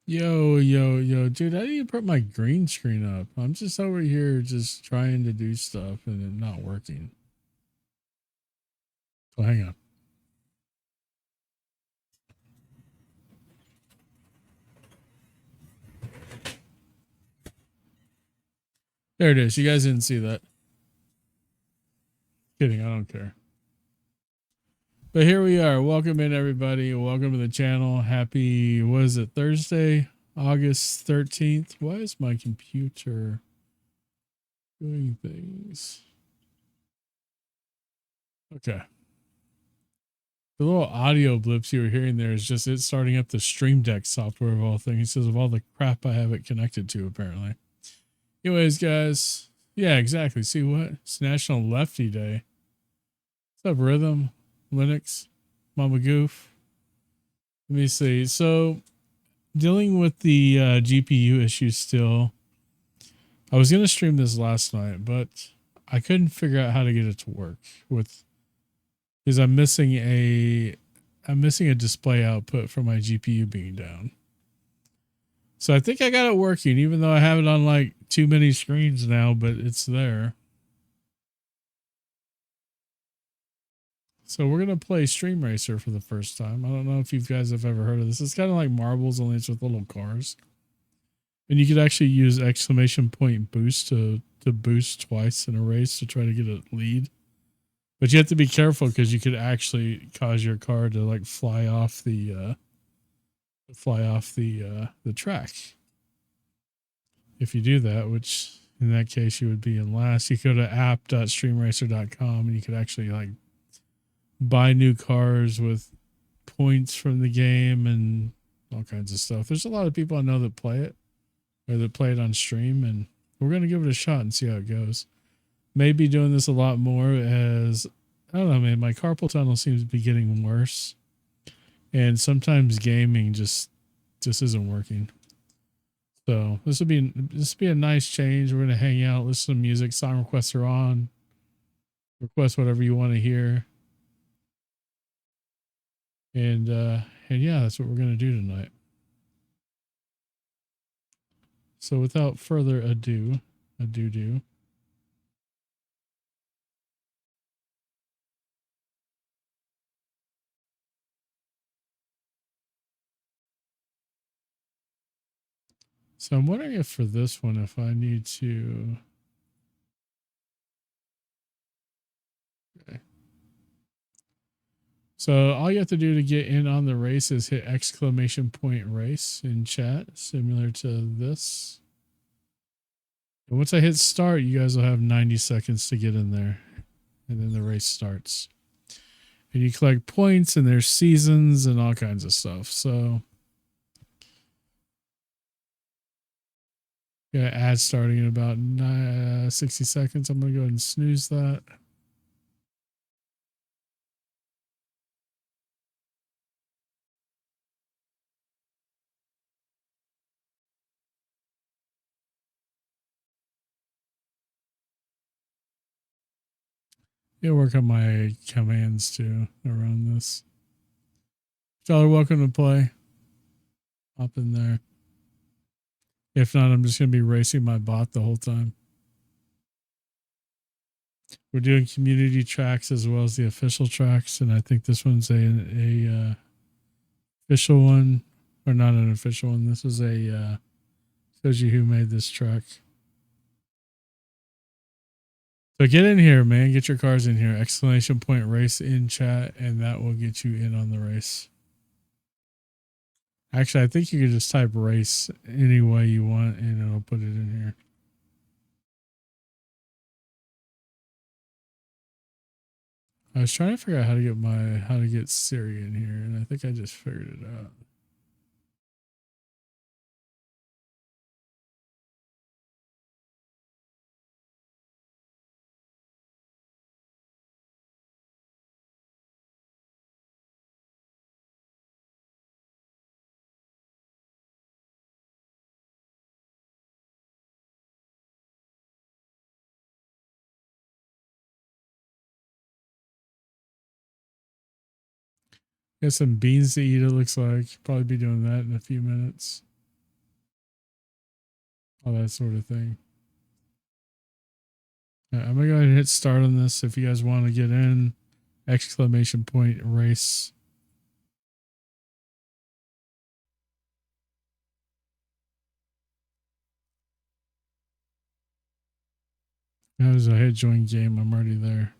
Yo, yo, yo, dude, I need to put my green screen up. I'm just over here just trying to do stuff and it not working. So hang on. There it is. You guys didn't see that. Kidding, I don't care. But here we are. Welcome in, everybody. Welcome to the channel. Happy, what is it, Thursday, August 13th? Why is my computer doing things? Okay. The little audio blips you were hearing there is just it starting up the Stream Deck software of all things. He says of all the crap I have it connected to, apparently. Anyways, guys. Yeah, exactly. See what? It's National Lefty Day. What's up, Rhythm? Linux? Mama Goof? Let me see. So, dealing with the GPU issues still. I was going to stream this last night, but I couldn't figure out how to get it to work with because I'm missing a display output for my GPU being down. So I think I got it working, even though I have it on like too many screens now, but it's there. So we're gonna play Stream Racer for the first time. I don't know if you guys have ever heard of this. It's kind of like marbles, only it's with little cars, and you could actually use exclamation point boost to boost twice in a race to try to get a lead. But you have to be careful because you could actually cause your car to like fly off the track if you do that. Which in that case you would be in last. You go to app.streamracer.com and you could actually like buy new cars with points from the game and all kinds of stuff. There's a lot of people I know that play it or that play it on stream, and we're going to give it a shot and see how it goes. Maybe doing this a lot more as I don't know, man. My carpal tunnel seems to be getting worse, and sometimes gaming just isn't working. So this would be a nice change. We're gonna hang out, listen to music. Song requests are on. Request whatever you want to hear. And yeah, that's what we're gonna do tonight. So without further ado, do. So I'm wondering if for this one, if I need to. Okay. So all you have to do to get in on the race is hit exclamation point race in chat, similar to this. And once I hit start, you guys will have 90 seconds to get in there, and then the race starts. And you collect points, and there's seasons and all kinds of stuff. So yeah, ad starting in about 60 seconds. I'm gonna go ahead and snooze that. Yeah, work on my commands too around this. Y'all are welcome to play. Hop in there. If not, I'm just gonna be racing my bot the whole time. We're doing community tracks as well as the official tracks, and I think this one's a official one, or not an official one. This is a shows you who made this track. So get in here, man. Get your cars in here. Exclamation point race in chat, and that will get you in on the race. Actually, I think you could just type race any way you want, and it'll put it in here. I was trying to figure out how to get Siri in here, and I think I just figured it out. Got some beans to eat, it looks like. Probably be doing that in a few minutes. all that sort of thing. I'm gonna go ahead and hit start on this. If you guys want to get in, exclamation point race. As I hit join game, I'm already there.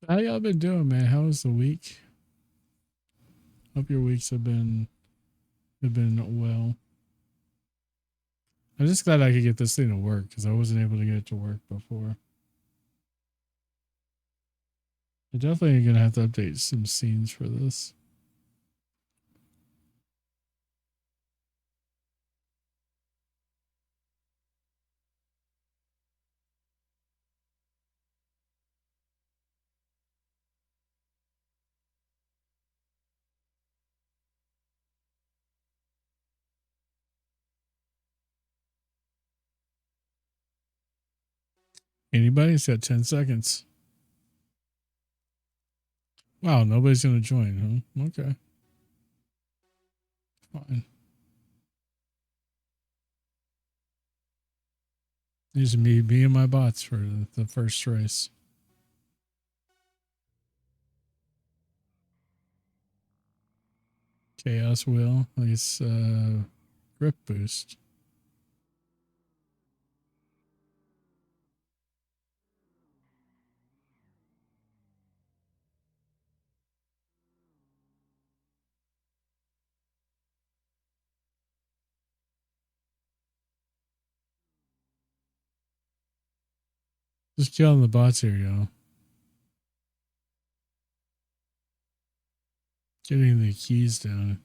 How y'all been doing, man? How was the week? Hope your weeks have been well. I'm just glad I could get this thing to work because I wasn't able to get it to work before. I'm definitely gonna have to update some scenes for this. Anybody? It's got 10 seconds. Wow, nobody's gonna join, huh? Okay. Fine. These are me and my bots for the first race. Chaos wheel. Nice grip boost. Just killing the bots here, y'all. Getting the keys down.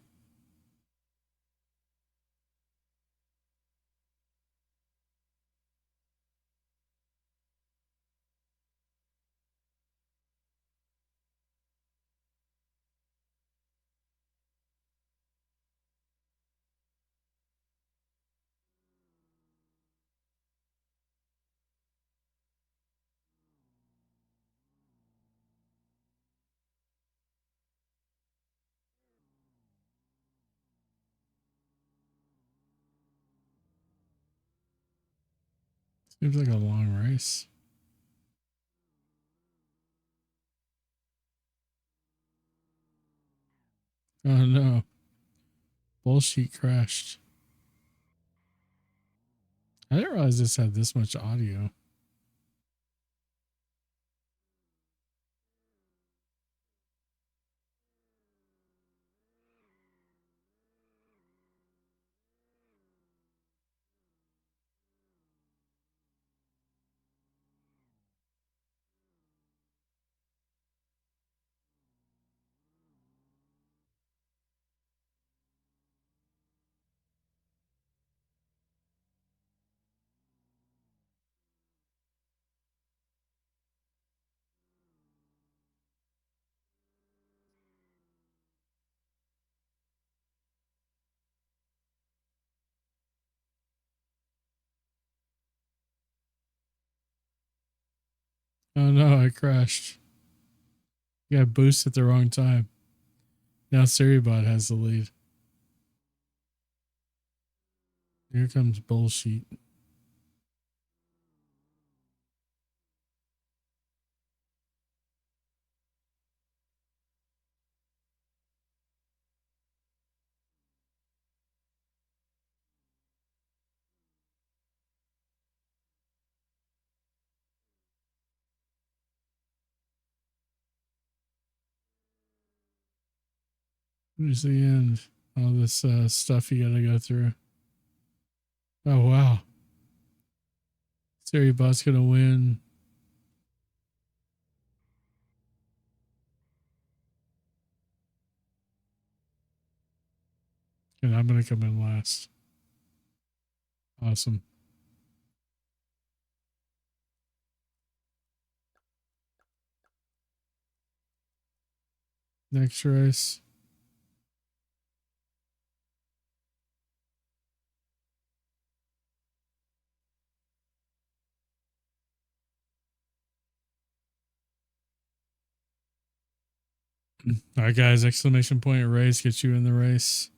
Seems like a long race. Oh no. Bullshit crashed. I didn't realize this had this much audio. Oh no, I crashed. You got boost at the wrong time. Now Suribot has the lead. Here comes bullshit. Here's the end. All this stuff you gotta go through. Oh wow. Suribot's gonna win. And I'm gonna come in last. Awesome. next race. All right, guys, exclamation point race gets you in the race.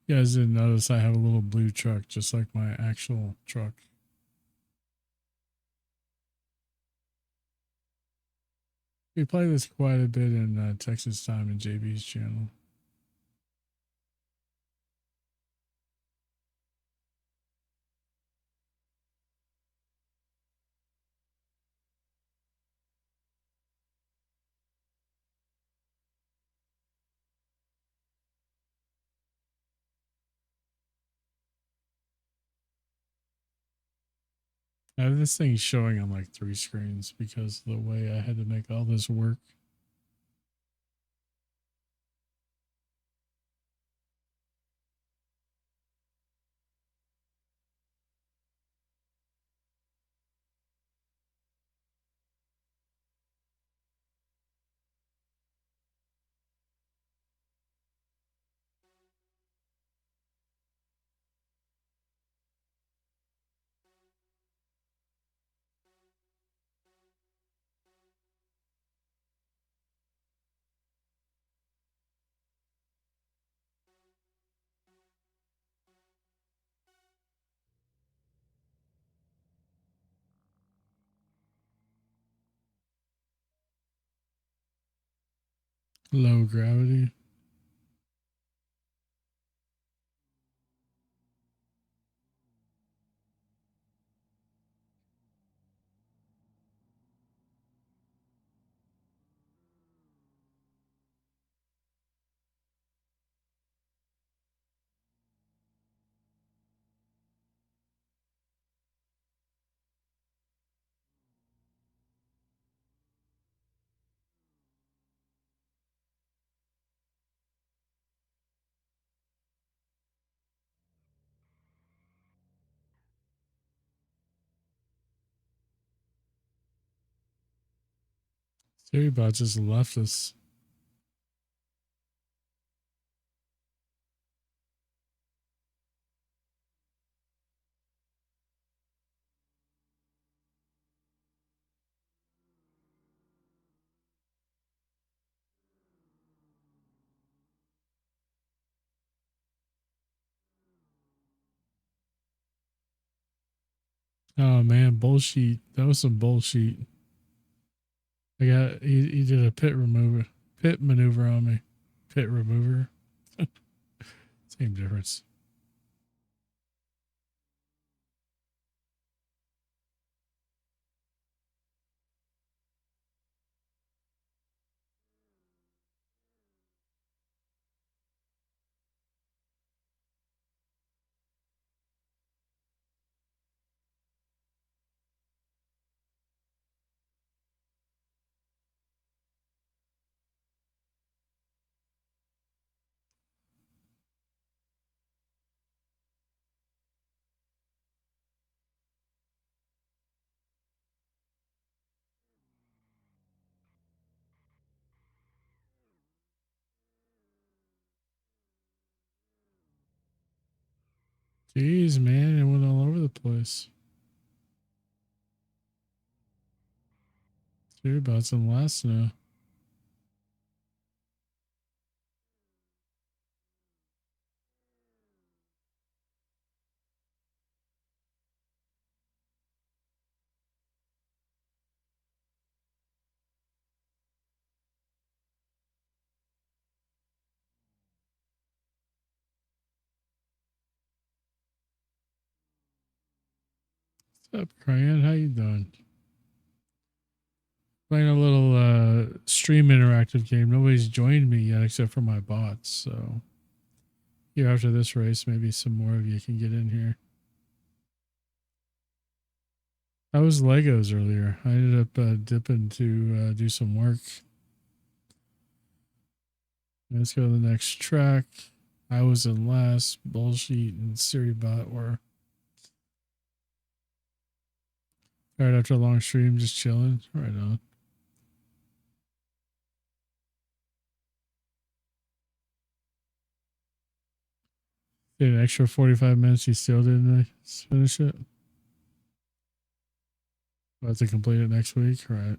You guys didn't notice I have a little blue truck, just like my actual truck. We play this quite a bit in Texas Time and JB's channel. This thing's showing on like 3 screens because of the way I had to make all this work. Low gravity. Theory just left us. Oh man, bullshit. That was some bullshit. He did a pit maneuver on me. Pit remover. Same difference. Jeez, man, it went all over the place. Theory in last now. What's up, Crayon? How you doing? Playing a little stream interactive game. Nobody's joined me yet except for my bots, so here after this race, maybe some more of you can get in here. I was Legos earlier. I ended up dipping to do some work. Let's go to the next track. I was in last. Bullshit and Siribot were. Right after a long stream, just chilling. Right on. Did an extra 45 minutes. You still didn't finish it? We'll have to complete it next week. Right.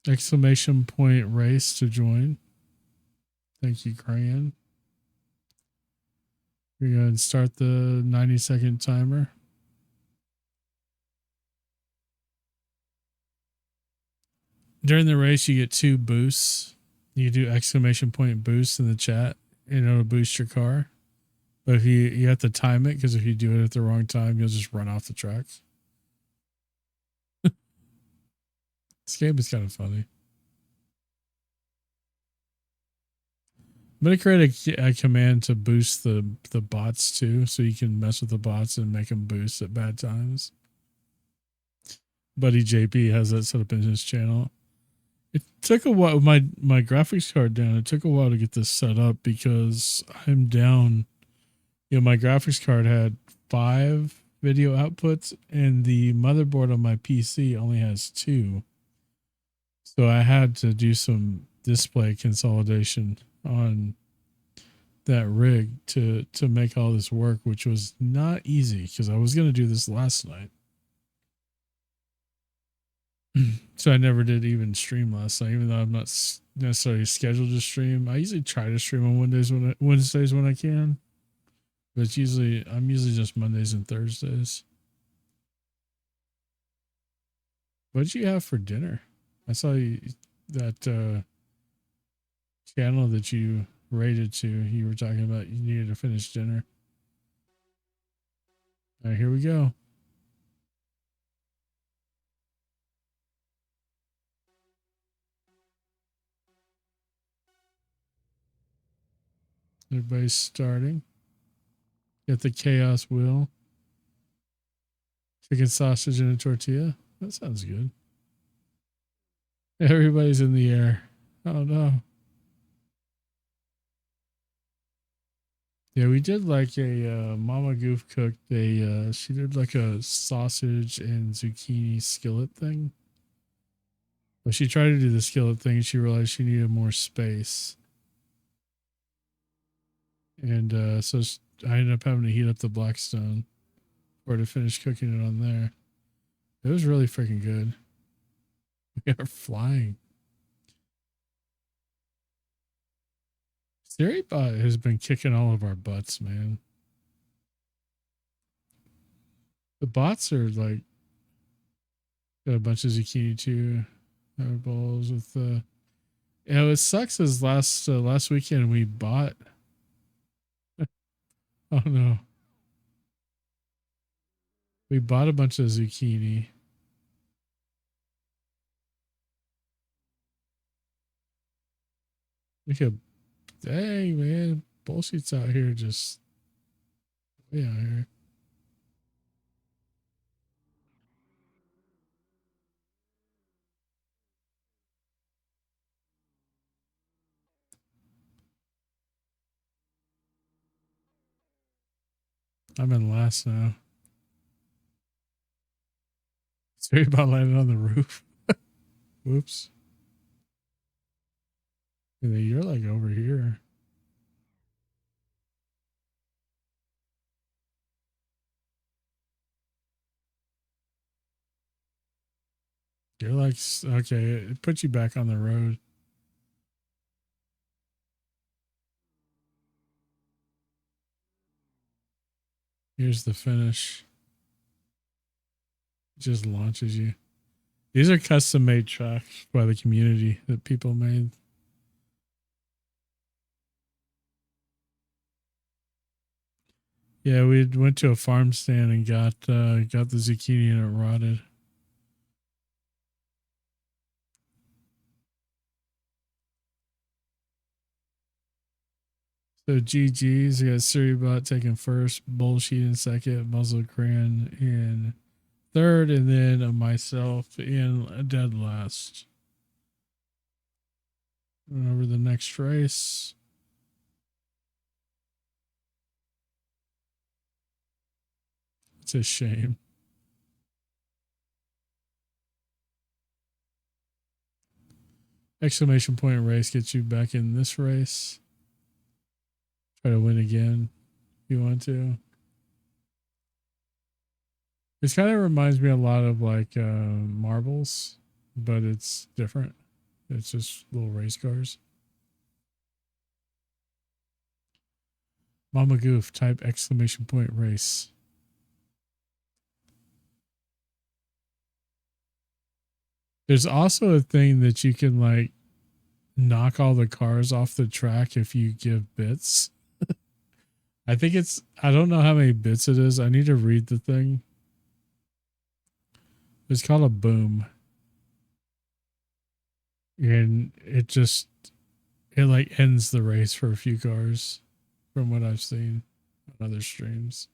Exclamation point race to join. Thank you, Crayon. We're going to start the 90-second timer. During the race, you get 2 boosts. You do exclamation point boost in the chat, and it'll boost your car. But if you have to time it, because if you do it at the wrong time, you'll just run off the track. This game is kind of funny. I'm going to create a command to boost the bots too, so you can mess with the bots and make them boost at bad times. Buddy JP has that set up in his channel. It took a while. My graphics card down. It took a while to get this set up because I'm down. You know, my graphics card had 5 video outputs, and the motherboard on my PC only has 2. So I had to do some display consolidation on that rig to make all this work, which was not easy because I was going to do this last night. So I never did even stream last night, even though I'm not necessarily scheduled to stream. I usually try to stream on Wednesdays when I can, but I'm usually just Mondays and Thursdays. What did you have for dinner? I saw that channel that you rated to. You were talking about you needed to finish dinner. All right, here we go. Everybody's starting. Get the chaos wheel. Chicken sausage and a tortilla. That sounds good. Everybody's in the air. Oh no. Yeah, we did like a Mama Goof cooked she did like a sausage and zucchini skillet thing. But she tried to do the skillet thing and she realized she needed more space. And so I ended up having to heat up the Blackstone or to finish cooking it on there. It was really freaking good. We are flying. Siribot has been kicking all of our butts, man. The bots are like got a bunch of zucchini too. Bowls with the. You know, it sucks. Is last weekend we bought. Oh no. We bought a bunch of zucchini. Look at, dang man, bullshit's out here just way out here. I'm in last now. It's very about landing on the roof. Whoops. You're like over here. You're like, okay, it puts you back on the road. Here's the finish. It just launches you. These are custom made tracks by the community that people made. Yeah, we went to a farm stand and got the zucchini and it rotted. So GG's, we got Suribot taking first, Bullshit in second, Muzzle Cran in third, and then myself in dead last. And over the next race. It's a shame. Exclamation point race gets you back in this race. Try to win again if you want to. This kind of reminds me a lot of like marbles, but it's different. It's just little race cars. Mama Goof, type exclamation point race. There's also a thing that you can like knock all the cars off the track if you give bits. I think I don't know how many bits it is. I need to read the thing. It's called a boom. And it like ends the race for a few cars from what I've seen on other streams.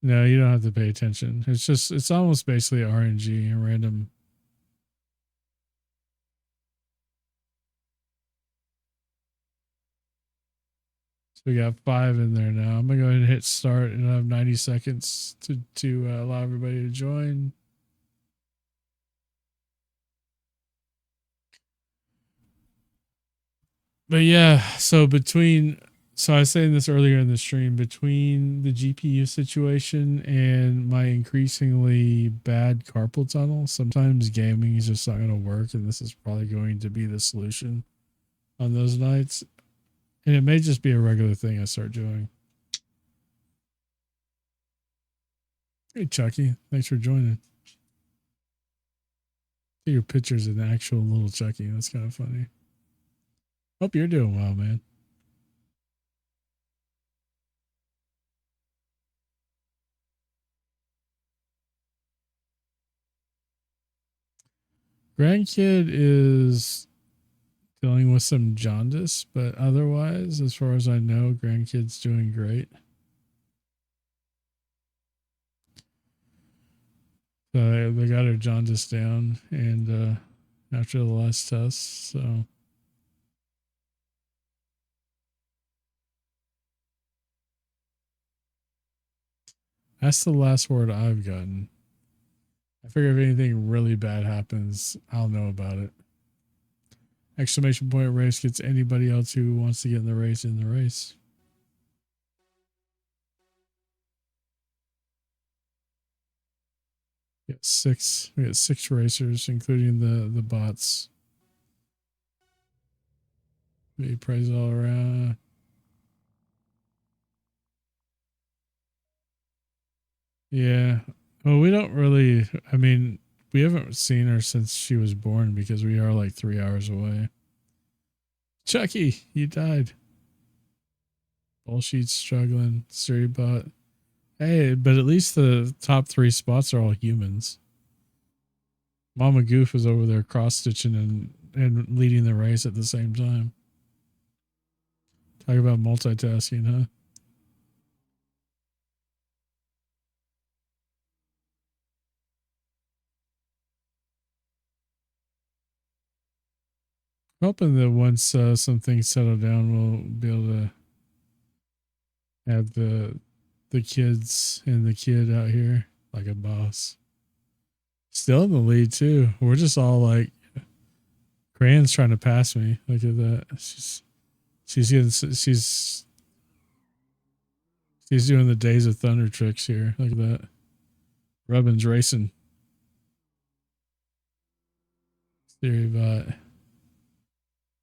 No, you don't have to pay attention. It's almost basically RNG and random. So we got 5 in there now. I'm gonna go ahead and hit start, and I have 90 seconds to allow everybody to join. But yeah, so I was saying this earlier in the stream, between the GPU situation and my increasingly bad carpal tunnel, sometimes gaming is just not going to work, and this is probably going to be the solution on those nights. And it may just be a regular thing I start doing. Hey, Chucky, thanks for joining. See your pictures in actual little Chucky. That's kind of funny. Hope you're doing well, man. Grandkid is dealing with some jaundice, but otherwise, as far as I know, grandkid's doing great. So they got her jaundice down, and after the last test, so that's the last word I've gotten. I figure if anything really bad happens, I'll know about it. Exclamation point race gets anybody else who wants to get in the race in the race. We got 6 racers, including the bots. We praise all around. Yeah. Well, we don't really. I mean, we haven't seen her since she was born because we are like 3 hours away. Chucky, you died. Bullshit struggling. Suribot. Hey, but at least the top 3 spots are all humans. Mama Goof is over there cross stitching and leading the race at the same time. Talk about multitasking, huh? Hoping that once some things settle down, we'll be able to have the kids and the kid out here like a boss. Still in the lead too. We're just all like, Cran's trying to pass me. Look at that. She's doing the Days of Thunder tricks here. Look at that. Rubbin's racing. Theory bot.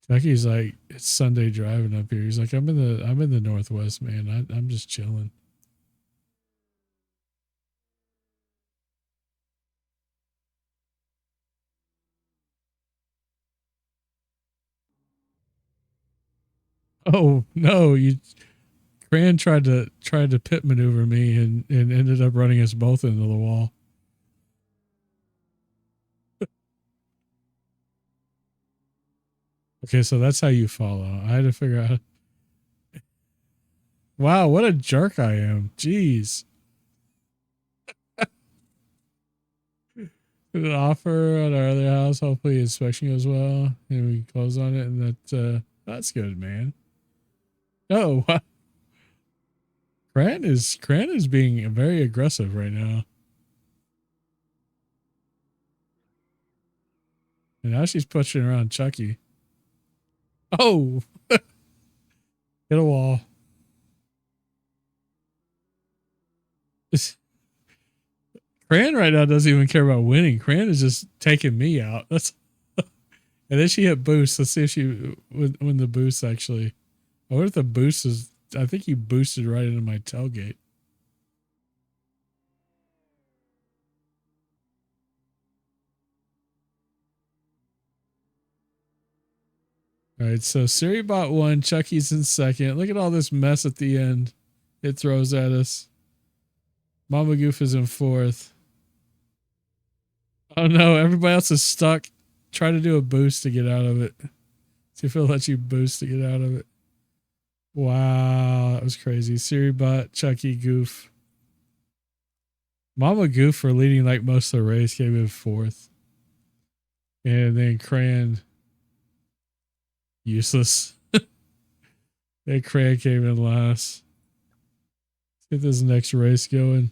Chucky's like, it's Sunday driving up here. He's like, I'm in the Northwest, man. I'm just chilling. Oh no, you Cran tried to pit maneuver me and ended up running us both into the wall. Okay, so that's how you follow. I had to figure out. Wow, what a jerk I am. Jeez. An offer at our other house. Hopefully inspection goes well. And we close on it and that's good, man. Oh, Cran is being very aggressive right now. And now she's pushing around Chucky. Oh, hit a wall. Cran right now doesn't even care about winning. Cran is just taking me out. That's and then she hit boost. Let's see if she when the boost actually. I wonder if the boost is. I think he boosted right into my tailgate. All right, so Siri bought one. Chucky's in second. Look at all this mess at the end. It throws at us. Mama Goof is in fourth. Oh no, everybody else is stuck. Try to do a boost to get out of it. See if it'll let you boost to get out of it. Wow, that was crazy. Siri bought Chucky Goof. Mama Goof for leading like most of the race came in fourth. And then Cran useless. And Cran came in last. Let's get this next race going.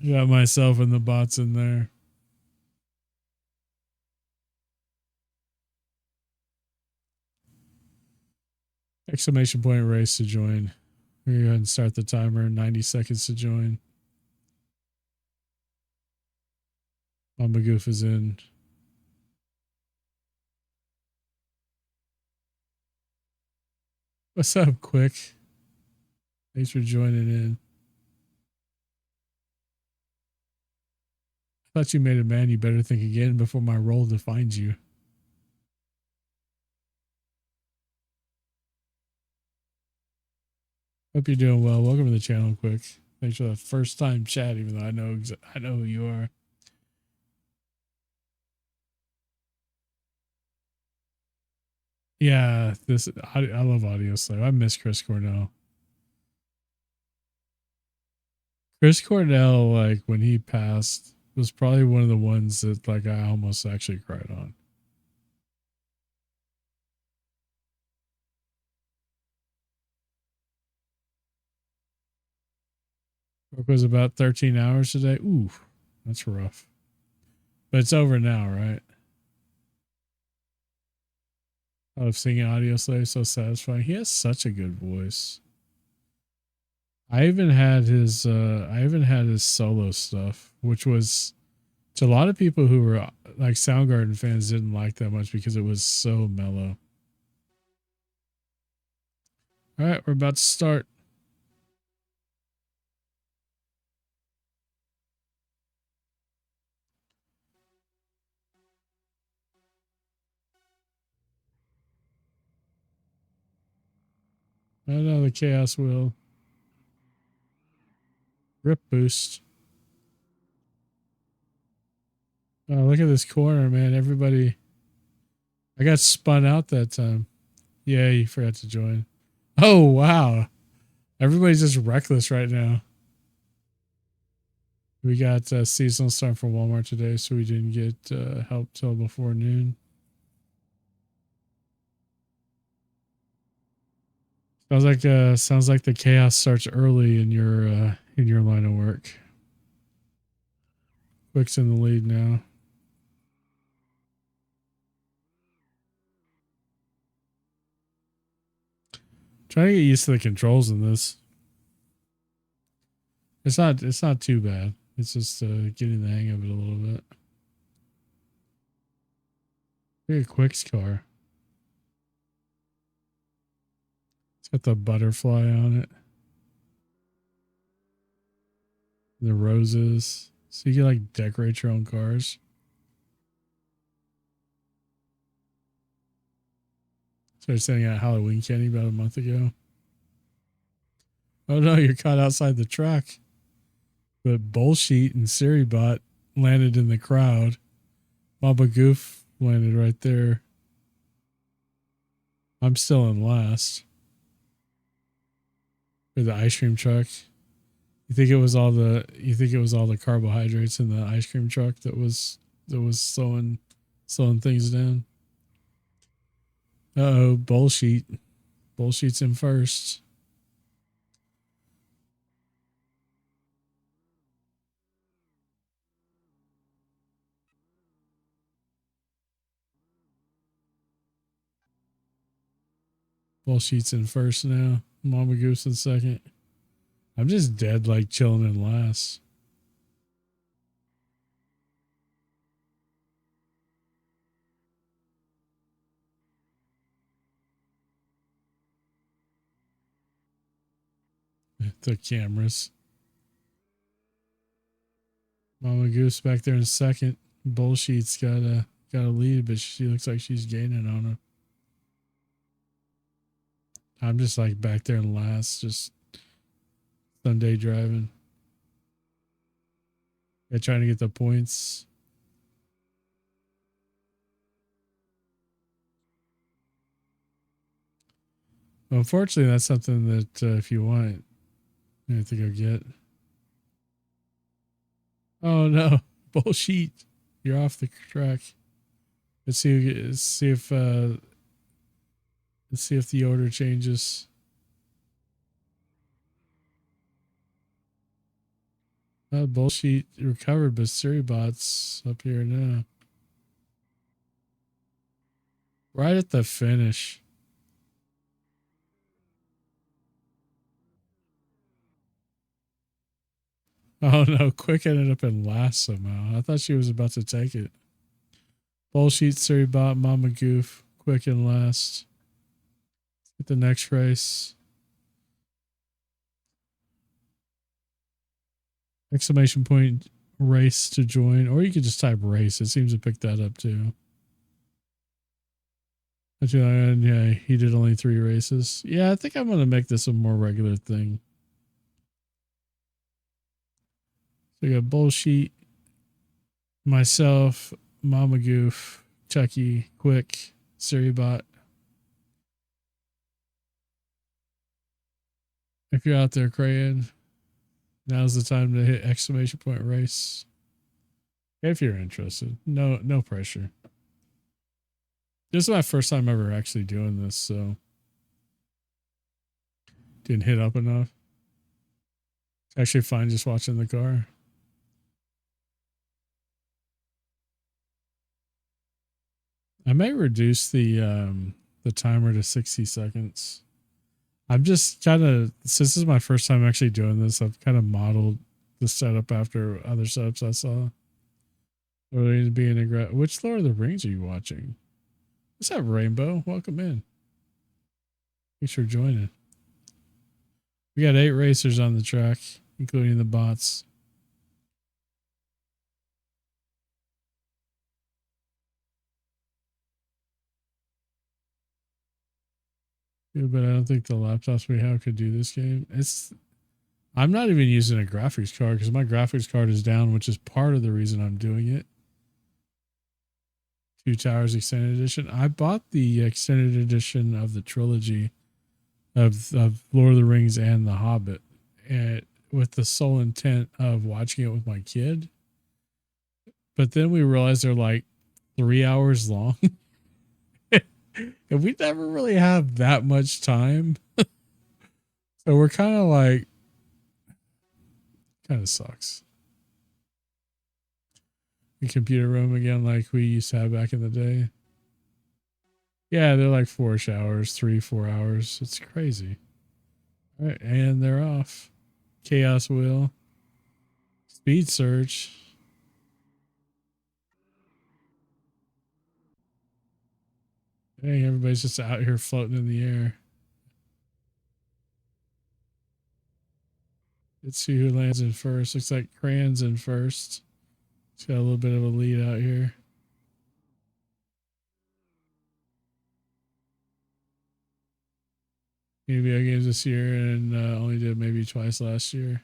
Got myself and the bots in there. Exclamation point race to join. We're going to go ahead and start the timer. 90 seconds to join. Mama Goof is in. What's up, Quick? Thanks for joining in. I thought you made a man. You better think again before my role defines you. Hope you're doing well. Welcome to the channel, Quick. Thanks for the first time chat, even though I know who you are. Yeah, I love Audio Slave. I miss Chris Cornell. Chris Cornell, like when he passed, was probably one of the ones that like I almost actually cried on. Work was about 13 hours today. Ooh, that's rough. But it's over now, right? I love singing Audio Slave, so satisfying. He has such a good voice. I even had his solo stuff, which was to a lot of people who were like Soundgarden fans didn't like that much because it was so mellow. All right, we're about to start. I know the chaos wheel. Rip boost. Oh, look at this corner, man. Everybody. I got spun out that time. Yeah, you forgot to join. Oh, wow. Everybody's just reckless right now. We got seasonal stuff from Walmart today, so we didn't get help till before noon. Sounds like the chaos starts early in your line of work. Quick's in the lead now. Trying to get used to the controls in this. It's not too bad. It's just getting the hang of it a little bit. Look at Quick's car. It's got the butterfly on it. The roses. So you can like decorate your own cars. Started sending out Halloween candy about a month ago. Oh no, you're caught outside the truck. But Bullshit and Siribot landed in the crowd. Baba Goof landed right there. I'm still in last. For the ice cream truck. You think it was all the carbohydrates in the ice cream truck that was slowing things down? Uh-oh, Bullshit. Bullshit's in first. Bullshit's in first now. Mama Goose in second. I'm just dead like chilling in last. The cameras. Mama Goose back there in second. Bullshit's got a lead, but she looks like she's gaining on her. I'm just like back there in last, just Sunday driving. Yeah, trying to get the points. Well, unfortunately, that's something that if you want, you have to go get. Oh no, bullshit! You're off the track. Let's see. Let's see if the order changes. Bullshit recovered, but Suribot's up here now. Right at the finish. Oh no, Quick ended up in last somehow. I thought she was about to take it. Bullshit, Suribot, Mama Goof, Quick in last. Get the next race. Exclamation point race to join, or you could just type race. It seems to pick that up too. Yeah, he did only 3 races. Yeah, I think I'm gonna make this a more regular thing. So we got Bullshit, myself, Mama Goof, Chucky, Quick, Suribot. If you're out there, Crayon, now's the time to hit exclamation point race. If you're interested. No pressure. This is my first time ever actually doing this, so didn't hit up enough. It's actually fine just watching the car. I may reduce the timer to 60 seconds. I'm just kind of, since this is my first time actually doing this, I've kind of modeled the setup after other setups I saw. Which Lord of the Rings are you watching? What's up, Rainbow? Welcome in. Thanks for joining. We got 8 racers on the track, including the bots. Yeah, but I don't think the laptops we have could do this game. I'm not even using a graphics card because my graphics card is down, which is part of the reason I'm doing it. 2 Towers Extended Edition. I bought the extended edition of the trilogy of Lord of the Rings and The Hobbit, and with the sole intent of watching it with my kid. But then we realized they're like 3 hours long. And we never really have that much time. So we're kind of like, kind of sucks. The computer room again, like we used to have back in the day. Yeah, they're like 4 hours, 3-4 hours. It's crazy. All right, and they're off. Chaos Wheel. Speed Search. Dang, everybody's just out here floating in the air. Let's see who lands in first. Looks like Cran's in first. He's got a little bit of a lead out here. Video games this year and only did maybe twice last year.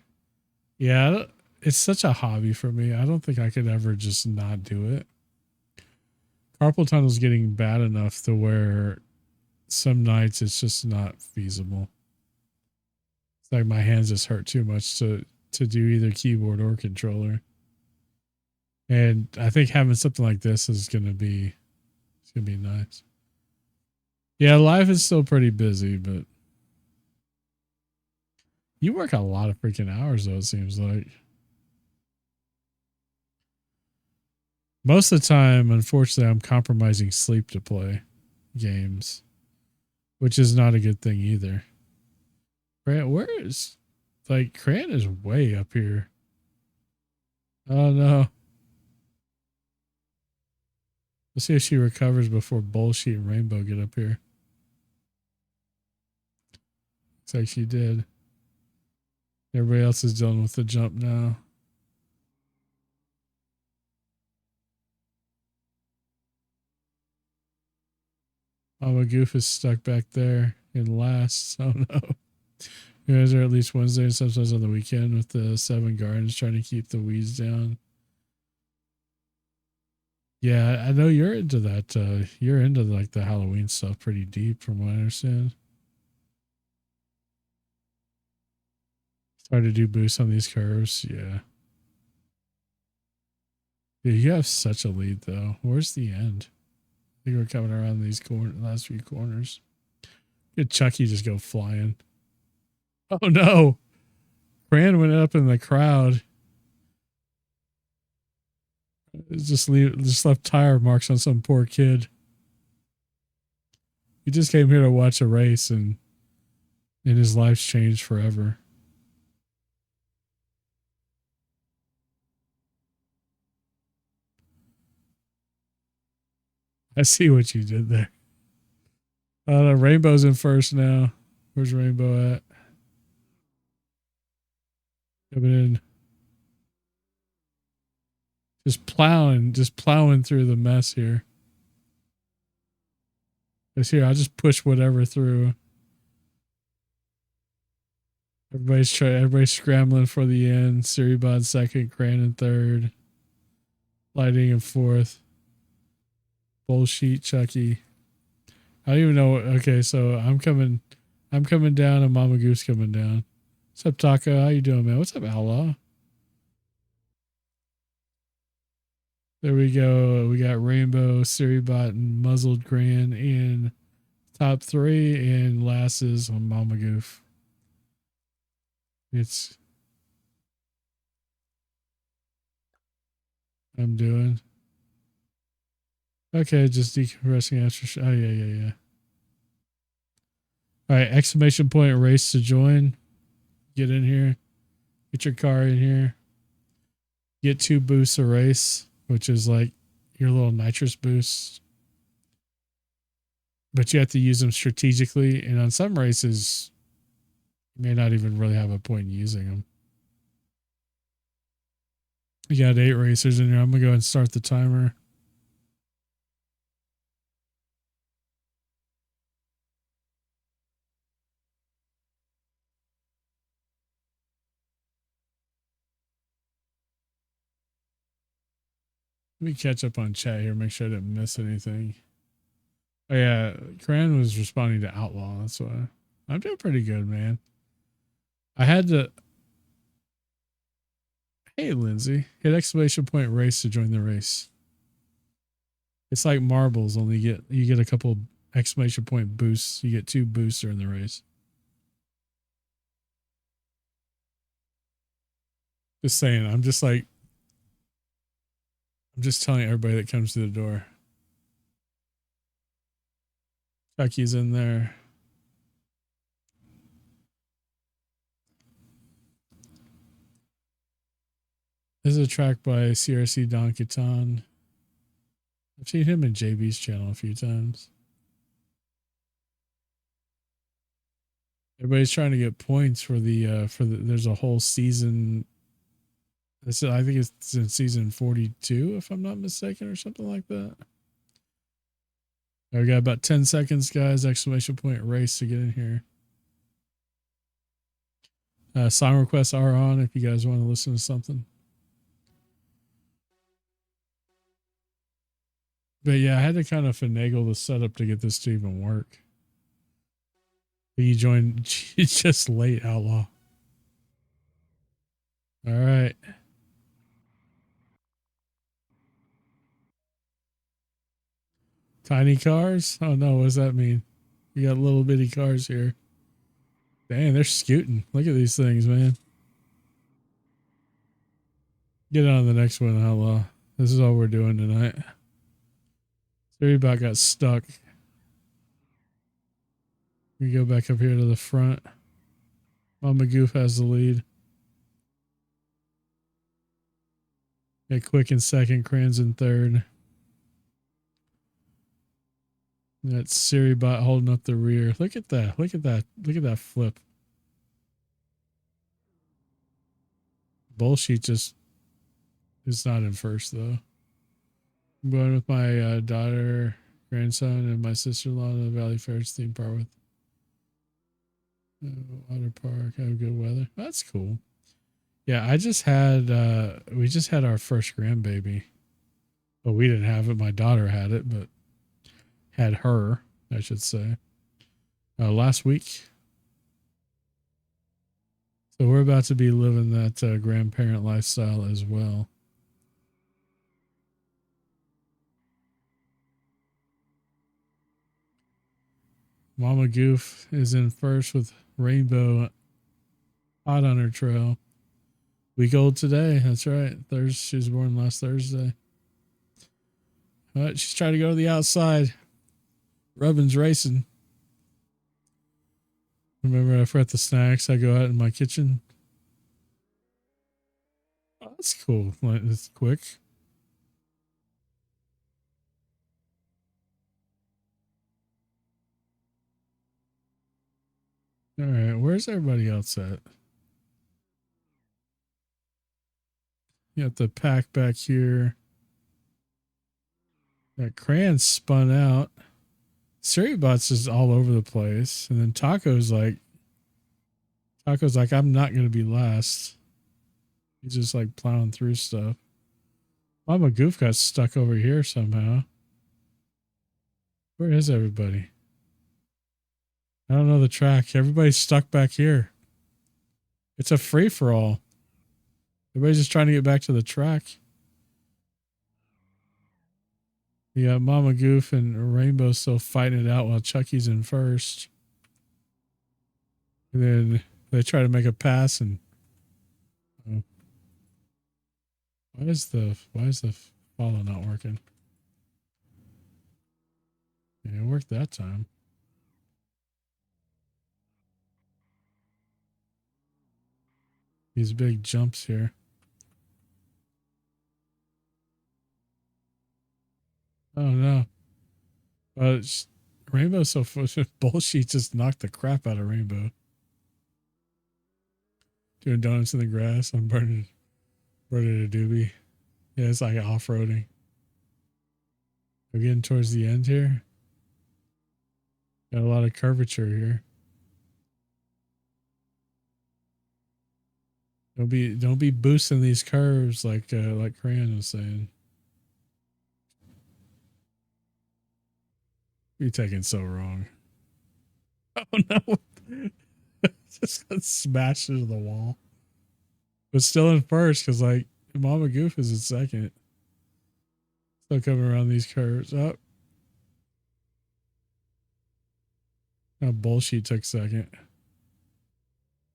Yeah, it's such a hobby for me. I don't think I could ever just not do it. Carpal tunnel's getting bad enough to where some nights it's just not feasible. It's like my hands just hurt too much to do either keyboard or controller. And I think having something like this is gonna be nice. Yeah, life is still pretty busy, but you work a lot of freaking hours though, it seems like. Most of the time, unfortunately, I'm compromising sleep to play games, which is not a good thing either. Where is, like, Cran is way up here. Oh no. Let's see if she recovers before Bullshit and Rainbow get up here. Looks like she did. Everybody else is dealing with the jump now. Mama Goof is stuck back there in last. Oh no. You guys are at least Wednesday and sometimes on the weekend with the 7 gardens trying to keep the weeds down. Yeah, I know you're into that. You're into like the Halloween stuff pretty deep from what I understand. It's hard to do boosts on these curves. Yeah. Yeah, you have such a lead though. Where's the end? I think we're coming around these last few corners. Did Chucky just go flying? Oh no. Fran went up in the crowd. Just left tire marks on some poor kid. He just came here to watch a race and his life's changed forever. I see what you did there. Rainbow's in first now. Where's Rainbow at? Coming in. Just plowing through the mess here. It's here. I'll just push whatever through. Everybody's scrambling for the end. Siribod second, Cran in third. Lighting in fourth. Bullshit Chucky. I don't even know. Okay, so I'm coming down and Mama Goose coming down. What's up, Taco? How you doing, man? What's up, Outlaw? There we go. We got Rainbow, Siribot, and Muzzled Gran in top 3, and last is Mama Goof. I'm doing. Okay, just decompressing after. Oh, yeah. All right, exclamation point race to join. Get in here. Get your car in here. Get 2 boosts a race, which is like your little nitrous boosts. But you have to use them strategically. And on some races, you may not even really have a point in using them. We got 8 racers in here. I'm going to go ahead and start the timer. Let me catch up on chat here, make sure I didn't miss anything. Oh yeah, Cran was responding to Outlaw. That's why I'm doing pretty good, man. I had to. Hey, Lindsay, hit exclamation point race to join the race. It's like marbles, only you get a couple exclamation point boosts. You get 2 boosts during the race. Just saying, I'm just telling everybody that comes to the door. Chucky's in there. This is a track by CRC Don Catan. I've seen him in JB's channel a few times. Everybody's trying to get points for the there's a whole season. I think it's in season 42, if I'm not mistaken, or something like that. We got about 10 seconds, guys. Exclamation point race to get in here. Song requests are on if you guys want to listen to something. But yeah, I had to kind of finagle the setup to get this to even work. You joined just late, Outlaw. All right. Tiny cars? Oh no, what does that mean? You got little bitty cars here. Dang, they're scooting. Look at these things, man. Get on the next one, Outlaw. This is all we're doing tonight. Everybody got stuck. We go back up here to the front. Mama Goof has the lead. Yeah, Quick in second, Crans in third. That's Siribot holding up the rear. Look at that. Look at that. Look at that flip. Bullshit just is not in first, though. I'm going with my daughter, grandson, and my sister-in-law to the Valley Fair's theme park with water park. Have good weather. That's cool. Yeah, I just had we just had our first grandbaby. Well, we didn't have it. My daughter had it, but had her, I should say, last week. So we're about to be living that grandparent lifestyle as well. Mama Goof is in first with Rainbow hot on her trail. Week old today. That's right. Thursday. She was born last Thursday. She's trying to go to the outside. Robin's racing. Remember, I forgot the snacks. I go out in my kitchen. Oh, that's cool. It's quick. All right. Where's everybody else at? You got the pack back here. That Crayon spun out. Siribots is all over the place. And then Taco's like, I'm not going to be last. He's just like plowing through stuff. Mama Goof got stuck over here somehow. Where is everybody? I don't know the track. Everybody's stuck back here. It's a free for all. Everybody's just trying to get back to the track. You got Mama Goof and Rainbow still fighting it out while Chucky's in first. And then they try to make a pass and why is the follow not working? Yeah, it worked that time. These big jumps here. Oh no. Rainbow's so bullshit just knocked the crap out of Rainbow. Doing donuts in the grass. I'm burning a doobie. Yeah, it's like off-roading. We're getting towards the end here. Got a lot of curvature here. Don't be boosting these curves like Crayon was saying. You're taking so wrong. Oh no. Just got smashed into the wall. But still in first because like Mama Goof is in second. Still coming around these curves. Oh. Now bullshit took second.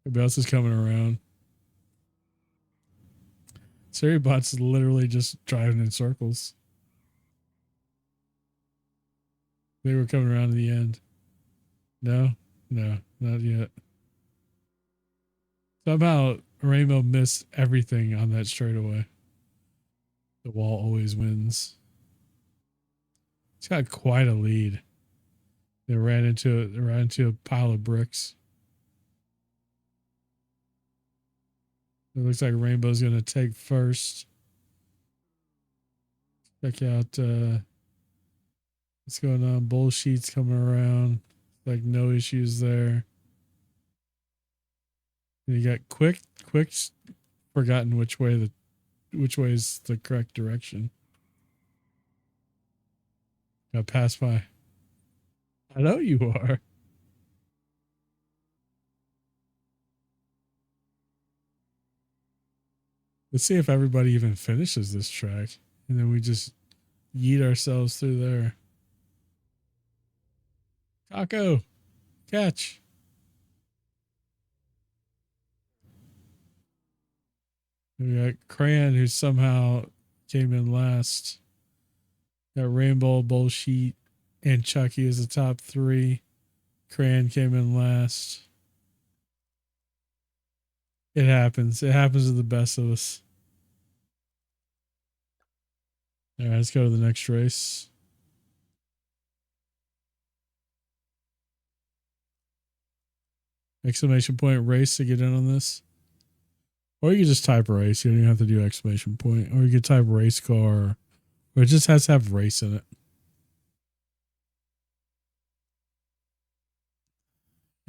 Everybody else is coming around. Siribot's literally just driving in circles. They were coming around to the end. No, not yet. Somehow Rainbow missed everything on that straightaway. The wall always wins. It's got quite a lead. They ran into a pile of bricks. It looks like Rainbow's gonna take first. Check out what's going on. Bullshit's coming around. Like no issues there. And you got quick's forgotten which way is the correct direction. Got passed by. I know you are. Let's see if everybody even finishes this track. And then we just yeet ourselves through there. Taco, catch. We got Cran, who somehow came in last. Got Rainbow, Bullshit, and Chucky as the top three. Cran came in last. It happens. It happens to the best of us. All right, let's go to the next race. Exclamation point race to get in on this. Or you can just type race. You don't even have to do exclamation point. Or you could type race car. Or it just has to have race in it.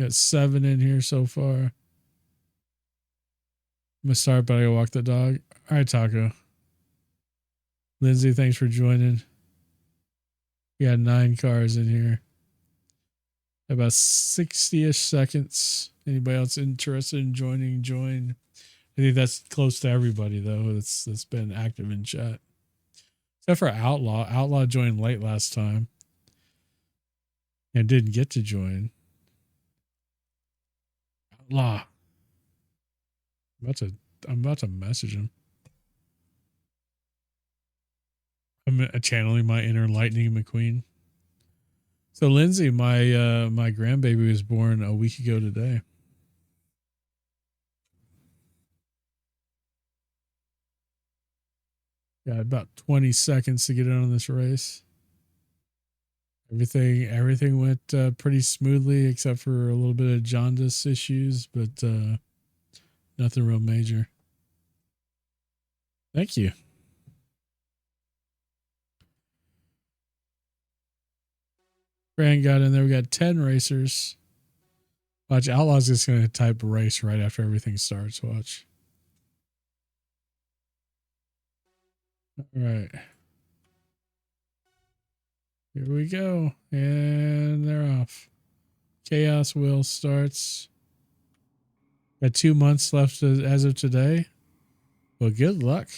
Got 7 in here so far. I'm going to start, but I gotta walk the dog. All right, Taco. Lindsay, thanks for joining. We got 9 cars in here. About 60-ish seconds. Anybody else interested in joining, join. I think that's close to everybody, though, that's been active in chat. Except for Outlaw. Outlaw joined late last time and didn't get to join. Outlaw. I'm about to message him. I'm channeling my inner Lightning McQueen. So Lindsay, my grandbaby was born a week ago today. Got about 20 seconds to get in on this race. Everything went pretty smoothly except for a little bit of jaundice issues, but nothing real major. Thank you. Grant got in there. We got 10 racers. Watch, Outlaw's just going to type race right after everything starts. Watch. All right. Here we go. And they're off. Chaos Wheel starts. Got 2 months left as of today. Well, good luck.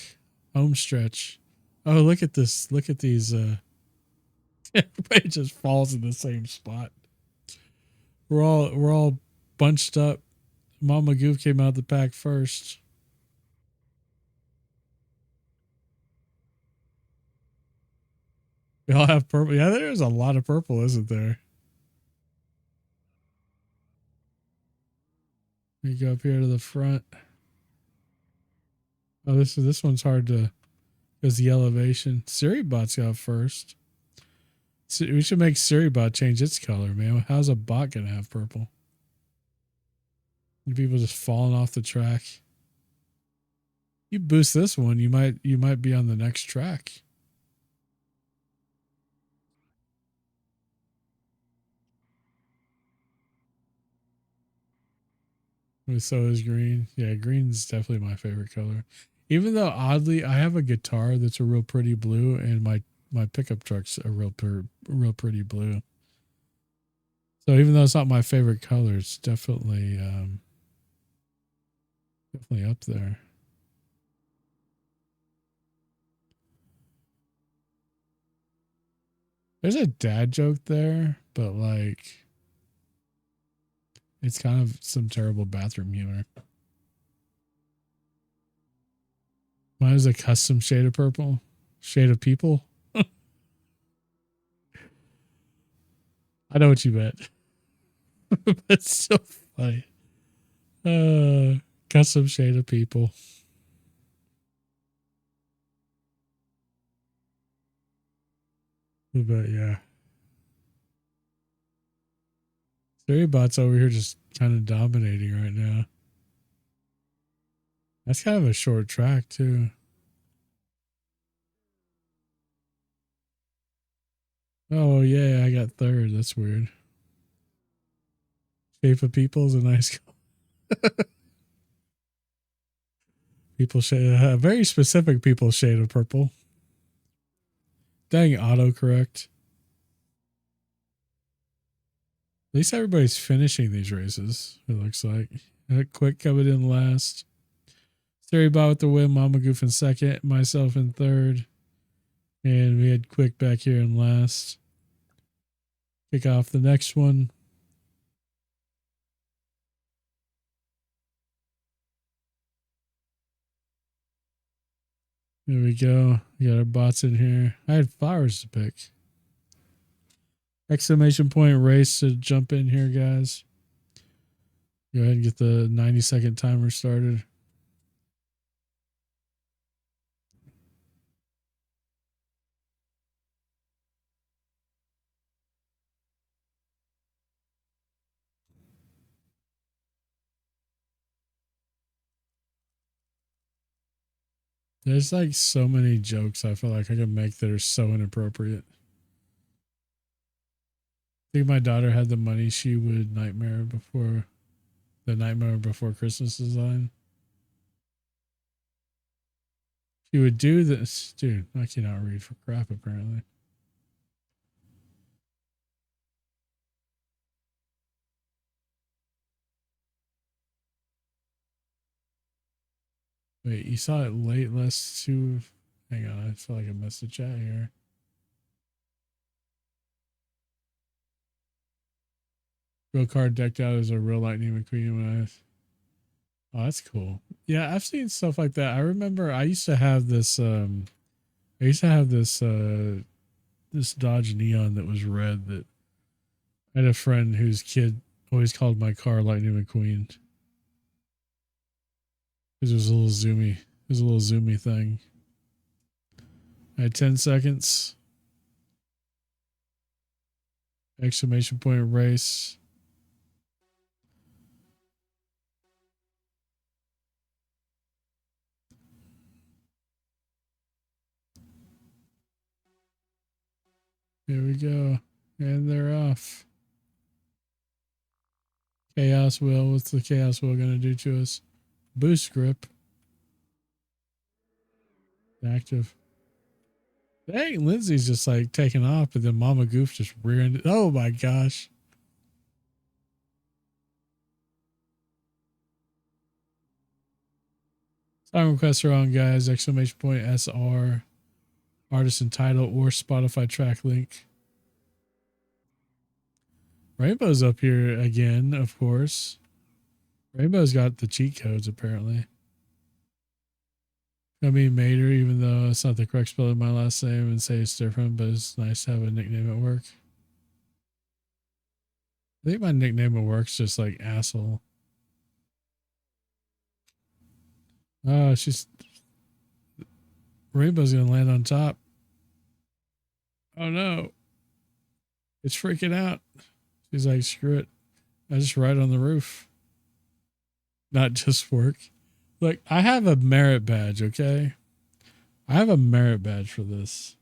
Home stretch. Oh, look at this. Look at these. Everybody just falls in the same spot. We're all bunched up. Mama Goof came out of the pack first. We all have purple. Yeah, there's a lot of purple, isn't there? We go up here to the front. Oh, this one's hard to because the elevation. Siribot's got first. So we should make Siribot change its color, man. How's a bot gonna have purple? People just falling off the track. You boost this one, you might be on the next track. So is green. Yeah, green's definitely my favorite color. Even though oddly, I have a guitar that's a real pretty blue, and my pickup truck's a real pretty blue. So even though it's not my favorite color, it's definitely up there. There's a dad joke there, but like it's kind of some terrible bathroom humor. Mine is a custom shade of purple. Shade of people. I know what you meant. That's so funny. Custom shade of people. But yeah. Storybot's over here just kind of dominating right now. That's kind of a short track too. Oh yeah, I got third. That's weird. Shape of People is a nice people shade, a very specific people shade of purple. Dang, autocorrect. At least everybody's finishing these races, it looks like. Quick coming in last. Bot with the win, Mama Goof in second, myself in third. And we had Quick back here in last. Kick off the next one. There we go. We got our bots in here. I had flowers to pick. Exclamation point race to jump in here, guys. Go ahead and get the 90-second timer started. There's like so many jokes I feel like I can make that are so inappropriate. I think my daughter had the money she would Nightmare Before Christmas design. She would do this. Dude, I cannot read for crap apparently. Wait, you saw it late last two. Hang on, I feel like I missed the chat here. Real card decked out as a real Lightning McQueen when I. Oh, that's cool. Yeah, I've seen stuff like that. I remember I used to have this this Dodge Neon that was red that I had a friend whose kid always called my car Lightning McQueen. It was a little zoomy. It was a little zoomy thing. I had 10 seconds. Exclamation point race. Here we go. And they're off. Chaos Wheel. What's the Chaos Wheel going to do to us? Boost grip. Active. Dang, Lindsay's just like taking off, but then Mama Goof just rear-ended. Oh my gosh. Song requests are on, guys. Exclamation point SR. Artist and title or Spotify track link. Rainbow's up here again, of course. Rainbow's got the cheat codes, apparently. I mean, Mater, even though it's not the correct spelling of my last name and say it's different, but it's nice to have a nickname at work. I think my nickname at work's just like asshole. Oh, Rainbow's gonna land on top. Oh no. It's freaking out. She's like, screw it. I just ride on the roof. Not just work. Look, I have a merit badge, okay? I have a merit badge for this.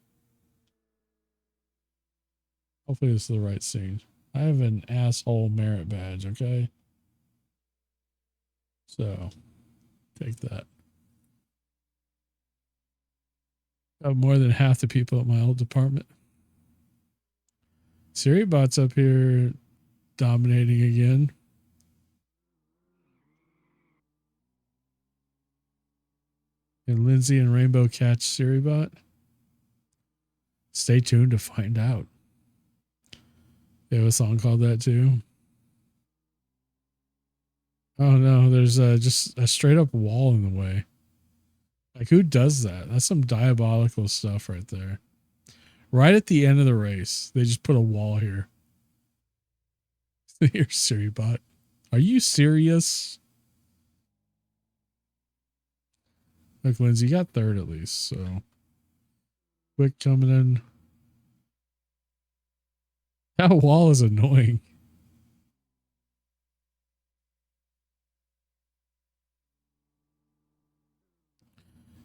Hopefully this is the right scene. I have an asshole merit badge, okay? So, take that. More than half the people at my old department. Siribot's up here dominating again. And Lindsay and Rainbow catch Siribot. Stay tuned to find out. They have a song called that too. Oh no, there's just a straight up wall in the way. Like, who does that? That's some diabolical stuff right there. Right at the end of the race, they just put a wall here. Here's Siribot. Are you serious? Look, Lindsay, you got third at least, so. Quick coming in. That wall is annoying.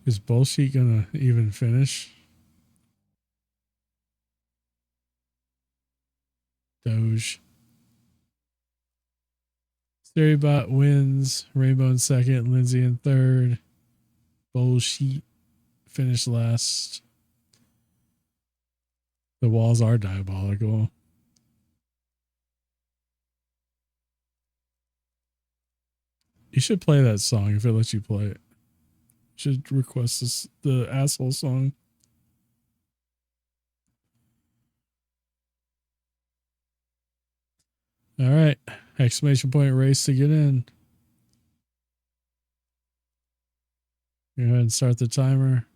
Is bullshit gonna even finish? Doge. Storybot wins. Rainbow in second. Lindsay in third. Bullshit finished last. The walls are diabolical. You should play that song if it lets you play it. You should request this, the asshole song. All right. Exclamation point race to get in. Go ahead and start the timer.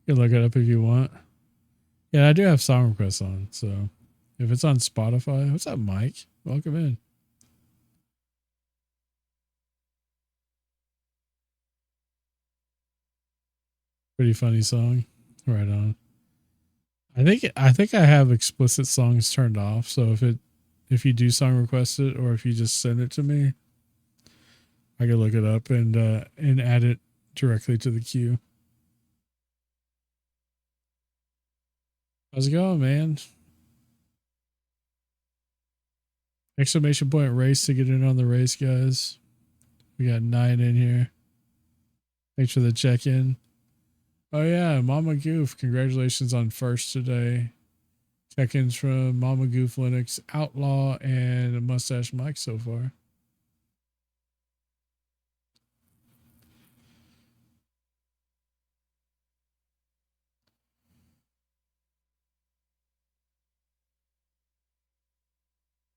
You can look it up if you want. Yeah, I do have song requests on. So if it's on Spotify, what's up, Mike? Welcome in. Pretty funny song. Right on. I think I have explicit songs turned off. So if you do song request it or if you just send it to me, I can look it up and add it directly to the queue. How's it going, man? Exclamation point race to get in on the race, guys. We got 9 in here. Thanks for the check-in. Oh yeah, Mama Goof. Congratulations on first today. Check-ins from Mama Goof Linux, Outlaw, and Mustache Mike so far.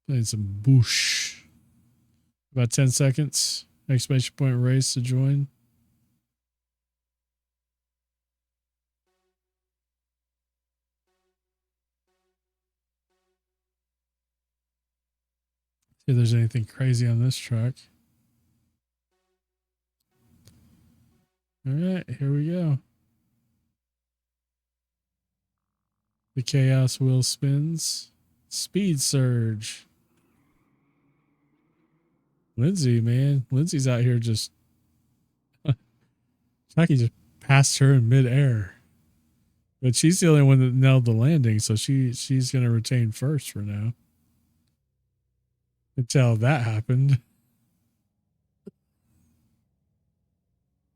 Playing some Boosh. About 10 seconds. Exclamation point race to join. See if there's anything crazy on this track. All right, here we go. The chaos wheel spins. Speed surge. Lindsay, man. Lindsay's out here just like he just passed her in midair. But she's the only one that nailed the landing, so she's gonna retain first for now. Until that happened.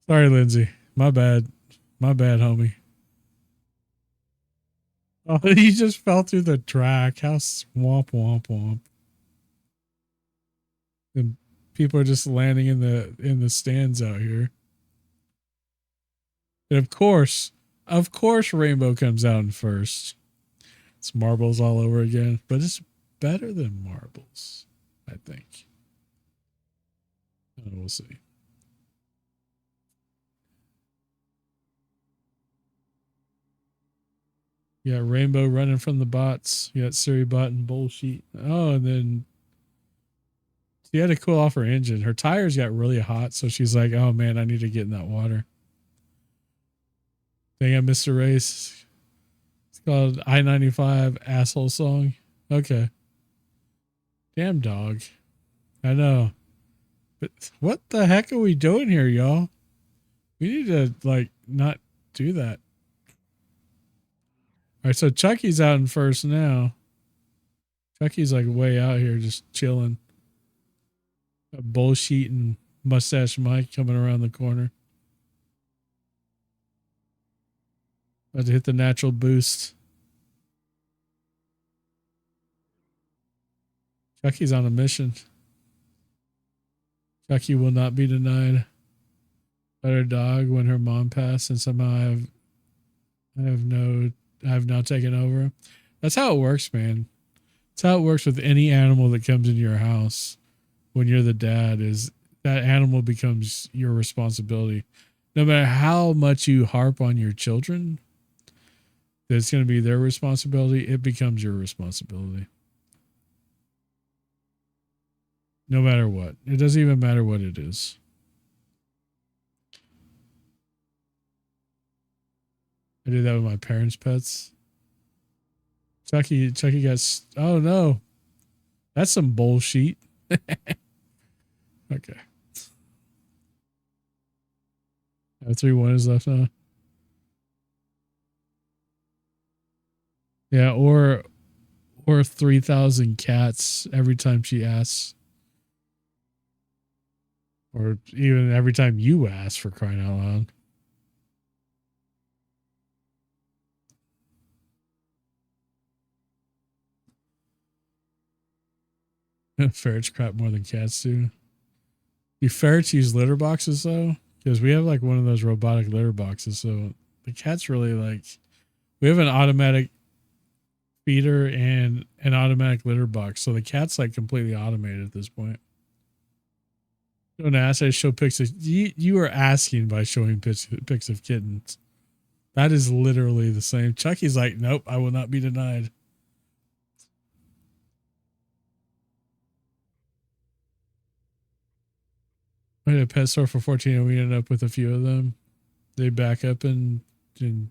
Sorry, Lindsay. My bad. My bad, homie. Oh, he just fell through the track. How swamp womp womp. And people are just landing in the stands out here. And of course, Rainbow comes out in first. It's marbles all over again, but it's better than marbles, I think. We'll see. You got Rainbow running from the bots. You got Suribot and Bullshit. Oh, and then she had to cool off her engine. Her tires got really hot, so she's like, oh man, I need to get in that water. Dang, I missed a race. It's called I-95 Asshole Song. Okay. Damn dog. I know. But what the heck are we doing here, y'all? We need to, like, not do that. All right, so Chucky's out in first now. Chucky's, like, way out here just chilling. Bullshit and Mustache Mike coming around the corner. About to hit the natural boost. Chucky's on a mission. Chucky will not be denied. Let her dog when her mom passed, and somehow I have now taken over. That's how it works, man. That's how it works with any animal that comes into your house. When you're the dad, is that animal becomes your responsibility. No matter how much you harp on your children, that it's going to be their responsibility, it becomes your responsibility. No matter what. It doesn't even matter what it is. I did that with my parents' pets. Chucky got. Oh no, that's some bullshit. Okay. 3-1 is left now. Yeah, or 3,000 cats every time she asks, or even every time you ask, for crying out loud. Ferrets crap more than cats do. Do ferrets use litter boxes though? Because we have like one of those robotic litter boxes, so the cats really like. We have an automatic feeder and an automatic litter box, so the cat's like completely automated at this point. Don't ask. I show pics of you are asking by showing pics of kittens. That is literally the same. Chucky's like, nope, I will not be denied. I had a pet store for 14 and we ended up with a few of them. They back up and we're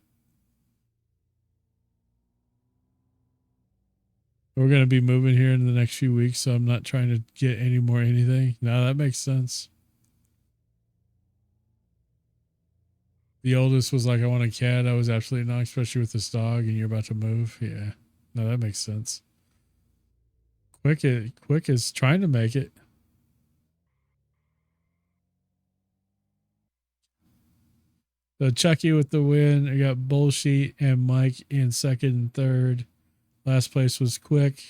going to be moving here in the next few weeks, so I'm not trying to get any more anything. No, that makes sense. The oldest was like, I want a cat. I was absolutely not, especially with this dog, and you're about to move. Yeah. No, that makes sense. Quick is trying to make it. So Chucky with the win. I got Bullshit and Mike in second and third. Last place was Quick.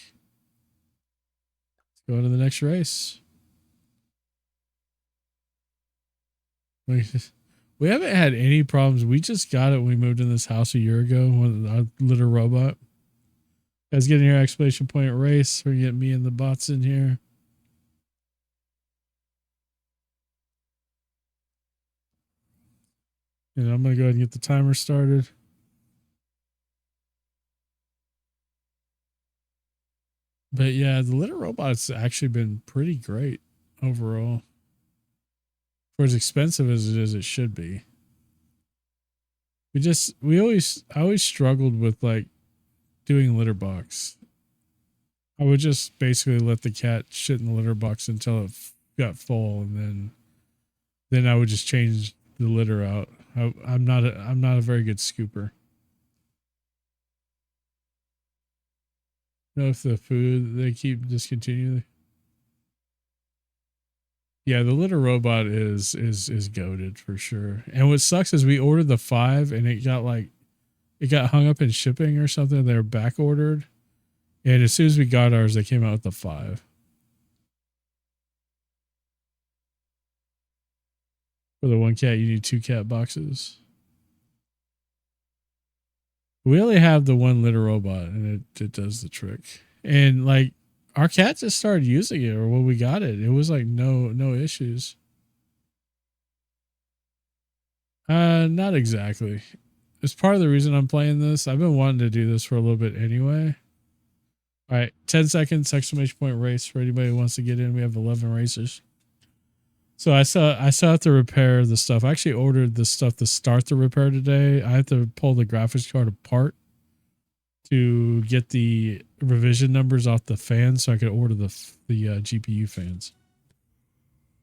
Let's go to the next race. We haven't had any problems. We just got it when we moved in this house a year ago with our litter robot. Guys, getting your exclamation point race. We're getting me and the bots in here. And I'm going to go ahead and get the timer started. But yeah, the litter robot's actually been pretty great overall. For as expensive as it is, it should be. I always struggled with like doing litter box. I would just basically let the cat shit in the litter box until it got full, and then I would just change the litter out. I'm not a very good scooper. Know if the food they keep discontinuing. Yeah, the litter robot is goated for sure. And what sucks is we ordered the 5 and it got hung up in shipping or something. They were back ordered. And as soon as we got ours, they came out with the 5. For the 1 cat, you need 2 cat boxes. We only have the 1 litter robot and it does the trick. And like our cat just started using it, or when we got it, it was like no issues. Not exactly. It's part of the reason I'm playing this. I've been wanting to do this for a little bit anyway. All right, 10 seconds, exclamation point race for anybody who wants to get in. We have 11 racers. So I still have to repair the stuff. I actually ordered the stuff to start the repair today. I have to pull the graphics card apart to get the revision numbers off the fans so I could order the GPU fans.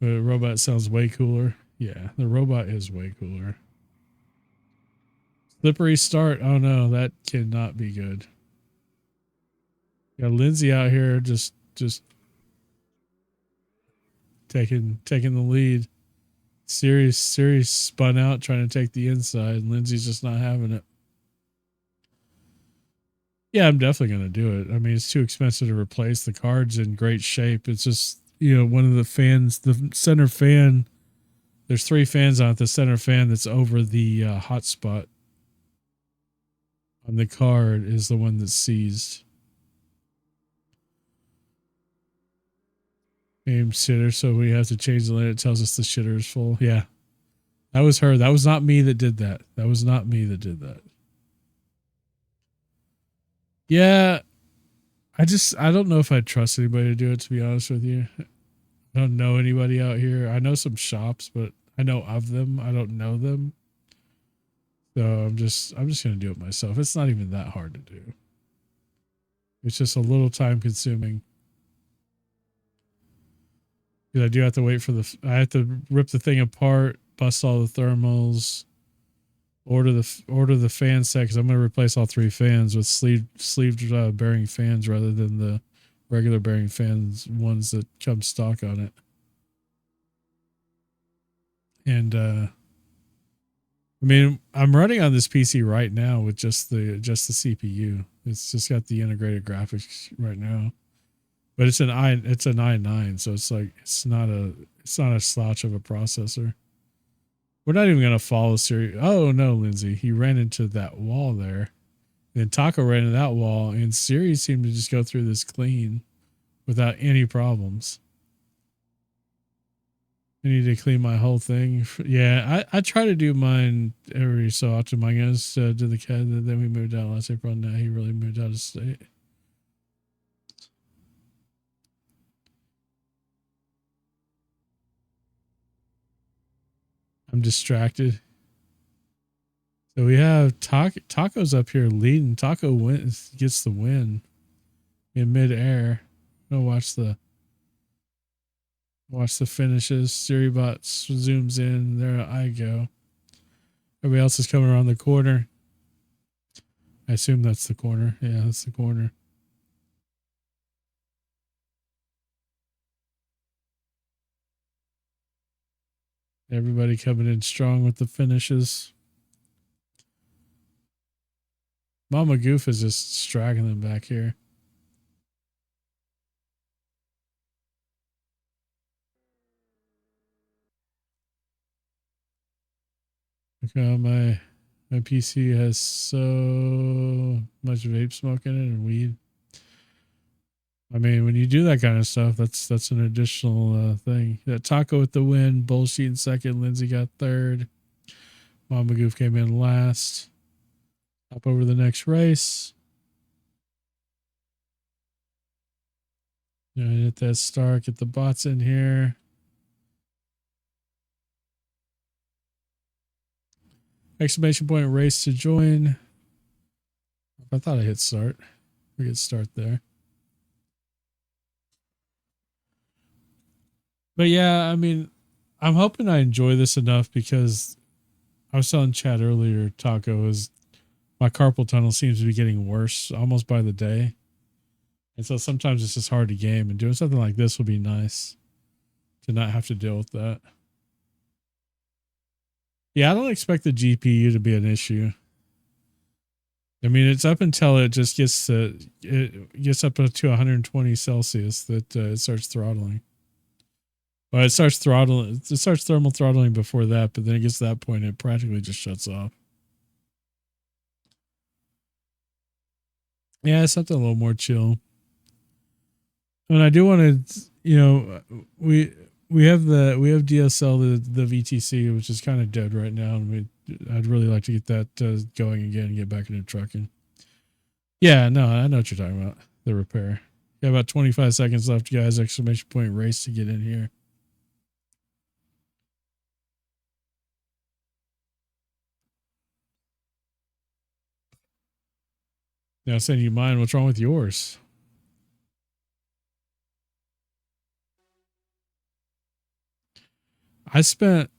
The robot sounds way cooler. Yeah, the robot is way cooler. Slippery start. Oh no, that cannot be good. Got Lindsay out here just taking the lead. Sirius spun out trying to take the inside. Lindsay's just not having it. Yeah, I'm definitely going to do it. I mean, it's too expensive to replace. The card's in great shape. It's just, one of the fans, the center fan, there's 3 fans on it. The center fan that's over the hotspot on the card is the one that's seized. Aim shitter, so we have to change the line. It tells us the shitter is full. Yeah. That was her. That was not me that did that. That was not me that did that. Yeah. I don't know if I'd trust anybody to do it, to be honest with you. I don't know anybody out here. I know some shops, but I know of them. I don't know them. So I'm just going to do it myself. It's not even that hard to do. It's just a little time consuming. Because I do have to wait for I have to rip the thing apart, bust all the thermals, order the fan set, because I'm going to replace all 3 fans with sleeved bearing fans rather than the regular bearing fans ones that come stock on it. And I mean, I'm running on this PC right now with just the CPU. It's just got the integrated graphics right now, but it's an i9, so it's like it's not a slouch of a processor. We're not even gonna follow Siri. Oh no, Lindsay, he ran into that wall there. Then Taco ran into that wall, and Siri seemed to just go through this clean without any problems. I need to clean my whole thing. Yeah, I try to do mine every so often. My guys did the cat, and then we moved out last April. Now he really moved out of state. I'm distracted. So we have Taco's up here leading. Taco gets the win in midair. I'll watch the finishes. Siribot zooms in. There I go. Everybody else is coming around the corner. I assume that's the corner. Yeah, that's the corner. Everybody coming in strong with the finishes. Mama Goof is just straggling back here. Look how my PC has so much vape smoke in it and weed. I mean, when you do that kind of stuff, that's an additional thing. That Taco with the win, Bullshit in second, Lindsay got third. Mama Goof came in last. Hop over the next race. Hit that start, get the bots in here. Exclamation point race to join. I thought I hit start. We get start there. But yeah, I mean, I'm hoping I enjoy this enough, because I was telling Chad earlier, Taco, is my carpal tunnel seems to be getting worse almost by the day. And so sometimes it's just hard to game, and doing something like this will be nice to not have to deal with that. Yeah, I don't expect the GPU to be an issue. I mean, it's up until it just gets up to 120 Celsius that it starts throttling. Well, it starts thermal throttling before that, but then it gets to that point, it practically just shuts off. Yeah, it's something a little more chill. And I do want to, we have DSL, the VTC, which is kind of dead right now, and I'd really like to get that going again and get back into trucking. Yeah, no, I know what you're talking about. The repair. Got about 25 seconds left, guys. Exclamation point race to get in here. Now, sending you mine. What's wrong with yours? I spent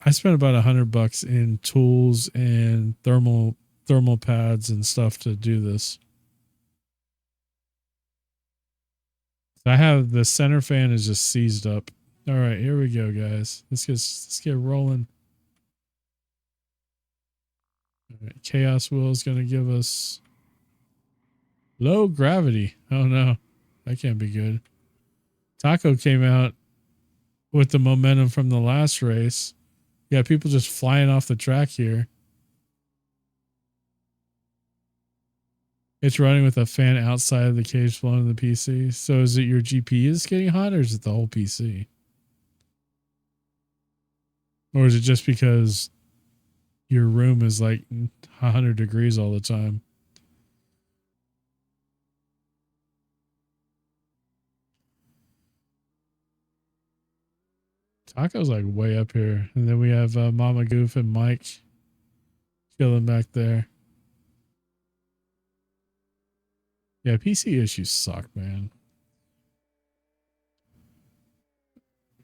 about $100 in tools and thermal pads and stuff to do this. I have the center fan is just seized up. All right, here we go, guys. Let's get rolling. All right, Chaos Wheel is going to give us low gravity. Oh no, that can't be good. Taco came out with the momentum from the last race. Yeah, people just flying off the track here. It's running with a fan outside of the cage blowing the PC. So is it your GPU is getting hot, or is it the whole PC? Or is it just because your room is like 100 degrees all the time? Taco's like way up here. And then we have Mama Goof and Mike chilling back there. Yeah, PC issues suck, man.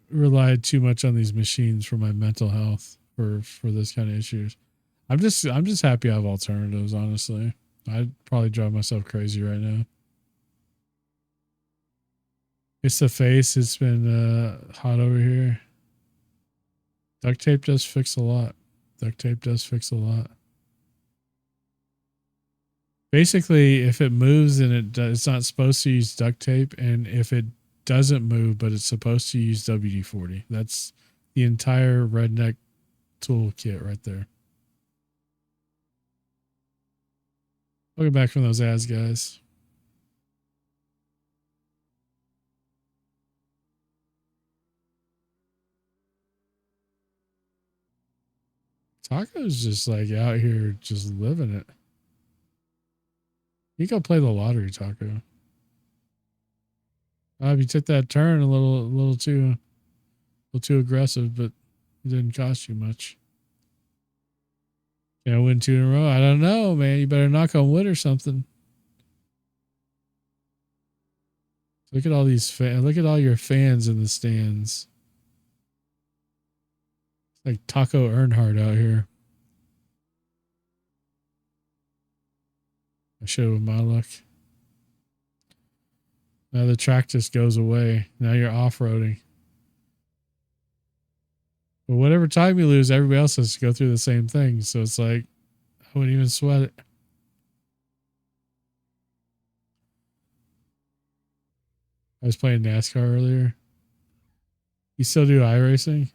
Relied too much on these machines for my mental health for this kind of issues. I'm just happy I have alternatives, honestly. I'd probably drive myself crazy right now. It's the face. It's been hot over here. Duct tape does fix a lot. Duct tape does fix a lot. Basically, if it moves and it's not supposed to use duct tape, and if it doesn't move but it's supposed to use WD-40, that's the entire redneck toolkit right there. Welcome back from those ads, guys. Taco's just like out here just living it. You go play the lottery, Taco. You took that turn a little too aggressive, but it didn't cost you much. Can I win 2 in a row? I don't know, man. You better knock on wood or something. Look at all these fans. Look at all your fans in the stands. It's like Taco Earnhardt out here. I show with my luck. Now the track just goes away. Now you're off-roading. But whatever time you lose, everybody else has to go through the same thing. So it's like, I wouldn't even sweat it. I was playing NASCAR earlier. You still do iRacing?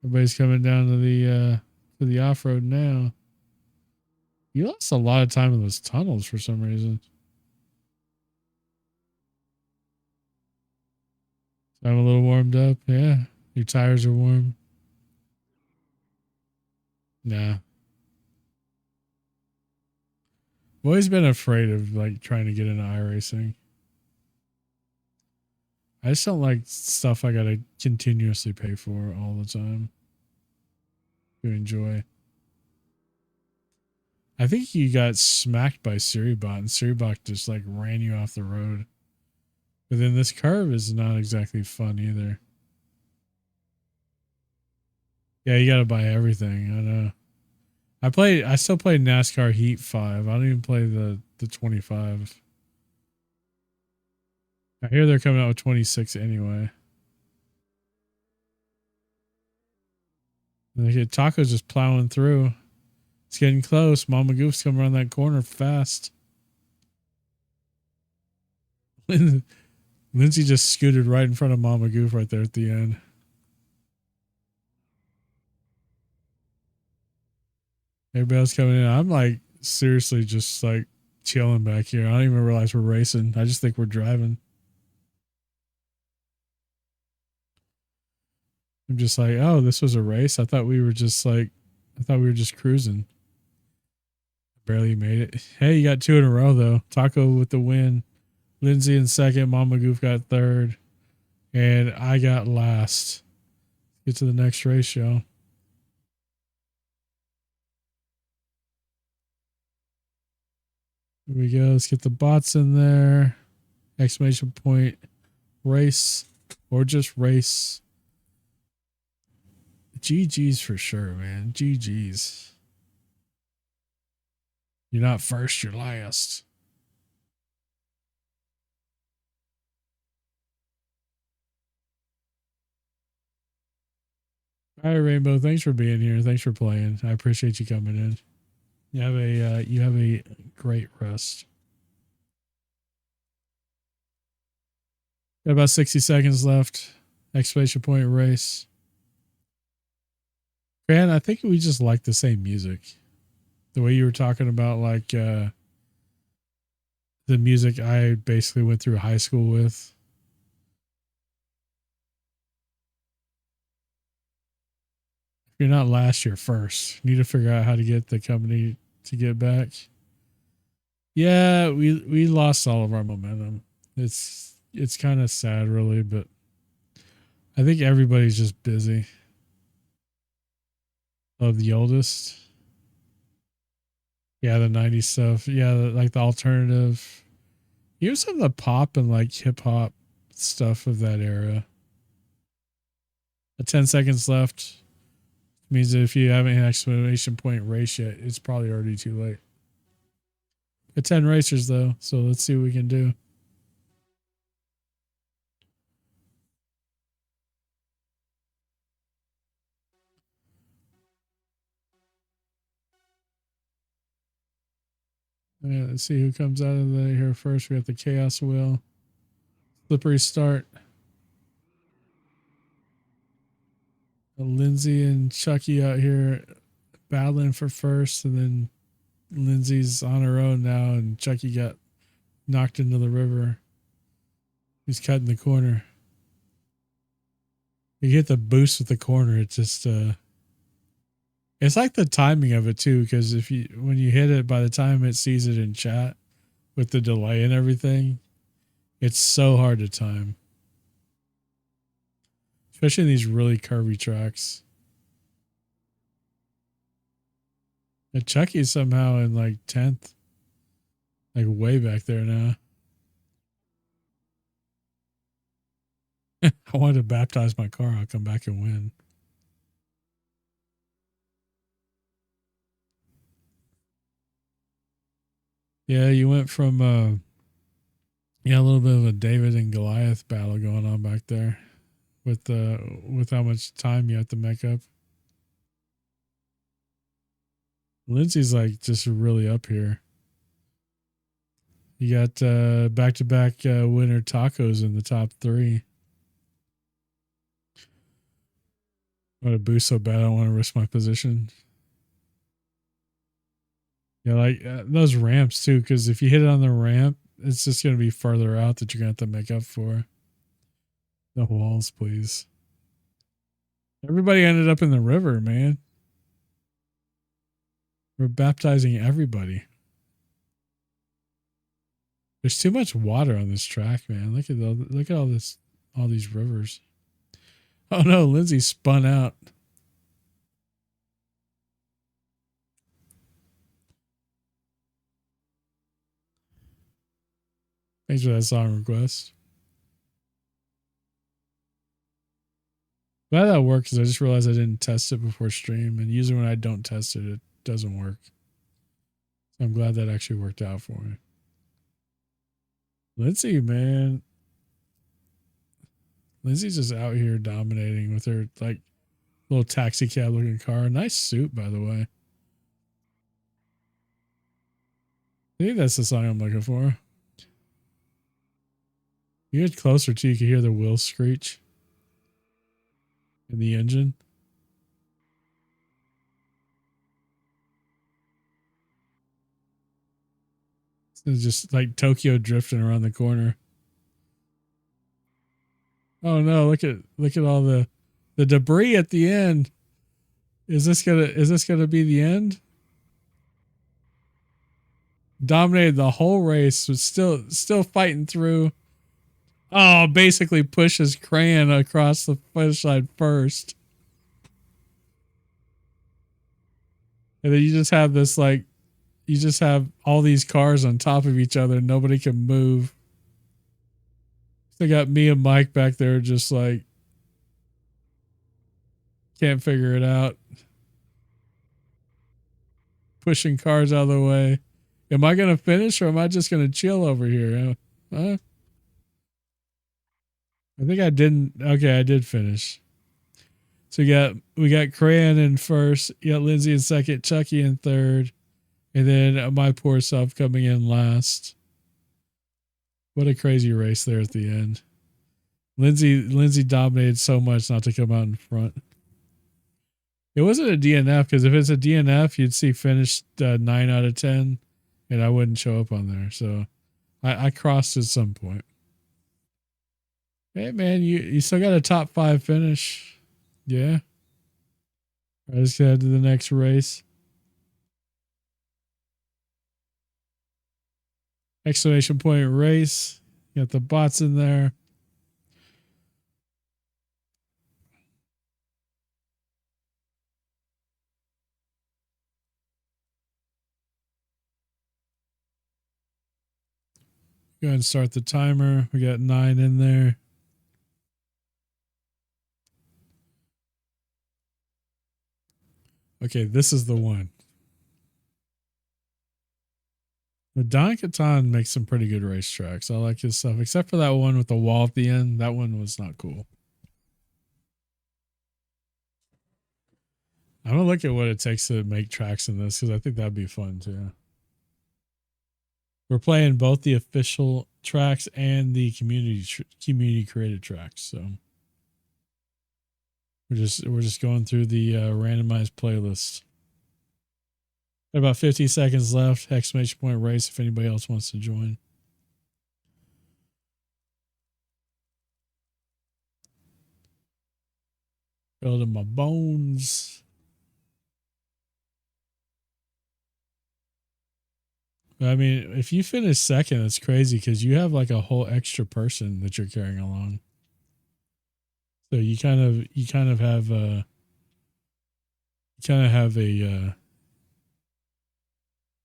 Everybody's coming down to the off-road now. You lost a lot of time in those tunnels for some reason. I'm a little warmed up. Yeah. Your tires are warm. Nah. I've always been afraid of like trying to get into iRacing. I just don't like stuff I gotta continuously pay for all the time to enjoy. I think you got smacked by Suribot, and Suribot just like ran you off the road. But then this curve is not exactly fun either. Yeah, you gotta buy everything. I know. I still play NASCAR Heat 5. I don't even play the 25. I hear they're coming out with 26 anyway. And the Taco's just plowing through. It's getting close. Mama Goof's coming around that corner fast. Lindsay just scooted right in front of Mama Goof right there at the end. Everybody else coming in. I'm like seriously just like chilling back here. I don't even realize we're racing. I just think we're driving. I'm just like, oh, this was a race. I thought we were just cruising. Barely made it. Hey, you got 2 in a row though. Taco with the win. Lindsay in second. Mama Goof got third. And I got last. Get to the next race, y'all. Here we go. Let's get the bots in there. Exclamation point. Race. Or just race. GG's for sure, man. GG's. You're not first, you're last. All right, Rainbow. Thanks for being here. Thanks for playing. I appreciate you coming in. You have a great rest. Got about 60 seconds left. Exclamation point race. Man, I think we just like the same music. The way you were talking about like the music I basically went through high school with. If you're not last, you're first. You need to figure out how to get the company to get back. Yeah, we lost all of our momentum. It's kind of sad really, but I think everybody's just busy. Of the oldest. Yeah, the 90s stuff. Yeah, like the alternative. Even some of the pop and like hip hop stuff of that era. 10 seconds left means that if you haven't hit exclamation point race yet, it's probably already too late. At 10 racers though, so let's see what we can do. Yeah, let's see who comes out of here first. We got the Chaos Wheel. Slippery start. Lindsay and Chucky out here battling for first, and then Lindsay's on her own now, and Chucky got knocked into the river. He's cutting the corner. You get the boost with the corner. It's just it's like the timing of it too, because if you when you hit it, by the time it sees it in chat with the delay and everything, it's so hard to time. Especially in these really curvy tracks. And Chucky's somehow in like 10th. Like way back there now. I wanted to baptize my car. I'll come back and win. Yeah, you went from yeah, a little bit of a David and Goliath battle going on back there with how much time you have to make up. Lindsay's like just really up here. You got back to back winner tacos in the top 3. I want to boost so bad I don't want to risk my position. Yeah, like those ramps too, because if you hit it on the ramp, it's just going to be farther out that you're going to have to make up for. The walls, please. Everybody ended up in the river, man. We're baptizing everybody. There's too much water on this track, man. Look at all these rivers. Oh no, Lindsay spun out. Thanks for that song request. Glad that worked because I just realized I didn't test it before stream, and usually when I don't test it, it doesn't work. So I'm glad that actually worked out for me. Lindsay, man. Lindsay's just out here dominating with her like little taxi cab looking car. Nice suit, by the way. I think that's the song I'm looking for. You get closer too, you can hear the wheels screech in the engine. It's just like Tokyo drifting around the corner. Oh no, look at all the debris at the end. Is this gonna be the end? Dominated the whole race, was still fighting through. Oh, basically pushes Crayon across the finish line first. And then you just have this like you just have all these cars on top of each other and nobody can move. They got me and Mike back there just like can't figure it out. Pushing cars out of the way. Am I gonna finish or am I just gonna chill over here? I think I didn't. Okay, I did finish. So we got Crayon in first. You got Lindsay in second. Chucky in third, and then my poor self coming in last. What a crazy race there at the end. Lindsay dominated so much not to come out in front. It wasn't a DNF because if it's a DNF, you'd see finished 9 out of 10, and I wouldn't show up on there. So I crossed at some point. Hey man, you still got a top 5 finish. Yeah. Let's head to the next race. Exclamation point race. Got the bots in there. Go ahead and start the timer. We got 9 in there. Okay, this is the one. The Don Catan makes some pretty good racetracks. I like his stuff, except for that one with the wall at the end. That one was not cool. I'm gonna look at what it takes to make tracks in this because I think that'd be fun too. We're playing both the official tracks and the community created tracks, so we're just going through the randomized playlist. About 50 seconds left. Exclamation point race if anybody else wants to join. Building my bones. I mean, if you finish second, it's crazy because you have like a whole extra person that you're carrying along. So you kind of have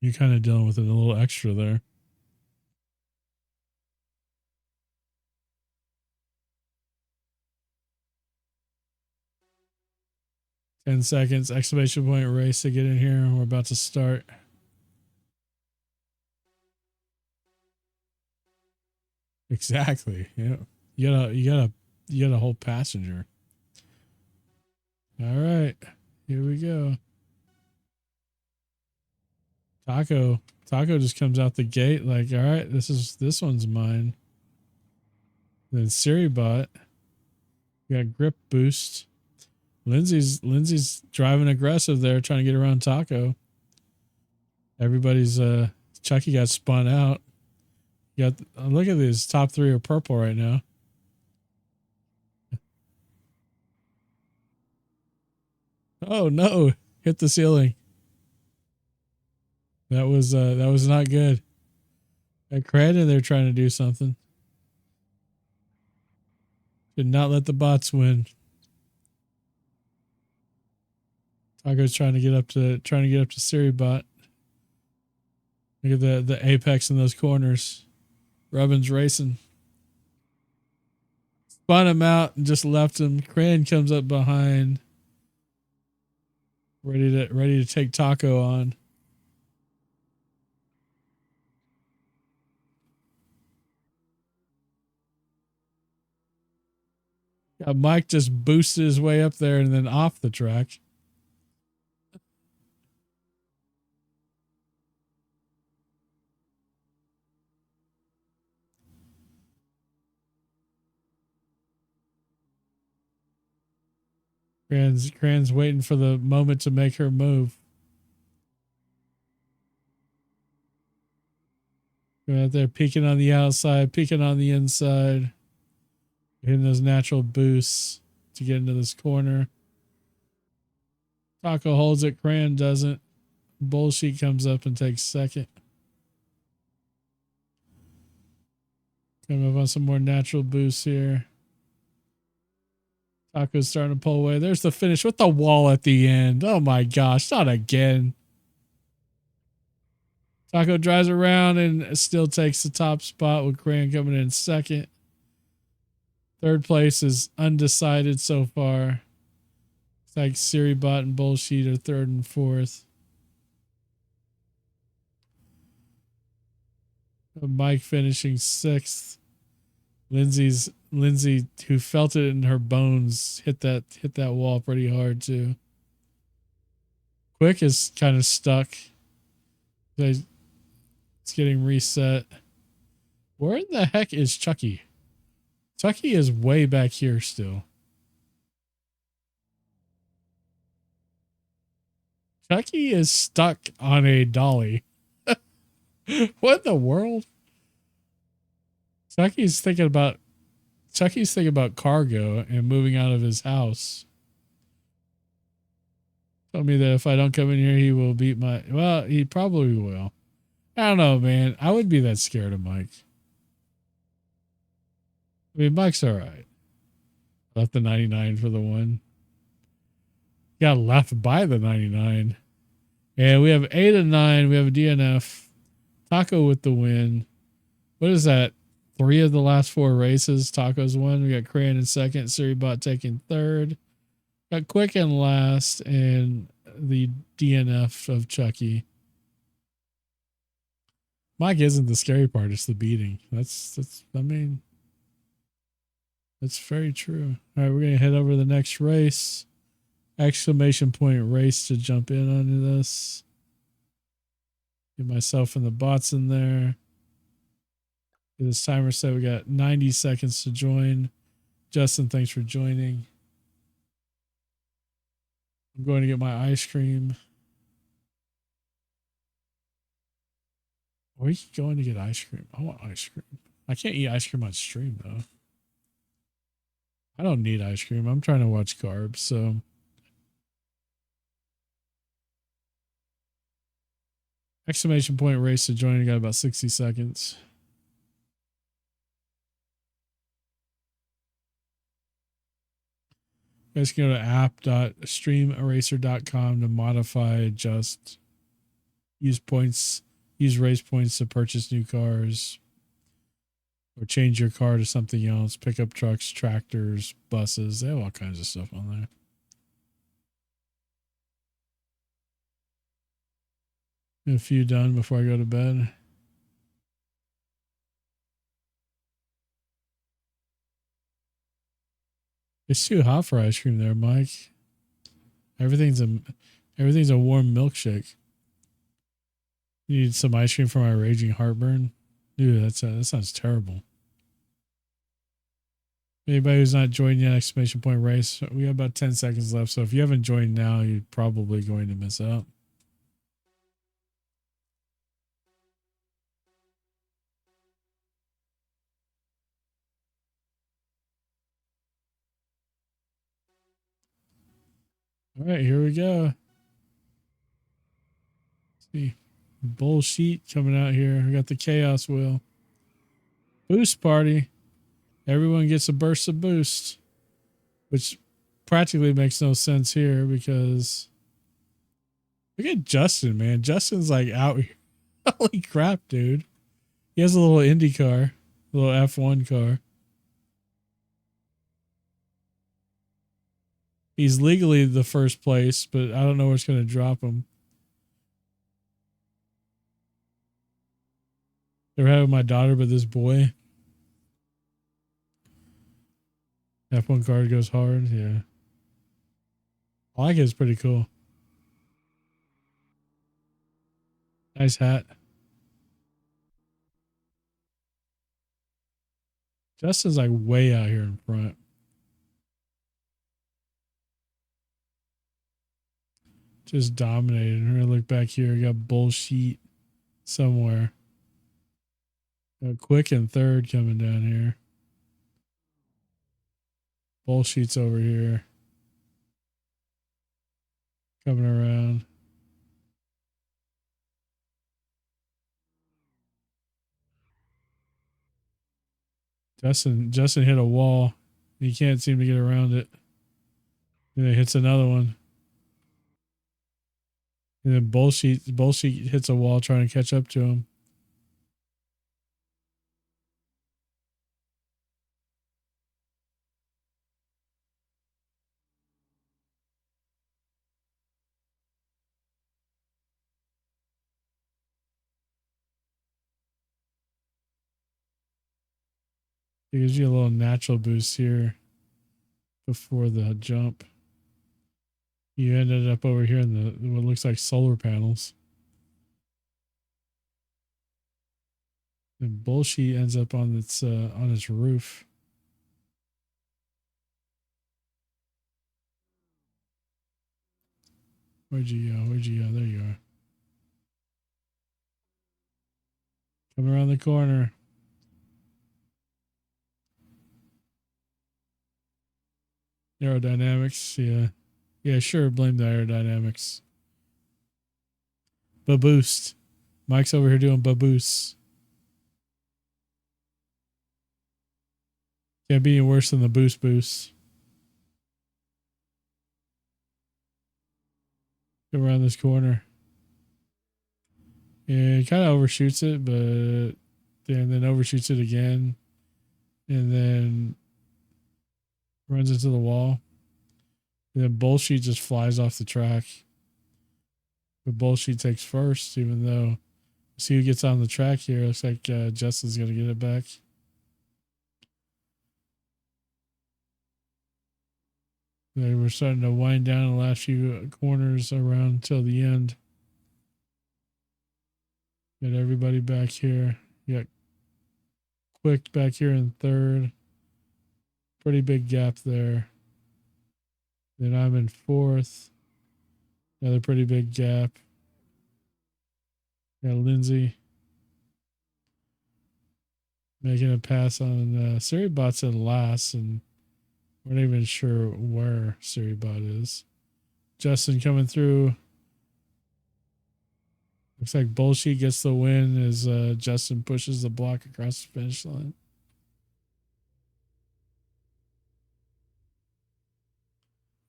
you're kind of dealing with a little extra there. Ten seconds, exclamation point race to get in here. We're about to start. Exactly. Yeah. You got a whole passenger. All right. Here we go. Taco just comes out the gate like, all right, this one's mine. Then Siribot. We got grip boost. Lindsay's driving aggressive there, trying to get around Taco. Everybody's Chucky got spun out. You got look at these top 3 are purple right now. Oh no! Hit the ceiling. That was not good. At Crandon, they're trying to do something. Did not let the bots win. Taco's trying to get up to Siribot. Look at the apex in those corners. Rubbin's racing. Spun him out and just left him. Cran comes up behind. Ready to take Taco on. Yeah, Mike just boosted his way up there and then off the track. Cran's waiting for the moment to make her move. Going out there peeking on the outside, peeking on the inside. Hitting those natural boosts to get into this corner. Taco holds it, Cran doesn't. Bullshit comes up and takes second. Coming up on some more natural boosts here. Taco's starting to pull away. There's the finish with the wall at the end. Oh my gosh, not again. Taco drives around and still takes the top spot with Cran coming in second. Third place is undecided so far. It's like Siribot and Bullshit are third and fourth. Mike finishing sixth. Lindsay, who felt it in her bones, hit that wall pretty hard too. Quick is kind of stuck. It's getting reset. Where in the heck is Chucky? Chucky is way back here still. Chucky is stuck on a dolly. What in the world? Chucky's thinking about cargo and moving out of his house. Told me that if I don't come in here, he will beat my. Well, he probably will. I don't know, man. I wouldn't be that scared of Mike. I mean, Mike's all right. Left the 99 for the win. Got left by the 99. And we have 8 and 9. We have a DNF. Taco with the win. What is that? 3 of the last 4 races. Tacos won. We got Crayon in second. Suribot taking third. Got Quick in last. And the DNF of Chucky. Mike isn't the scary part. It's the beating. That's very true. All right, we're going to head over to the next race. Exclamation point race to jump in onto this. Get myself and the bots in there. Get this timer set. We got 90 seconds to join. Justin, thanks for joining. I'm going to get my ice cream. Where are you going to get ice cream? I want ice cream. I can't eat ice cream on stream, though. I don't need ice cream. I'm trying to watch carbs, so. Exclamation point race to join. I got about 60 seconds. You guys can go to app.streameracer.com to modify, adjust, use points, use race points to purchase new cars, or change your car to something else, pickup trucks, tractors, buses. They have all kinds of stuff on there. A few done before I go to bed. It's too hot for ice cream there, Mike. Everything's a warm milkshake. You need some ice cream for my raging heartburn? Dude, that sounds terrible. Anybody who's not joined yet, exclamation point race. We have about 10 seconds left, so if you haven't joined now, you're probably going to miss out. All right, here we go. Let's see, bullshit coming out here. We got the chaos wheel. Boost party. Everyone gets a burst of boost, which practically makes no sense here because look at Justin, man. Justin's like out here. Holy crap, dude. He has a little Indy car, a little F1 car. He's legally the first place, but I don't know what's going to drop him. Never had with my daughter, but this boy. F1 card goes hard. Yeah. I like it. It's pretty cool. Nice hat. Justin's like way out here in front. Just dominated. We're going to look back here. We got bullshit somewhere. Quick and third coming down here. Bullshit's over here. Coming around. Justin hit a wall. He can't seem to get around it. And it hits another one. And then bullshit hits a wall trying to catch up to him. It gives you a little natural boost here before the jump. You ended up over here in the what looks like solar panels. And bullshit ends up on its roof. Where'd you go? Where'd you go? There you are. Coming around the corner. Aerodynamics, yeah. Yeah, sure, blame the aerodynamics. Baboost. Mike's over here doing baboost. Can't be any worse than the boost. Go around this corner. Yeah, he kind of overshoots it, but and then overshoots it again, and then runs into the wall. And then Bullshit just flies off the track. But Bullshit takes first, even though see who gets on the track here. Looks like Justin's going to get it back. We're starting to wind down the last few corners around till the end. Got everybody back here. Got Quick back here in third. Pretty big gap there. Then I'm in fourth. Another pretty big gap. Got Lindsay making a pass on Suribot's in last, and we're not even sure where Suribot is. Justin coming through. Looks like Bullshit gets the win as Justin pushes the block across the finish line.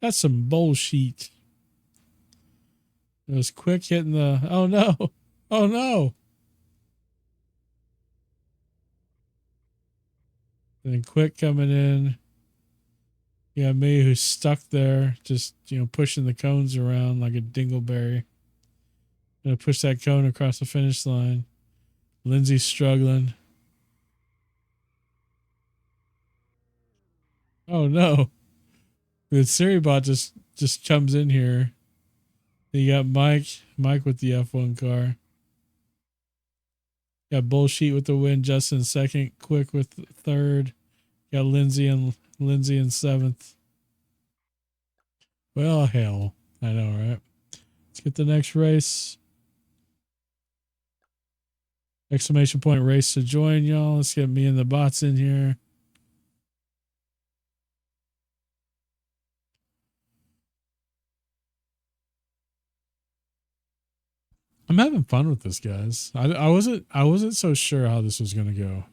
That's some bullshit. It was Quick hitting the... Oh, no. Oh, no. Then Quick coming in. Yeah, me who's stuck there, just, pushing the cones around like a dingleberry. Gonna push that cone across the finish line. Lindsay's struggling. Oh, no. The Suribot just comes in here. You got Mike with the F1 car. Got Bullshit with the win. Justin second. Quick with third. Got Lindsay in seventh. Well, hell, I know, right? Let's get the next race. Exclamation point race to join, y'all. Let's get me and the bots in here. I'm having fun with this, guys. I wasn't so sure how this was gonna go.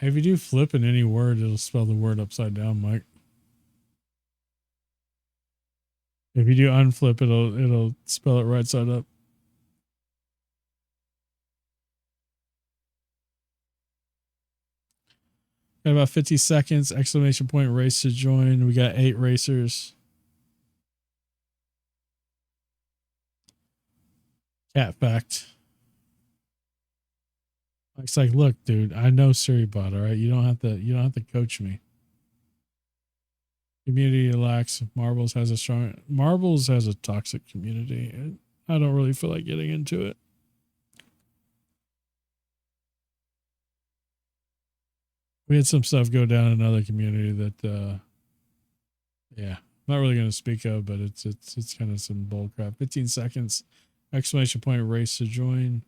If you do flip in any word, it'll spell the word upside down, Mike. If you do unflip, it'll spell it right side up. Got about 50 seconds. Exclamation point race to join. We got 8 racers. Cat fact. It's like, look, dude, I know Suribot, all right? You don't have to coach me. Community lacks. Marbles has a toxic community. I don't really feel like getting into it. We had some stuff go down in another community that yeah, I'm not really going to speak of, but it's kind of some bull crap. 15 seconds. Exclamation point race to join.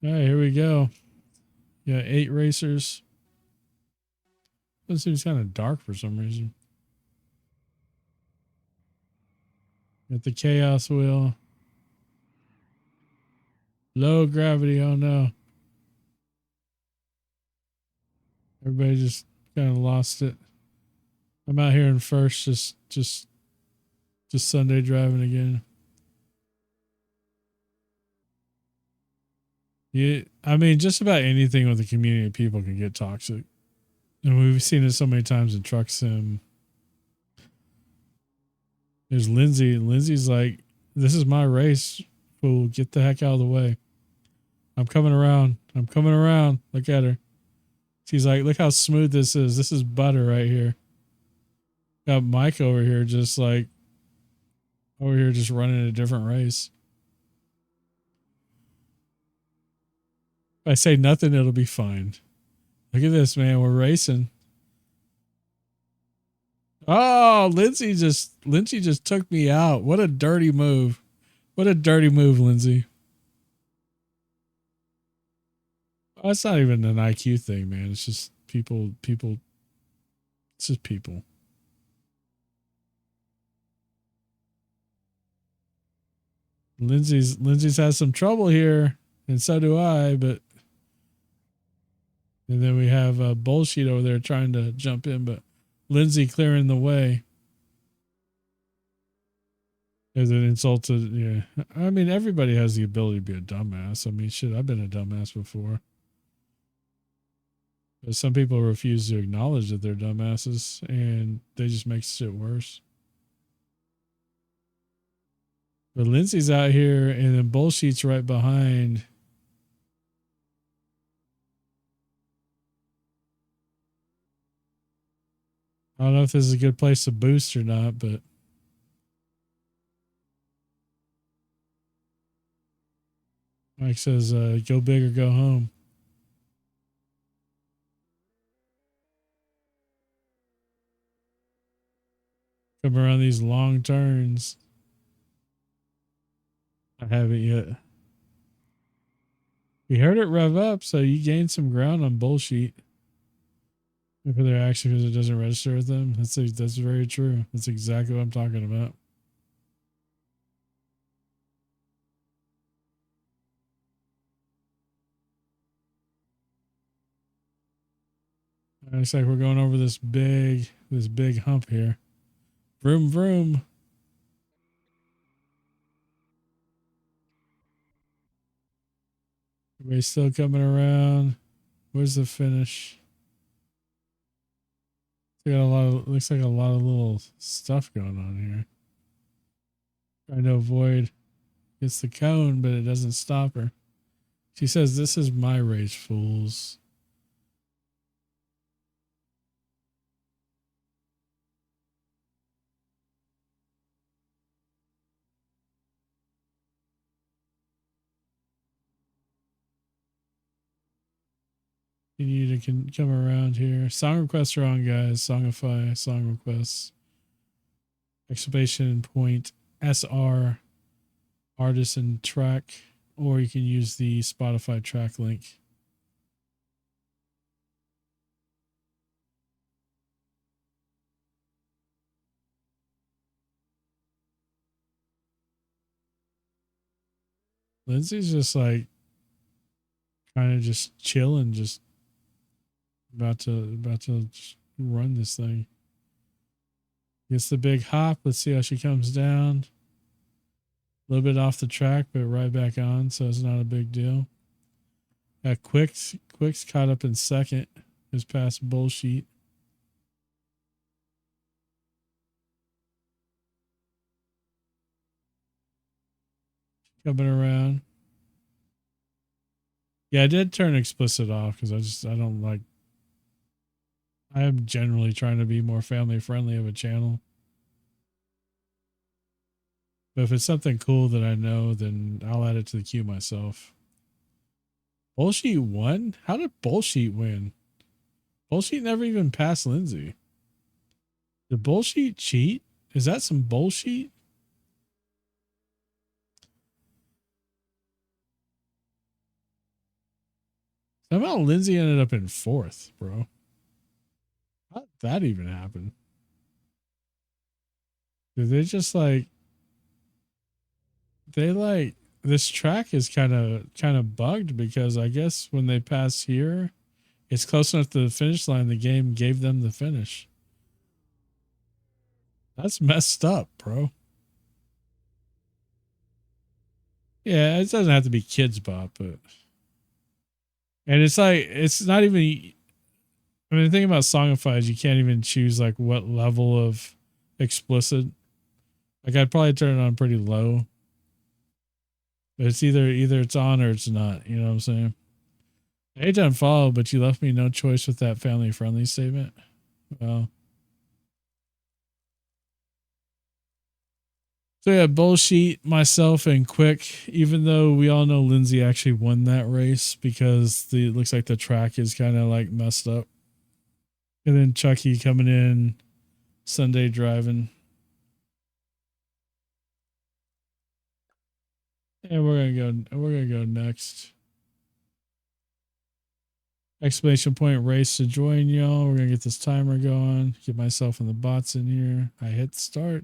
All right, here we go. Yeah, 8 racers. This seems kind of dark for some reason. Got the chaos wheel. Low gravity. Oh no. Everybody just kind of lost it. I'm out here in first, just Sunday driving again. Yeah, I mean, just about anything with the community of people can get toxic. And we've seen it so many times in Truck Sim. There's Lindsay. Lindsay's like, this is my race. Fool, get the heck out of the way. I'm coming around. Look at her. She's like, look how smooth this is. This is butter right here. Got Mike over here just running a different race. If I say nothing, it'll be fine. Look at this, man. We're racing. Oh, Lindsay just took me out. What a dirty move. What a dirty move, Lindsay. Oh, it's not even an IQ thing, man. It's just people. It's just people. Lindsay's has some trouble here. and so do I, but and then we have bullshit over there trying to jump in, but Lindsay clearing the way. As an insult to, yeah. I mean, everybody has the ability to be a dumbass. I mean, shit, I've been a dumbass before. But some people refuse to acknowledge that they're dumbasses, and they just make shit worse. But Lindsay's out here, and then bullshit's right behind. I don't know if this is a good place to boost or not, but Mike says, go big or go home. Come around these long turns. I haven't yet. You heard it rev up, so you gained some ground on bullshit. For their action because it doesn't register with them. That's very true. That's exactly what I'm talking about. Looks like we're going over this big hump here. Vroom vroom. Everybody's still coming around. Where's the finish? We got a lot of looks like a lot of little stuff going on here. Trying to avoid gets the cone, but it doesn't stop her. She says, "This is my race, fools." You need to come around here. Song requests are on, guys. Songify, song requests. Exclamation point SR artisan track, or you can use the Spotify track link. Lindsay's just like kind of just chilling, just about to just run this thing. Gets the big hop. Let's see how she comes down. A little bit off the track, but right back on, so it's not a big deal. Quick's caught up in second. Is past bullshit. Coming around. Yeah, I did turn explicit off because I don't like. I am generally trying to be more family friendly of a channel. But if it's something cool that I know, then I'll add it to the queue myself. Bullshit won? How did Bullshit win? Bullshit never even passed Lindsay. Did Bullshit cheat? Is that some bullshit? Somehow Lindsay ended up in fourth, bro. How did that even happen? Did they just like this track is kind of bugged because I guess when they pass here, it's close enough to the finish line. The game gave them the finish. That's messed up, bro. Yeah, it doesn't have to be kids bop, but and it's like it's not even. I mean, the thing about Songify is you can't even choose like what level of explicit. Like I'd probably turn it on pretty low. But it's either it's on or it's not. You know what I'm saying? I hate to unfollow, but you left me no choice with that family friendly statement. Well. So yeah, bullshit myself and Quick, even though we all know Lindsay actually won that race because it looks like the track is kind of like messed up. And then Chucky coming in, Sunday driving. And we're gonna go next. Exclamation point race to join y'all. We're gonna get this timer going. Get myself and the bots in here. I hit start.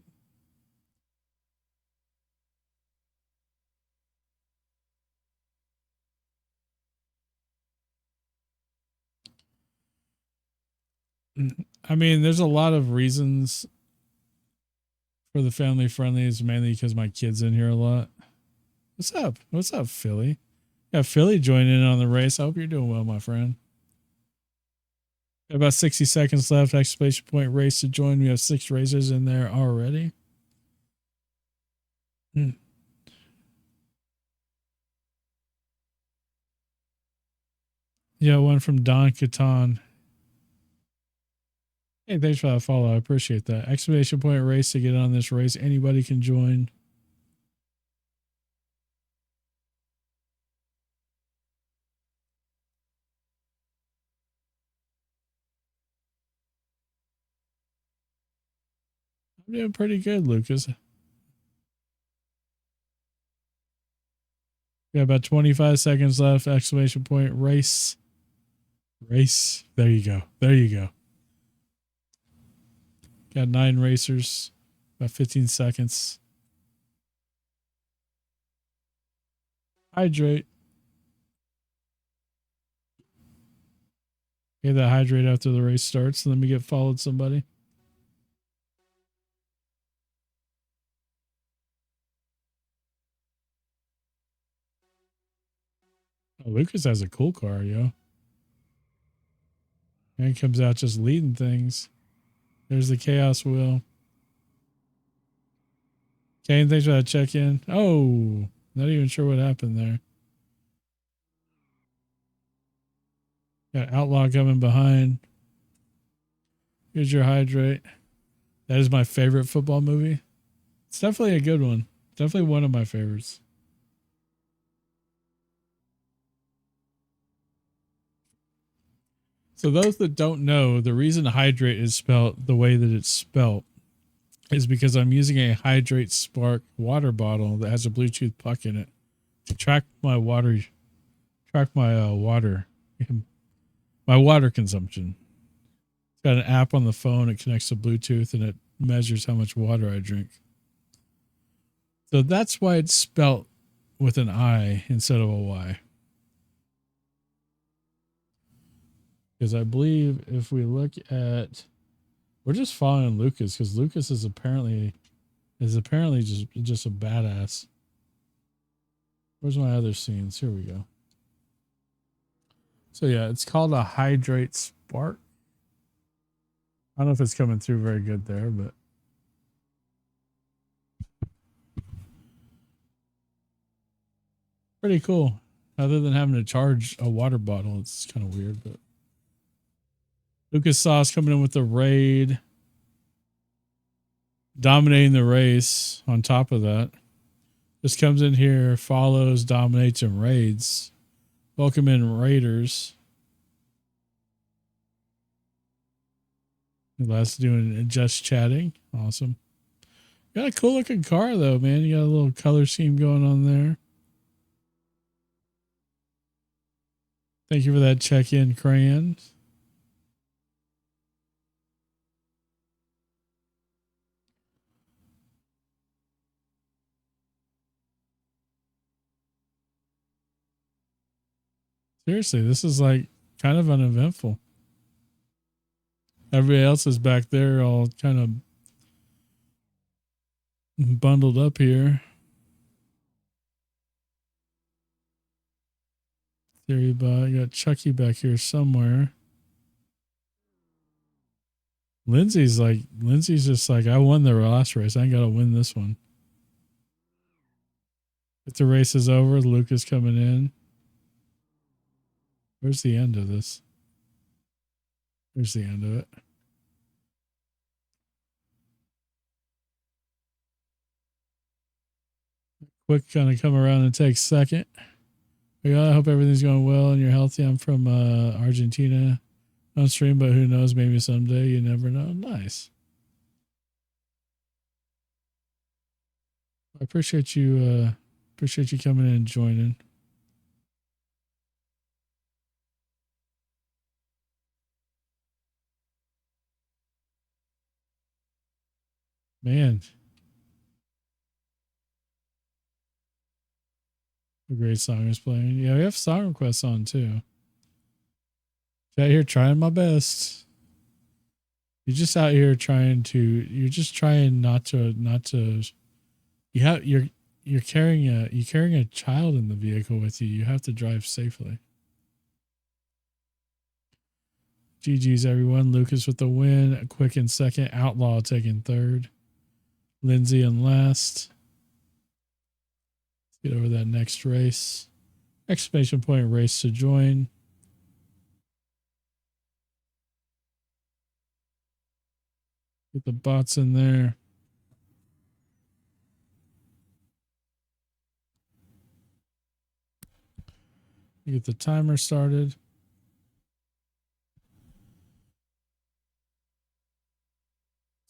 I mean, there's a lot of reasons for the family friendly. It's mainly because my kid's in here a lot. What's up? What's up, Philly? Yeah, Philly joining in on the race. I hope you're doing well, my friend. About 60 seconds left. Exclamation point race to join. We have 6 racers in there already. Yeah, one from Don Catan. Hey, thanks for that follow. I appreciate that. Exclamation point race to get on this race. Anybody can join. I'm doing pretty good, Lucas. We got about 25 seconds left. Exclamation point race. Race. There you go. There you go. Got 9 racers. About 15 seconds. Hydrate. Get that hydrate after the race starts. Let me get followed somebody. Oh, Lucas has a cool car, yo. And he comes out just leading things. There's the chaos wheel. Kane, thanks for that check in. Oh, not even sure what happened there. Got Outlaw coming behind. Here's your hydrate. That is my favorite football movie. It's definitely a good one. Definitely one of my favorites. So those that don't know, the reason hydrate is spelled the way that it's spelled is because I'm using a Hydrate Spark water bottle that has a Bluetooth puck in it to track my water, my water consumption. It's got an app on the phone. It connects to Bluetooth and it measures how much water I drink. So that's why it's spelt with an I instead of a Y. Because I believe if we look at, we're just following Lucas because Lucas is apparently just a badass. Where's my other scenes? Here we go. So yeah, it's called a Hydrate Spark. I don't know if it's coming through very good there, but pretty cool. Other than having to charge a water bottle, it's kind of weird, but Lucas Sauce coming in with the raid, dominating the race. On top of that, just comes in here, follows, dominates, and raids. Welcome in, Raiders. Last doing just chatting. Awesome. Got a cool looking car though, man. You got a little color scheme going on there. Thank you for that check-in, Crayon. Seriously, this is like kind of uneventful. Everybody else is back there all kind of bundled up here. Theory bot. Got Chucky back here somewhere. Lindsay's just like, I won the last race. I ain't got to win this one. If the race is over, Lucas coming in. Where's the end of this? There's the end of it. Quick kind of come around and take second. Yeah, I hope everything's going well and you're healthy. I'm from Argentina on stream, but who knows? Maybe someday. You never know. Nice. I appreciate you coming in and joining. Man, a great song is playing. Yeah, we have song requests on too. Out here trying my best. You're just out here trying to. You're just trying not to. You're carrying a child in the vehicle with you. You have to drive safely. GG's everyone. Lucas with the win. Quick in second. Outlaw taking third. Lindsay in last. Let's get over that next race. Exclamation point race to join. Get the bots in there. Get the timer started.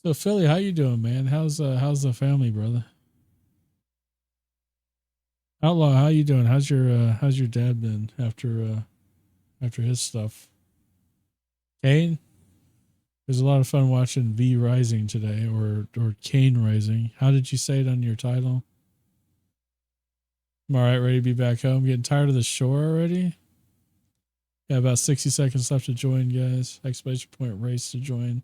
So Philly, how you doing, man? How's the family, brother? Outlaw, how you doing? How's your dad been after his stuff? Kane? It was a lot of fun watching V Rising today, or Kane Rising. How did you say it on your title? I'm all right, ready to be back home. Getting tired of the shore already? Yeah, about 60 seconds left to join, guys. Exclamation point race to join.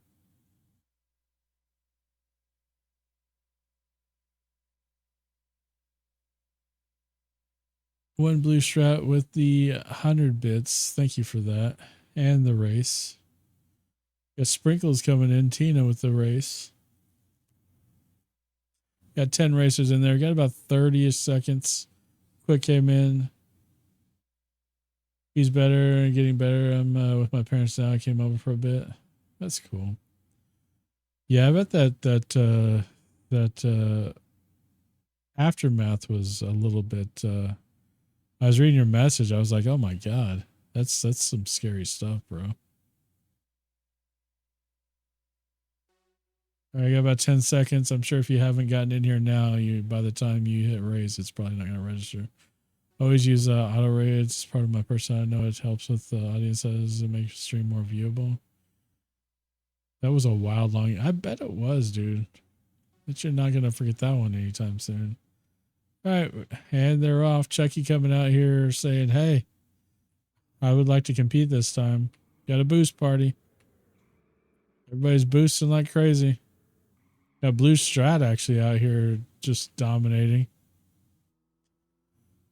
One blue strat with the 100 bits. Thank you for that. And the race. Got Sprinkles coming in. Tina with the race. Got 10 racers in there. Got about 30-ish seconds. Quick came in. He's better and getting better. I'm with my parents now. I came over for a bit. That's cool. Yeah, I bet that aftermath was a little bit. I was reading your message. I was like, oh my god, that's some scary stuff, bro. All right, I got about 10 seconds. I'm sure if you haven't gotten in here now, by the time you hit raise, it's probably not going to register. Always use auto raids. It's part of my persona. I know it helps with audience sizes and makes the stream more viewable. That was a wild long. I bet it was, dude. But you're not gonna forget that one anytime soon. All right, and they're off. Chucky coming out here saying, "Hey, I would like to compete this time. Got a boost party. Everybody's boosting like crazy. Got Blue Strat actually out here just dominating.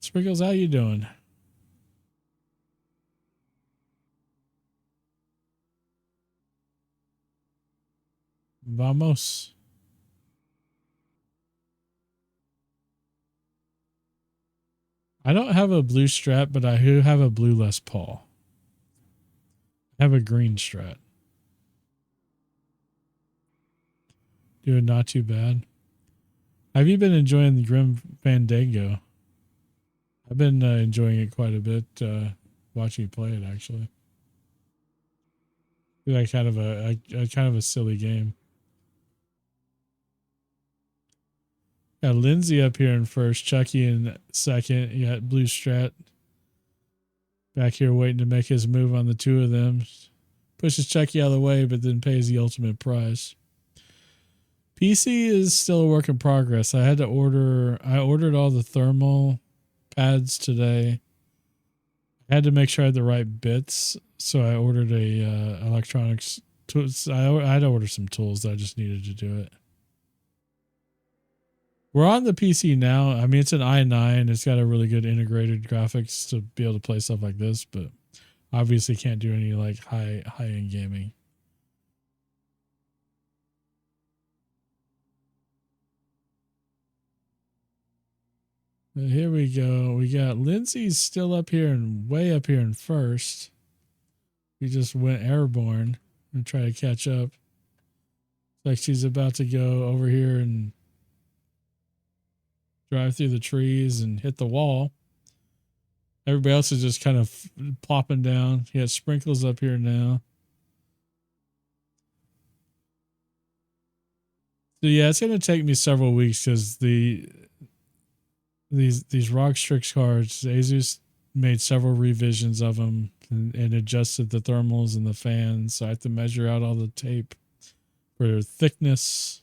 Sprinkles, how you doing? Vamos. I don't have a blue strat, but I do have a blue Les Paul. I have a green strat. Doing not too bad. Have you been enjoying the Grim Fandango? I've been enjoying it quite a bit, watching you play it actually. Like kind of a silly game. Got Lindsay up here in first, Chucky in second. You got Blue Strat back here waiting to make his move on the two of them. Pushes Chucky out of the way, but then pays the ultimate prize. PC is still a work in progress. I ordered all the thermal pads today. I had to make sure I had the right bits, so I ordered a electronics tools. I had to order some tools that I just needed to do it. We're on the PC now. I mean, it's an i9. It's got a really good integrated graphics to be able to play stuff like this, but obviously can't do any like high end gaming. But here we go. We got Lindsay's still up here and way up here in first. We just went airborne and try to catch up. It's like she's about to go over here and drive through the trees and hit the wall. Everybody else is just kind of plopping down. You got Sprinkles up here now. So yeah, it's gonna take me several weeks because these Rock Strix cards, Asus made several revisions of them and adjusted the thermals and the fans. So I have to measure out all the tape for thickness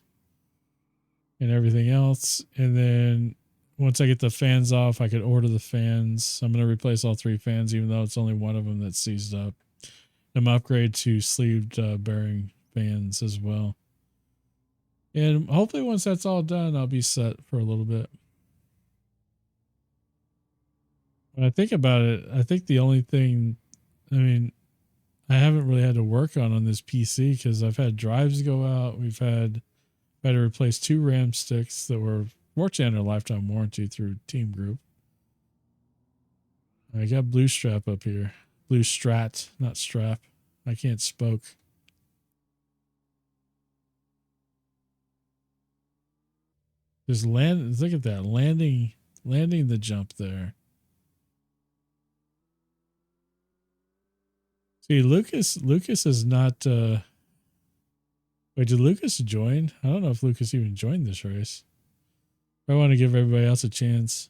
and everything else. And then once I get the fans off, I could order the fans. I'm going to replace all 3 fans, even though it's only one of them that's seized up. I'm upgrade to sleeved bearing fans as well. And hopefully once that's all done, I'll be set for a little bit. When I think about it, I think the only thing, I mean, I haven't really had to work on this PC because I've had drives go out. Had to replace 2 RAM sticks that were fortunately under lifetime warranty through Team Group. I got Blue Strap up here. Blue Strat, not Strap. I can't spoke. Just look at that. Landing the jump there. See, Lucas is not wait, did Lucas join? I don't know if Lucas even joined this race. I want to give everybody else a chance.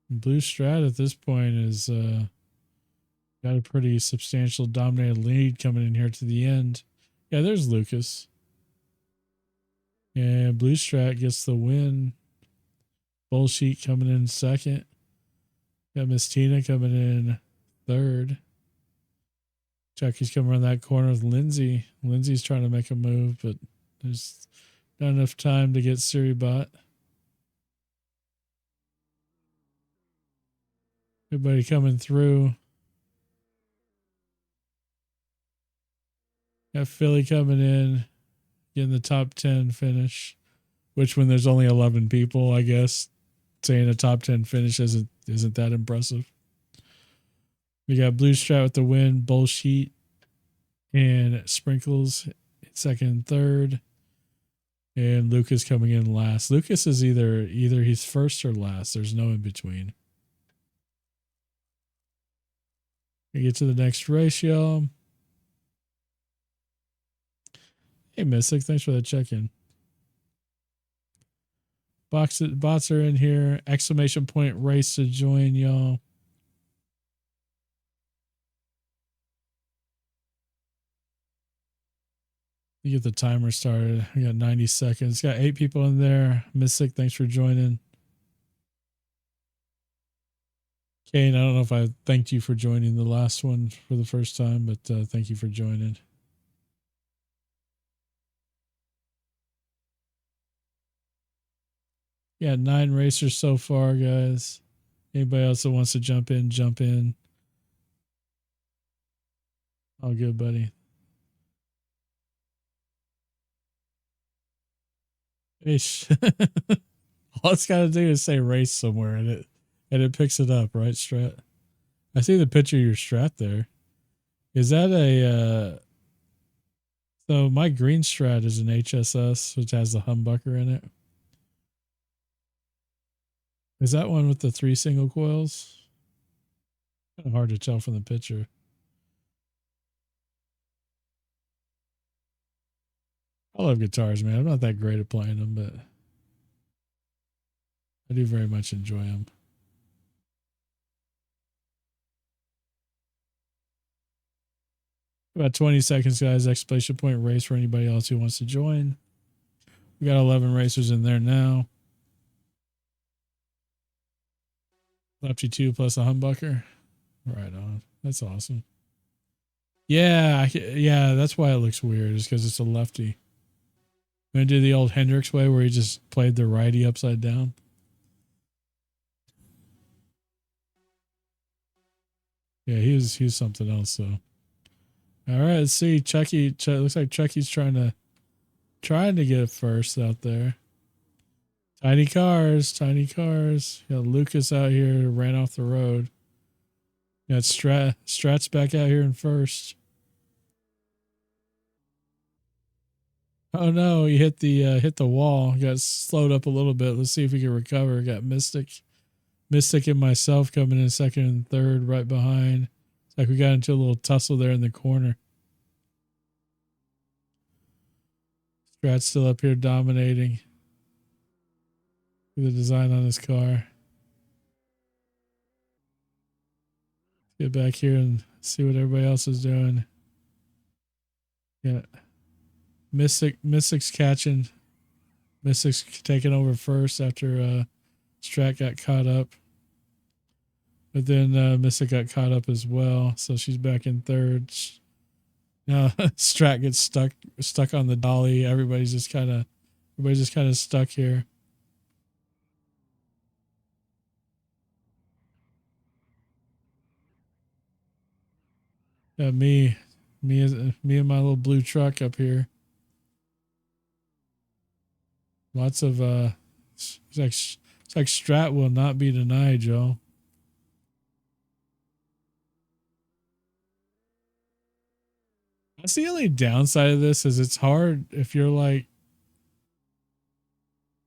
Blue Strat at this point is got a pretty substantial dominated lead coming in here to the end. Yeah, there's Lucas. And Blue Strat gets the win. Bullsheet coming in second. Got Miss Tina coming in third. Chucky's coming around that corner with Lindsay. Lindsay's trying to make a move, but there's not enough time to get Suribot. Everybody coming through. Got Philly coming in, getting the top 10 finish, which when there's only 11 people, I guess, saying a top 10 finish isn't that impressive. We got Blue Strat with the win, Bullsheet and Sprinkles second and third. And Lucas coming in last. Lucas is either he's first or last. There's no in between. We get to the next race, y'all. Hey, Mystic, thanks for the check-in. Bots are in here. Exclamation point race to join, y'all. You get the timer started. We got 90 seconds. Got 8 people in there. Mystic, thanks for joining. Kane, I don't know if I thanked you for joining the last one for the first time, but thank you for joining. Yeah, 9 racers so far, guys. Anybody else that wants to jump in, jump in. All good, buddy. Ish. All it's got to do is say race somewhere, and it picks it up, right, Strat? I see the picture of your Strat there. Is that a so my green Strat is an HSS, which has the humbucker in it. Is that one with the 3 single coils? Kind of hard to tell from the picture. I love guitars, man. I'm not that great at playing them, but I do very much enjoy them. About 20 seconds, guys. Exclamation point race for anybody else who wants to join. We got 11 racers in there now. Lefty 2 plus a humbucker. Right on. That's awesome. Yeah, that's why it looks weird. Is because it's a lefty. I'm gonna do the old Hendrix way where he just played the righty upside down. Yeah, he's something else. So, all right, let's see. Chucky. Looks like Chucky's trying to get it first out there. Tiny cars. Got Lucas out here, ran off the road. Got Strat's back out here in first. Oh no, he hit the wall. Got slowed up a little bit. Let's see if he can recover. Got Mystic and myself coming in second and third, right behind. It's like we got into a little tussle there in the corner. Strat's still up here dominating. The design on his car. Get back here and see what everybody else is doing. Yeah. Mystic's catching. Mystic's taking over first after Strat got caught up. But then Missa got caught up as well. So she's back in third. Now Strat gets stuck on the dolly. Everybody's just kind of stuck here. Me and my little blue truck up here. Lots of it's like Strat will not be denied, Joe. That's the only downside of this is it's hard if you're like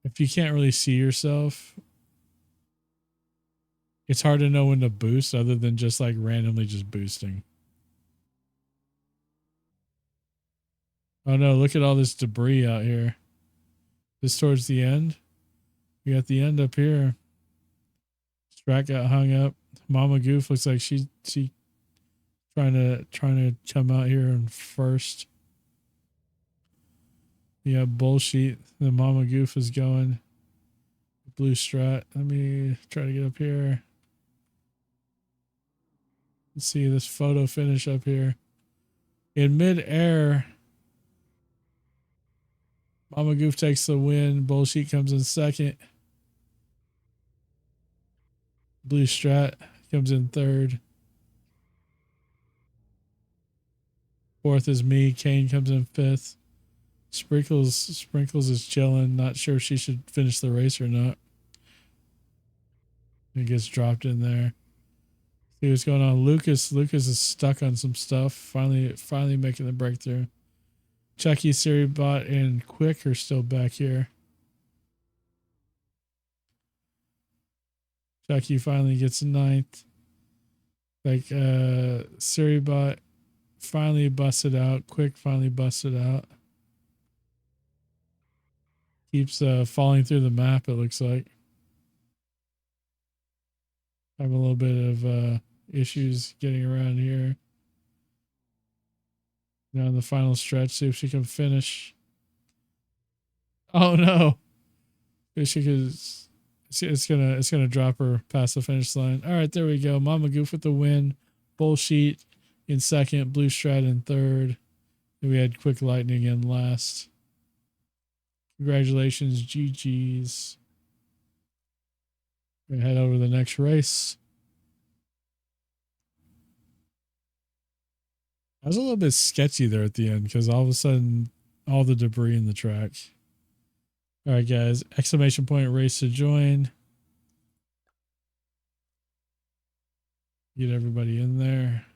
if you can't really see yourself. It's hard to know when to boost other than just like randomly just boosting. Oh no, look at all this debris out here. This towards the end. We got the end up here. Strat got hung up. Mama Goof looks like she trying to come out here in first. Yeah, bullshit. The Mama Goof is going. Blue Strat. Let me try to get up here. Let's see this photo finish up here. In mid-air, Mama Goof takes the win. Bullshit comes in second. Blue Strat comes in third. Fourth is me. Kane comes in fifth. Sprinkles is chilling. Not sure if she should finish the race or not. It gets dropped in there. See what's going on. Lucas is stuck on some stuff. Finally making the breakthrough. Chucky, Siribot, and Quick are still back here. Chucky finally gets ninth. Like Siribot finally busted out. Quick finally busted out. Keeps falling through the map, it looks like. Have a little bit of issues getting around here. Now in the final stretch, see if she can finish. Oh no. It's gonna drop her past the finish line. All right, there we go. Mama Goof with the win. Bullshit in second. Blue Strat in third. And we had Quick Lightning in last. Congratulations, GG's. We head over to the next race. I was a little bit sketchy there at the end because all of a sudden, all the debris in the track. All right, guys. Exclamation point race to join. Get everybody in there.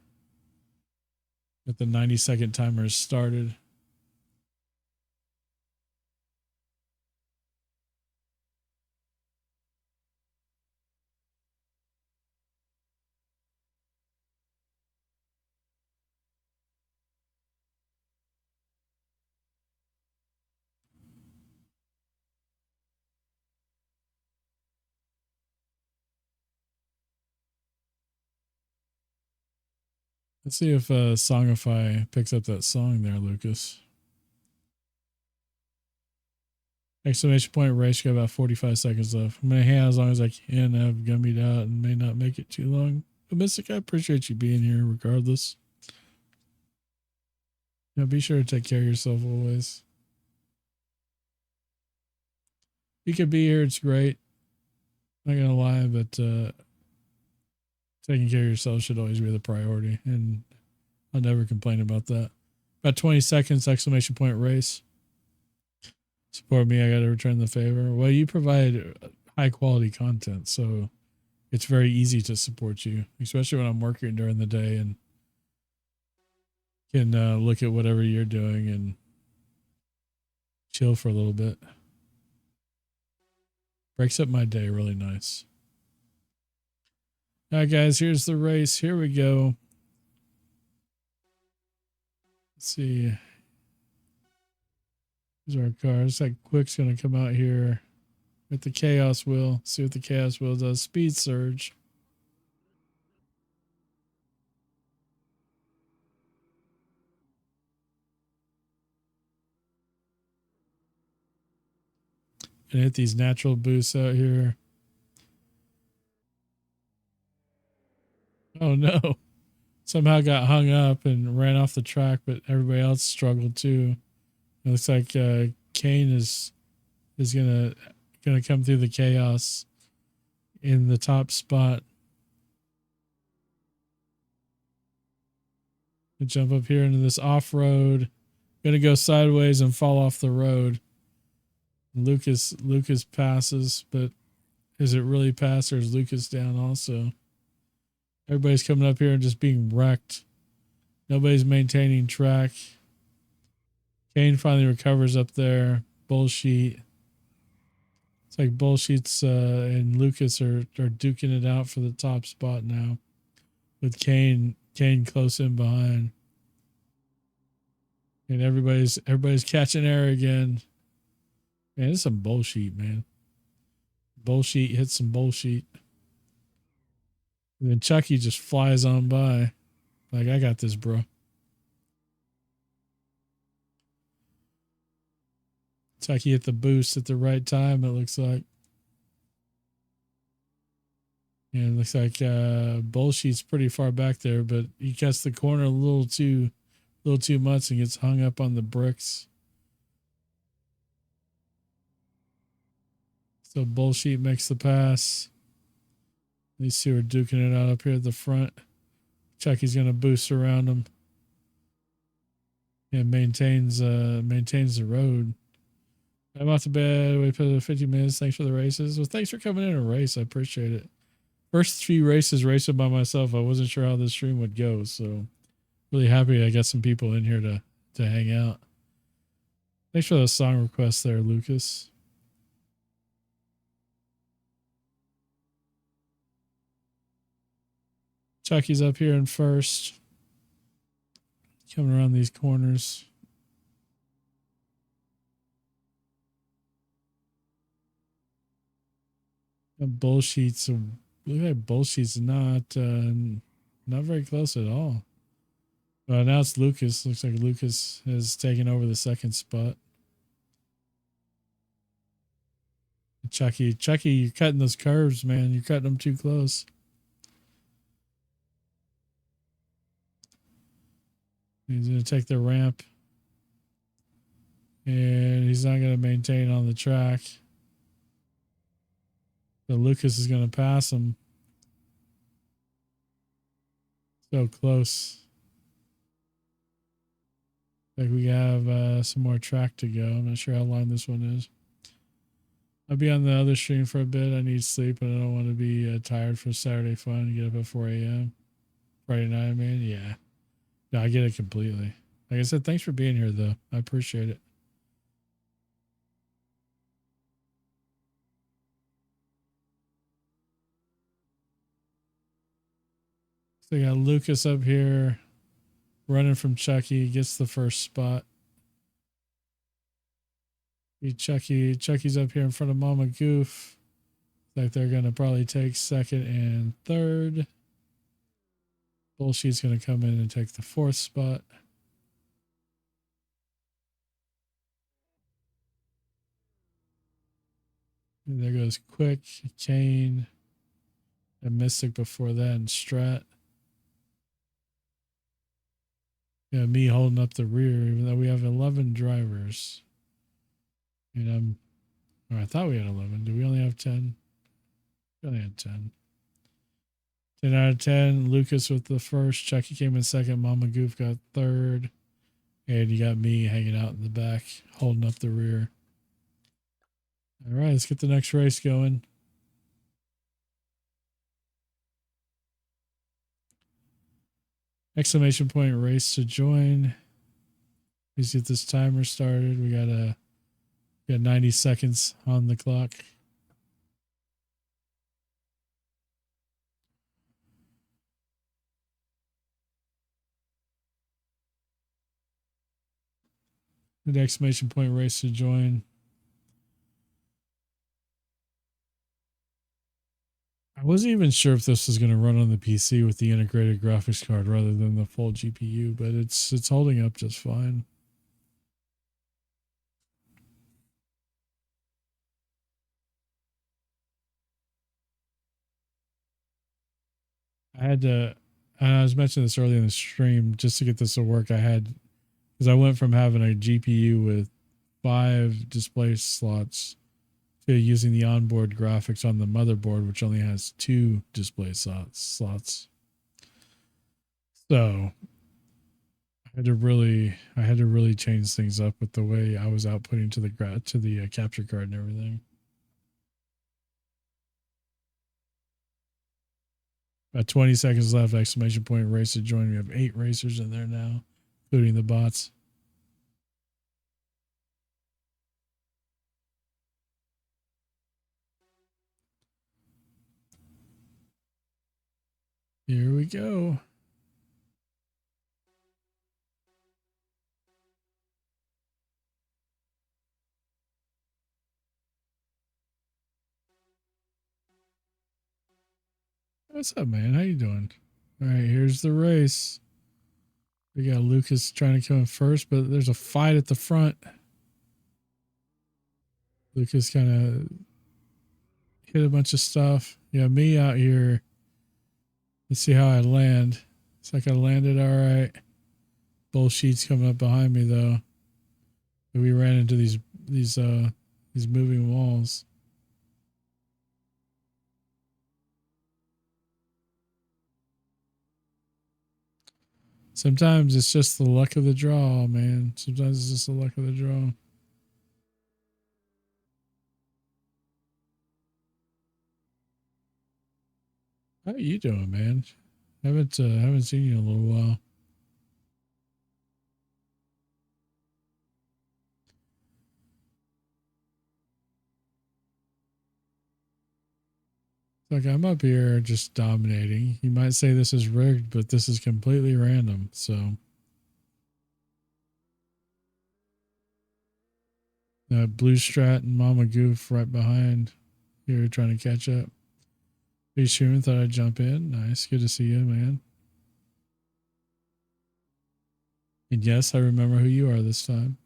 Get the 90-second timer started. Let's see if Songify picks up that song there, Lucas. Exclamation point race. Got about 45 seconds left. I'm going to hang out as long as I can. I have gummied out and may not make it too long. But Mystic, I appreciate you being here regardless. Now be sure to take care of yourself always. You could be here. It's great. Not going to lie, but taking care of yourself should always be the priority. And I'll never complain about that. About 20 seconds, exclamation point race. Support me. I got to return the favor. Well, you provide high quality content, so it's very easy to support you, especially when I'm working during the day and can look at whatever you're doing and chill for a little bit. Breaks up my day really nice. All right, guys, here's the race. Here we go. Let's see. Here's our cars. Like Quick's going to come out here with the Chaos Wheel. See what the Chaos Wheel does. Speed Surge. And hit these natural boosts out here. Oh no. Somehow got hung up and ran off the track, but everybody else struggled too. It looks like Kane is gonna come through the chaos in the top spot. I jump up here into this off road. Gonna go sideways and fall off the road. Lucas passes, but is it really pass or is Lucas down also? Everybody's coming up here and just being wrecked. Nobody's maintaining track. Kane finally recovers up there. Bullshit. It's like Bullshit's and Lucas are duking it out for the top spot now. With Kane close in behind. And everybody's catching air again. Man, it's some bullshit, man. Bullshit hits some bullshit. And then Chucky just flies on by. Like, I got this, bro. Chucky hit the boost at the right time, it looks like. And it looks like Bullshit's pretty far back there, but he cuts the corner a little too much and gets hung up on the bricks. So Bullshit makes the pass. These two are duking it out up here at the front. Chucky's gonna boost around him. And maintains the road. I'm off to bed. We put 50 minutes. Thanks for the races. Well, thanks for coming in a race. I appreciate it. First 3 races racing by myself. I wasn't sure how this stream would go, so really happy I got some people in here to hang out. Thanks for the song request there, Lucas. Chucky's up here in first. Coming around these corners. Bullshit's look like Bullshit's not very close at all. Now it's Lucas. Looks like Lucas has taken over the second spot. Chucky, you're cutting those curves, man. You're cutting them too close. He's going to take the ramp. And he's not going to maintain on the track. So Lucas is going to pass him. So close. Like we have some more track to go. I'm not sure how long this one is. I'll be on the other stream for a bit. I need sleep and I don't want to be tired for Saturday fun. Get up at 4 a.m. Friday night, man. Yeah. No, I get it completely. Like I said, thanks for being here, though. I appreciate it. So we got Lucas up here running from Chucky. Gets the first spot. Chucky's up here in front of Mama Goof. Like they're going to probably take second and third. Bullshit's going to come in and take the fourth spot. And there goes Quick, Kane, and Mystic before that, and Strat. Yeah, me holding up the rear, even though we have 11 drivers. And I thought we had 11. Do we only have 10? We only had 10. 10 out of 10. Lucas with the first. Chucky came in second. Mama Goof got third. And you got me hanging out in the back, holding up the rear. All right, let's get the next race going. Exclamation point race to join. Let's get this timer started. We got 90 seconds on the clock. The exclamation point race to join. I wasn't even sure if this was going to run on the PC with the integrated graphics card rather than the full GPU, but it's holding up just fine. I had to I was mentioning this earlier in the stream, just to get this to work, I had, because I went from having a GPU with 5 display slots to using the onboard graphics on the motherboard, which only has 2 display slots. So I had to really change things up with the way I was outputting to the capture card and everything. About 20 seconds left, exclamation point, race to join. We have 8 racers in there now, including the bots. Here we go. What's up, man? How you doing? All right, here's the race. We got Lucas trying to come in first, but there's a fight at the front. Lucas kind of hit a bunch of stuff. Yeah, me out here. Let's see how I land. It's like I landed all right. Bullshit's coming up behind me though. We ran into these moving walls. Sometimes it's just the luck of the draw, man. Sometimes it's just the luck of the draw. How you doing, man? Haven't seen you in a little while. Like I'm up here just dominating. You might say this is rigged, but this is completely random. So Blue Strat and Mama Goof right behind. You're trying to catch up. Hey Schumann, thought I'd jump in. Nice, good to see you, man. And yes, I remember who you are this time.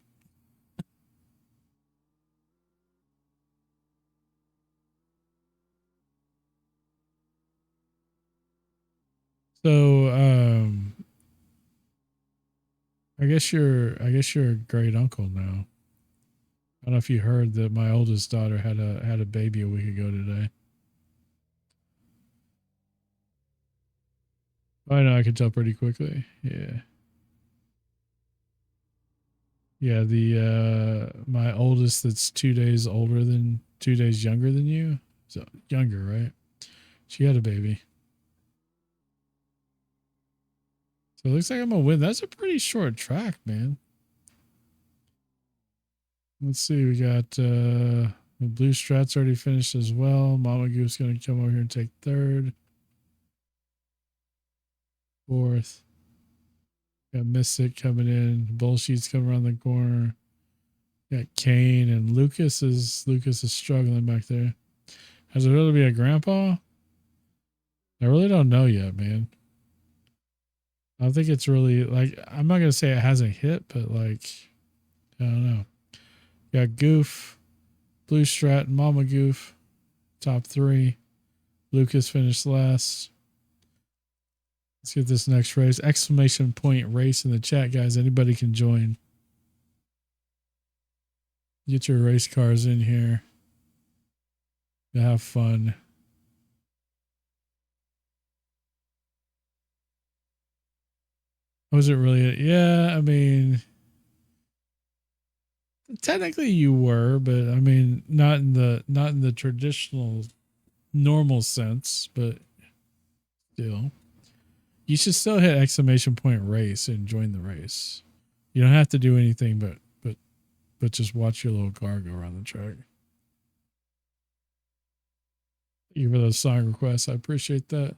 So I guess you're a great uncle now. I don't know if you heard that my oldest daughter had a baby a week ago today. I know I can tell pretty quickly. Yeah. Yeah, the my oldest that's 2 days older than 2 days younger than you. So younger, right? She had a baby. So it looks like I'm gonna win. That's a pretty short track, man. Let's see, we got the Blue Strat's already finished as well. Mama Goose gonna come over here and take third. Fourth. Got Mystic coming in. Bullshit's coming around the corner. Got Kane and Lucas is struggling back there. Has it really be a grandpa? I really don't know yet, man. I don't think it's really like I'm not gonna say it hasn't hit, but like I don't know. Got Goof, Blue Strat, and Mama Goof, top 3. Lucas finished last. Let's get this next race. Exclamation point race in the chat, guys. Anybody can join. Get your race cars in here to have fun. Was it really? Yeah, I mean, technically you were, but I mean, not in the traditional normal sense, but still. You should still hit exclamation point race and join the race. You don't have to do anything but just watch your little car go around the track. Thank you for those song requests. I appreciate that.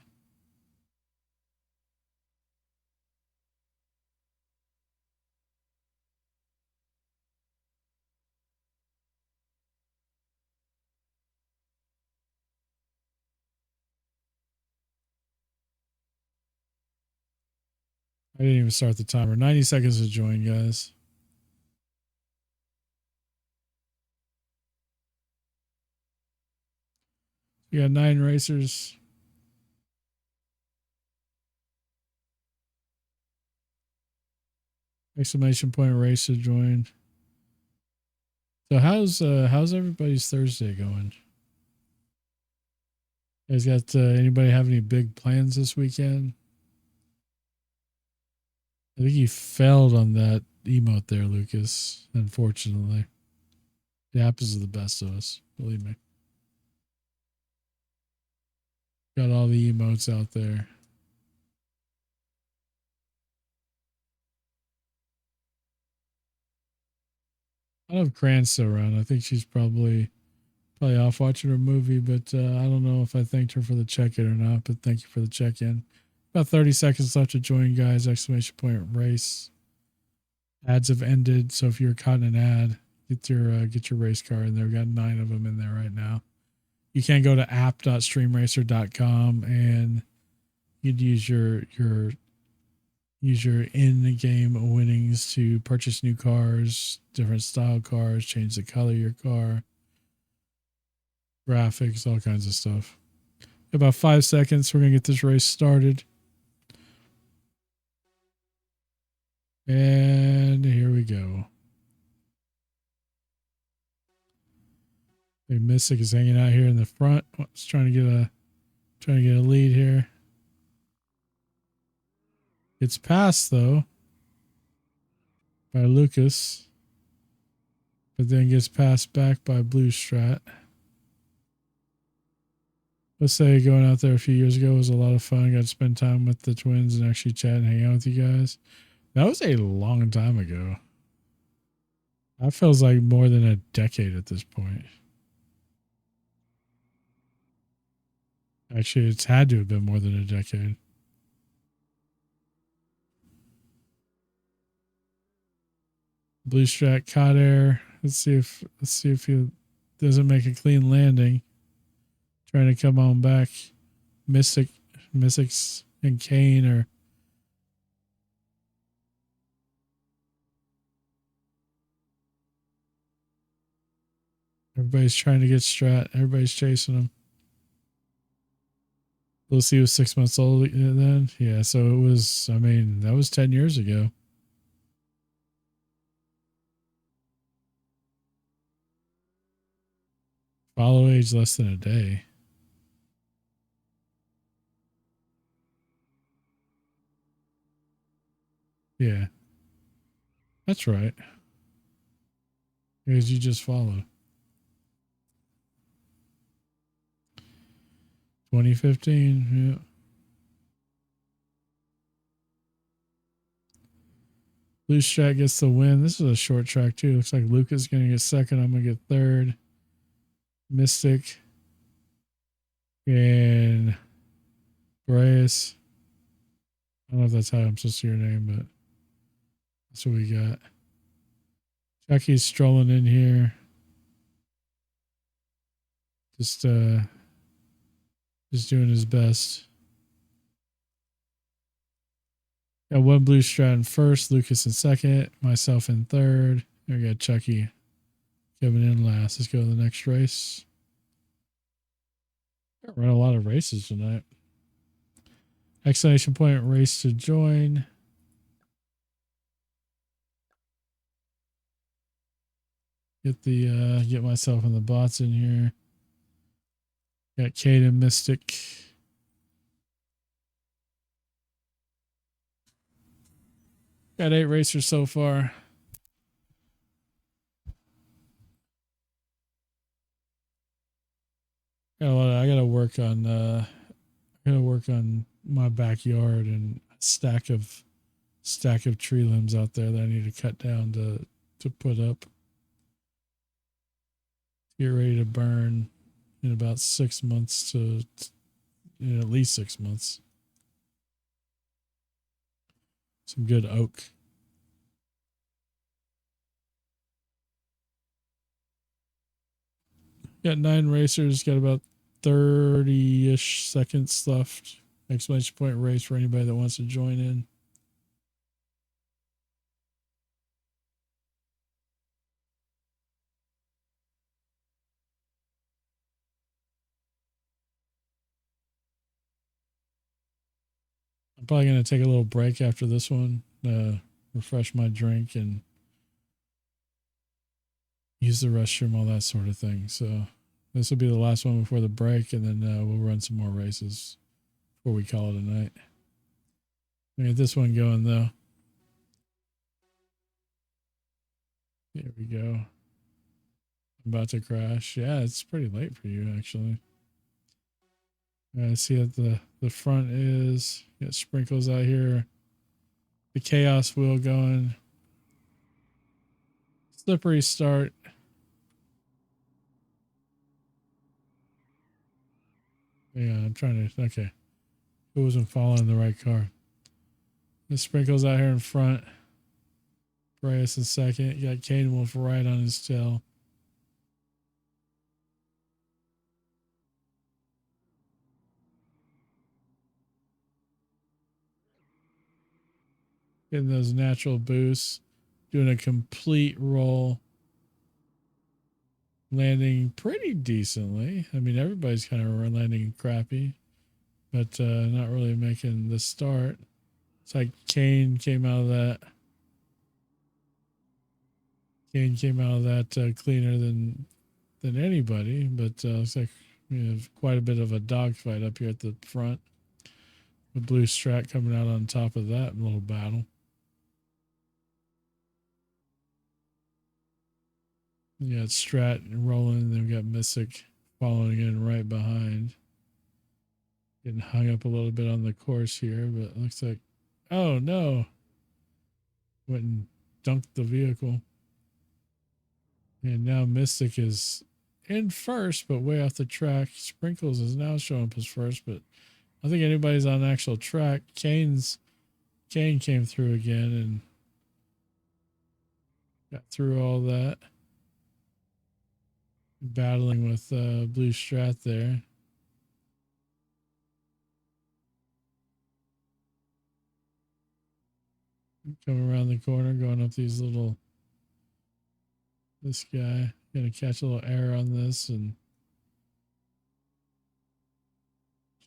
I didn't even start the timer. 90 seconds to join, guys. We got 9 racers. Exclamation point race to join. So how's everybody's Thursday going? You guys got anybody have any big plans this weekend? I think you failed on that emote there, Lucas. Unfortunately, it happens to the best of us. Believe me. Got all the emotes out there. I don't have Cran still around. I think she's probably off watching her movie, but I don't know if I thanked her for the check-in or not. But thank you for the check-in. About 30 seconds left to join, guys. Exclamation point race. Ads have ended, so if you're caught in an ad, get your race car in there. We got 9 of them in there right now. You can go to app.streamracer.com and you'd use your in-game winnings to purchase new cars, different style cars, change the color of your car, graphics, all kinds of stuff. About 5 seconds, we're gonna get this race started. And here we go. Big Mystic is hanging out here in the front. It's trying to get a lead here. It's passed though by Lucas, but then gets passed back by Blue Strat. Let's say going out there a few years ago was a lot of fun. Got to spend time with the twins and actually chat and hang out with you guys. That was a long time ago. That feels like more than a decade at this point. Actually, it's had to have been more than a decade. Blue Strat caught air. Let's see if he doesn't make a clean landing. Trying to come on back. Mystics and Kane are everybody's trying to get Strat. Everybody's chasing him. Lucy was 6 months old then. Yeah, so it was, I mean, that was 10 years ago. Follow age less than a day. Yeah, that's right. Because you just follow. 2015, yeah. Blue Strat gets the win. This is a short track too. Looks like Luca's going to get second. I'm going to get third. Mystic and Bryce. I don't know if that's how I'm supposed to say your name, but that's what we got. Chucky's strolling in here. Just doing his best. Got one Blue Strat in first, Lucas in second, myself in third. We got Chucky coming in last. Let's go to the next race. Run a lot of races tonight. Exclamation point race to join. Get myself and the bots in here. Got Caden Mystic. Got 8 racers so far. I gotta work on my backyard and stack of tree limbs out there that I need to cut down to put up. Get ready to burn in about 6 months at least 6 months. Some good oak. Got 9 racers, got about 30-ish seconds left. Exclamation point race for anybody that wants to join in. I'm probably going to take a little break after this one. refresh my drink and use the restroom, all that sort of thing. So this will be the last one before the break, and then we'll run some more races before we call it a night. Let me get this one going though. Here we go. I'm about to crash. Yeah, it's pretty late for you actually. I see that the front is got sprinkles out here. The chaos wheel going. Slippery start. Yeah, I'm trying to. Okay, it wasn't following the right car. The sprinkles out here in front. Reyes in second. You got Kane Wolf right on his tail. Getting those natural boosts. Doing a complete roll. Landing pretty decently. I mean, everybody's kind of landing crappy, but not really making the start. It's like Kane came out of that. Kane came out of that cleaner than anybody, but looks like we have quite a bit of a dogfight up here at the front. The blue strat coming out on top of that little battle. You got Strat rolling, and then we got Mystic following in right behind. Getting hung up a little bit on the course here, but it looks like, oh no, went and dunked the vehicle. And now Mystic is in first, but way off the track. Sprinkles is now showing up as first, but I think anybody's on actual track. Kane came through again and got through all that. Battling with Blue Strat there. Coming around the corner, going up these little. This guy gonna catch a little air on this and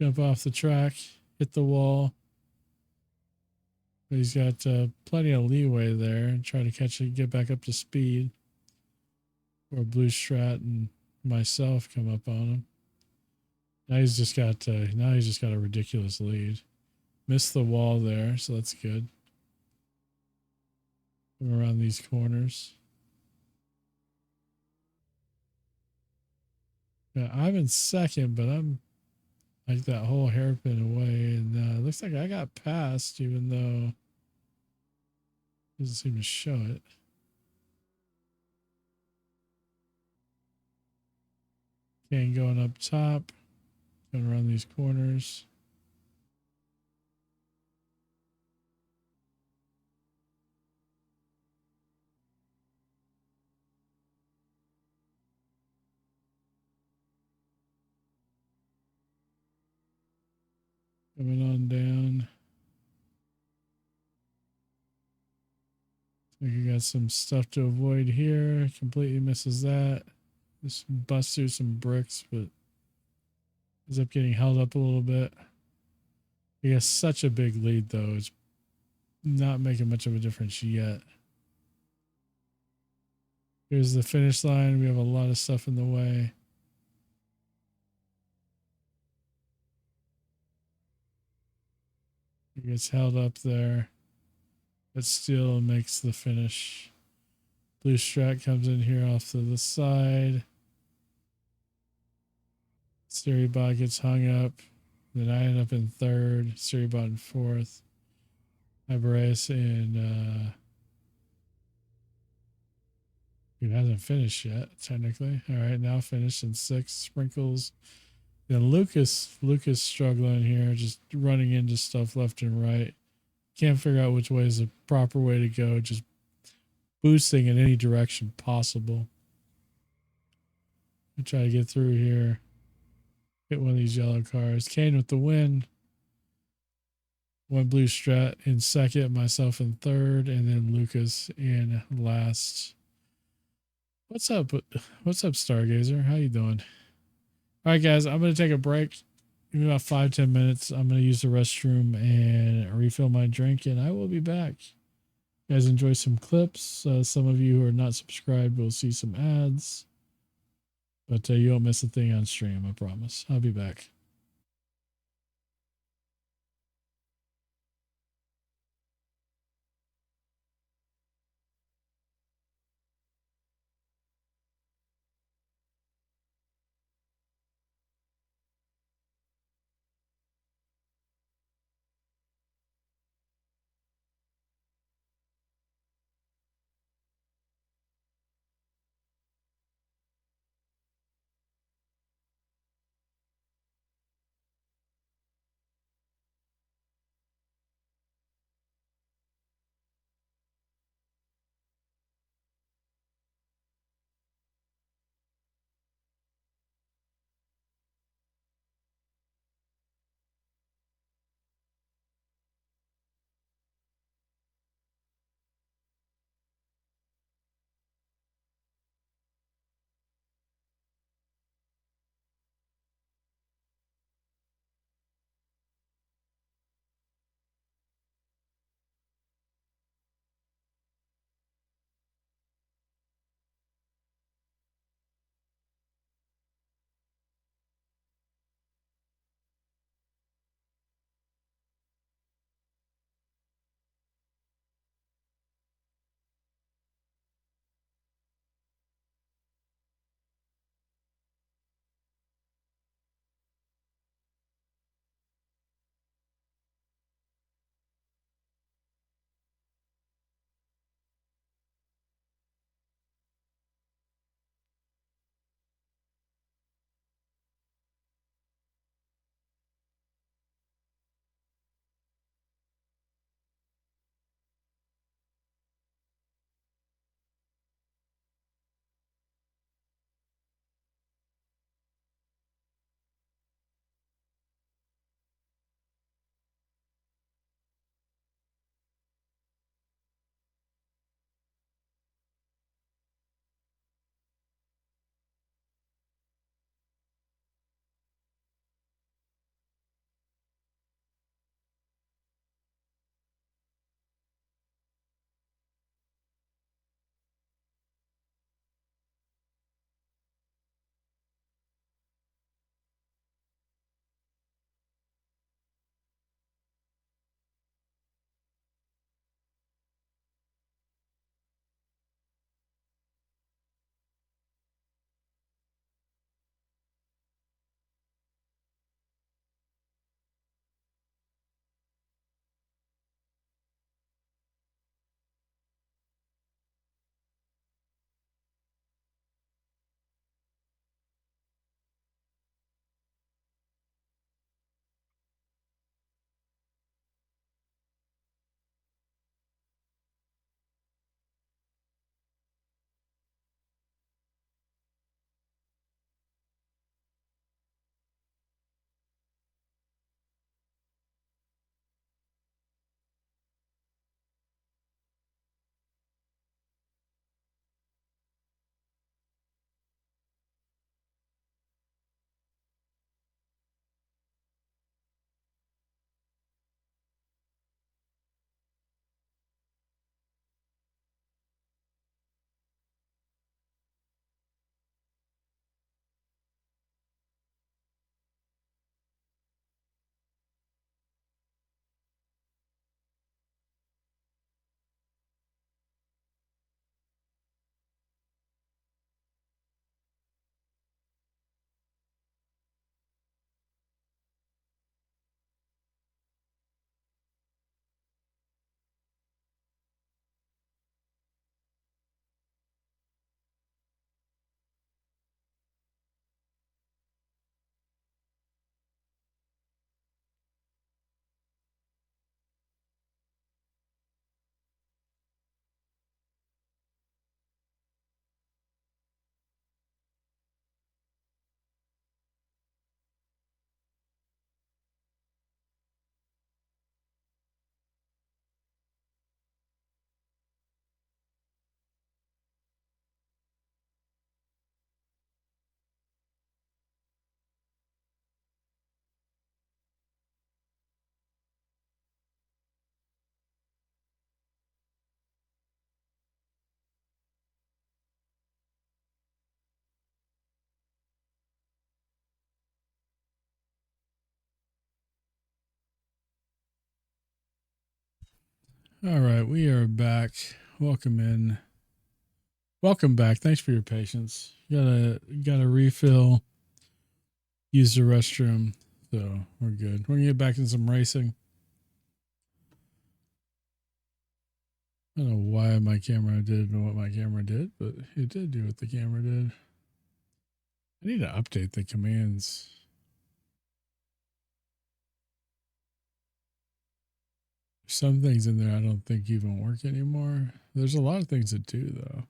jump off the track, hit the wall. But he's got plenty of leeway there and try to catch it, get back up to speed. Or Blue Strat and myself come up on him. Now he's just got a ridiculous lead. Missed the wall there, so that's good. Come around these corners. Yeah, I'm in second, but I'm like that whole hairpin away, and it looks like I got passed, even though it doesn't seem to show it. Kane going up top, going around these corners. Coming on down. I think you got some stuff to avoid here. Completely misses that. Just busts through some bricks, but ends up getting held up a little bit. He has such a big lead, though. It's not making much of a difference yet. Here's the finish line. We have a lot of stuff in the way. He gets held up there, but still makes the finish. Blue Strat comes in here off to the side. Seriebot gets hung up. Then I end up in third. Seriebot in fourth. Ibaris in he hasn't finished yet, technically. All right, now finished in sixth. Sprinkles. Then Lucas struggling here, just running into stuff left and right. Can't figure out which way is the proper way to go. Just boosting in any direction possible. I try to get through here. Hit one of these yellow cars. Kane with the win. One Blue Strat in second, myself in third, and then Lucas in last. What's up? What's up, Stargazer? How you doing? All right, guys, I'm going to take a break. Give me about 5-10 minutes. I'm going to use the restroom and refill my drink, and I will be back. You guys enjoy some clips. Some of you who are not subscribed will see some ads, but you won't miss a thing on stream. I promise. I'll be back. All right, we are back. Welcome in. Welcome back. Thanks for your patience. Gotta refill. Use the restroom. So we're good. We're gonna get back in some racing. I don't know why my camera did what my camera did, but it did do what the camera did. I need to update the commands. Some things in there I don't think even work anymore. There's a lot of things that do though.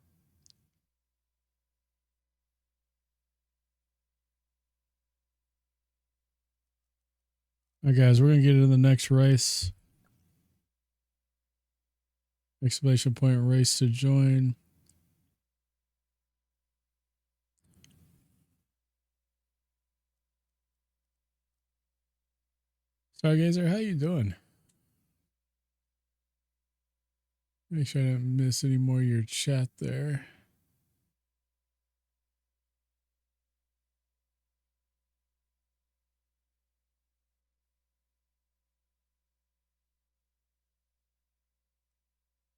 All right, guys, we're gonna get into the next race. Exclamation point race to join. Stargazer, how you doing? Make sure I didn't miss any more of your chat there.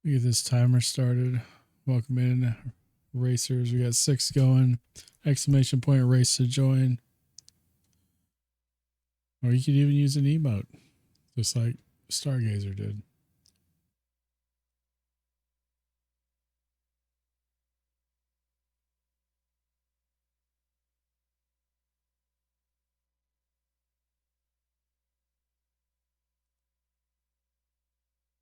We get this timer started. Welcome in, racers. We got 6 going. Exclamation point race to join. Or you could even use an emote, just like Stargazer did.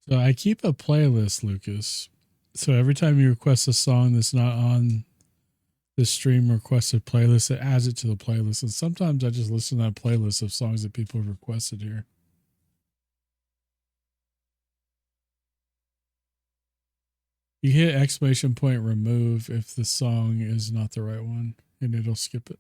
So I keep a playlist, Lucas. So every time you request a song that's not on the stream requested playlist, it adds it to the playlist. And sometimes I just listen to that playlist of songs that people have requested here. You hit exclamation point remove if the song is not the right one, and it'll skip it.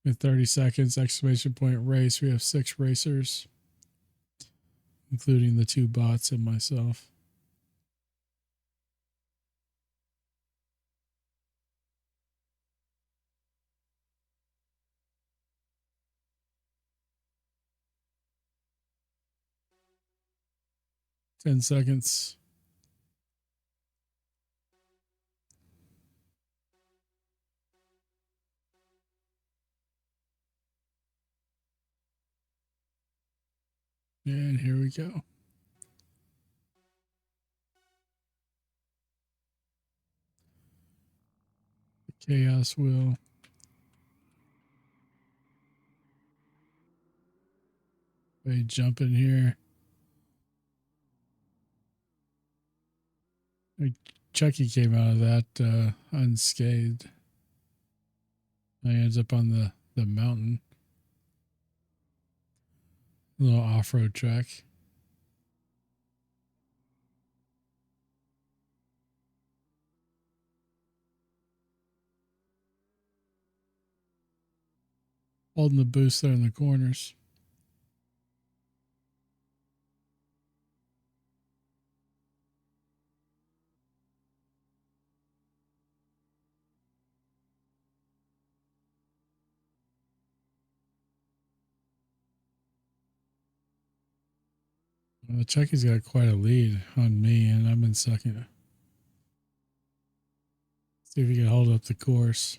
In 30 seconds, exclamation point race. We have 6 racers, including the 2 bots and myself. Ten seconds. And here we go. The chaos wheel. They jump in here. Chucky came out of that unscathed. He ends up on the mountain. A little off-road track. Holding the boost there in the corners. Well, Chucky's got quite a lead on me, and I'm in second. See if he can hold up the course.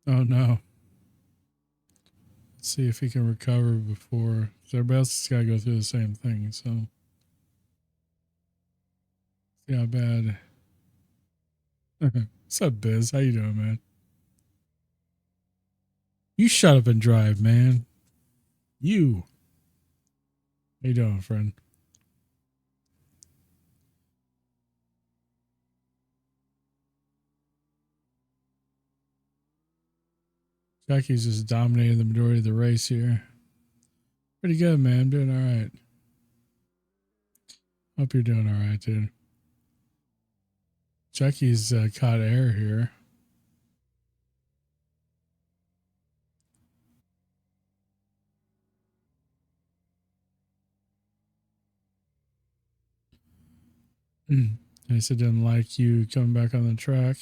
Oh no. Let's see if he can recover before. Everybody else has got to go through the same thing. So, see how bad. What's up, Biz? How you doing, man? You shut up and drive, man. You. How you doing, friend? Jackie's just dominating the majority of the race here. Pretty good, man. I'm doing all right. Hope you're doing all right, dude. Chucky's caught air here. I said didn't like you coming back on the track,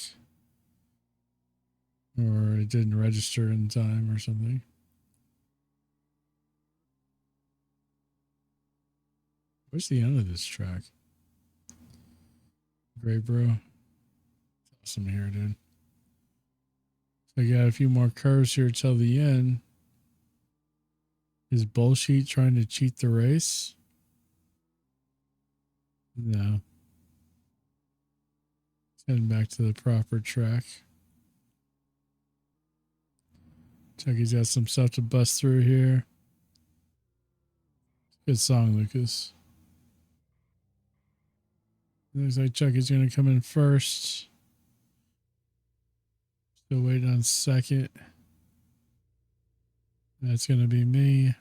or it didn't register in time or something. Where's the end of this track? Great, bro. Awesome here, dude. So I got a few more curves here till the end. Is Bullshit trying to cheat the race? No. Heading back to the proper track. Chucky's got some stuff to bust through here. Good song, Lucas. Looks like Chucky's going to come in first. Still waiting on second. That's going to be me.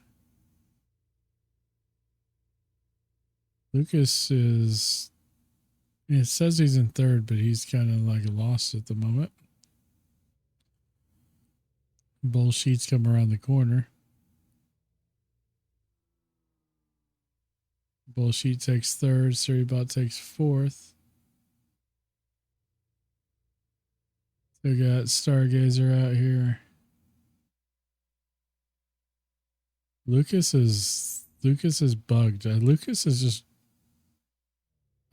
Lucas is... It says he's in third, but he's kind of like lost at the moment. Bullshit's come around the corner. Bullshit takes third. Surrybot takes fourth. We got Stargazer out here. Lucas is bugged. Lucas is just...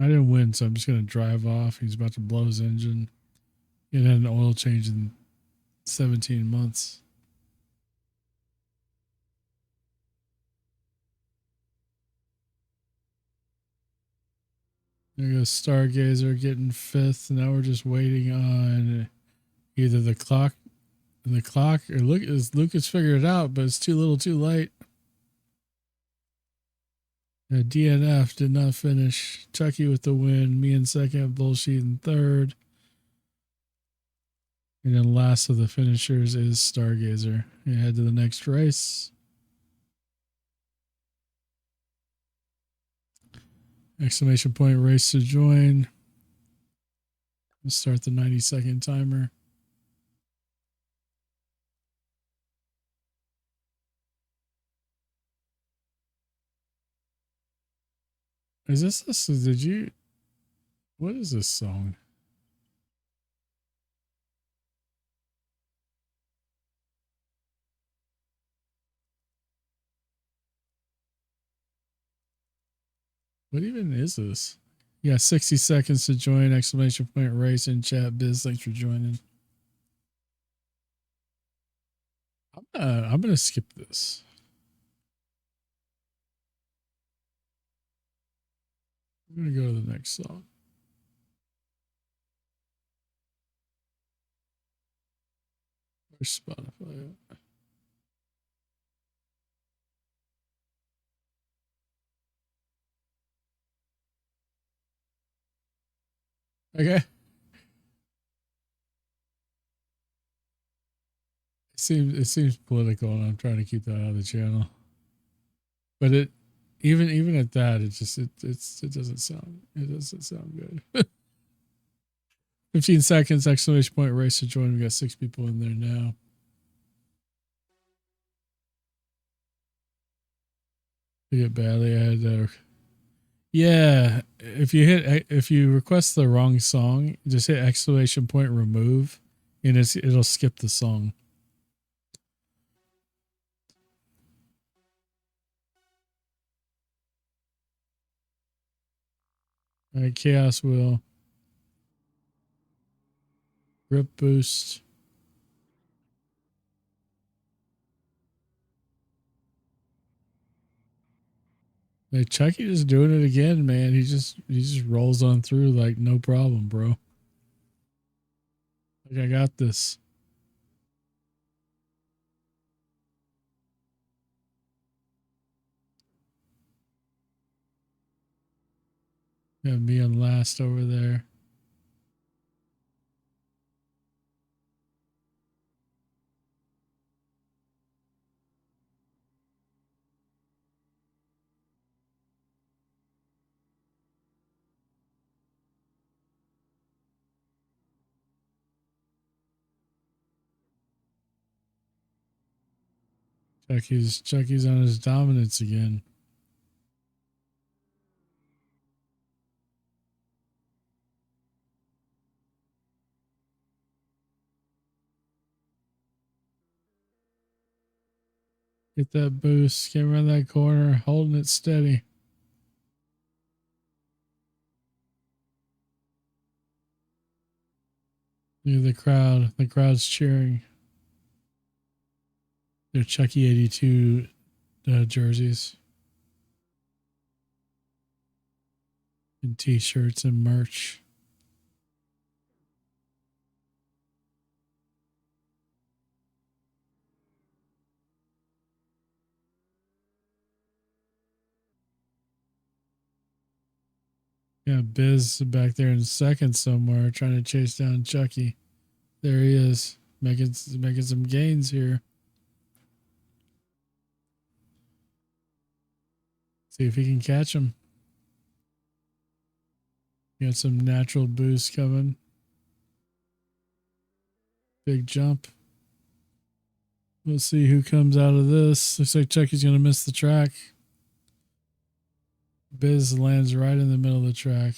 I didn't win, so I'm just going to drive off. He's about to blow his engine. He had an oil change in 17 months. There goes Stargazer getting fifth. Now we're just waiting on either the clock or Lucas figured it out, but it's too little too late. DNF did not finish. Chucky with the win. Me in second. Bullshit in third. And then last of the finishers is Stargazer. We head to the next race. Exclamation point race to join. Let's start the 90-second timer. Is this? Did you? What is this song? What even is this? Yeah, 60 seconds to join. Exclamation point race in chat. Biz, thanks for joining. I'm gonna skip this. I'm gonna go to the next song. Where's Spotify at? Okay. It seems political, and I'm trying to keep that out of the channel. But it even at that, it doesn't sound good. 15 seconds, exclamation point race to join. We got 6 people in there now. We get badly. I had yeah. If you request the wrong song, just hit exclamation point remove, and it'll skip the song. All right, Chaos Wheel. Grip boost. Hey, Chucky just doing it again, man. He just rolls on through like no problem, bro. Like, I got this. Got me on last over there. Chucky's on his dominance again. Get that boost. Get around that corner. Holding it steady. Look at the crowd. The crowd's cheering. They're Chucky 82 jerseys. And t-shirts and merch. Yeah, Biz back there in second somewhere trying to chase down Chucky. There he is, making some gains here. See if he can catch him. Got some natural boost coming. Big jump. We'll see who comes out of this. Looks like Chucky's going to miss the track. Biz lands right in the middle of the track.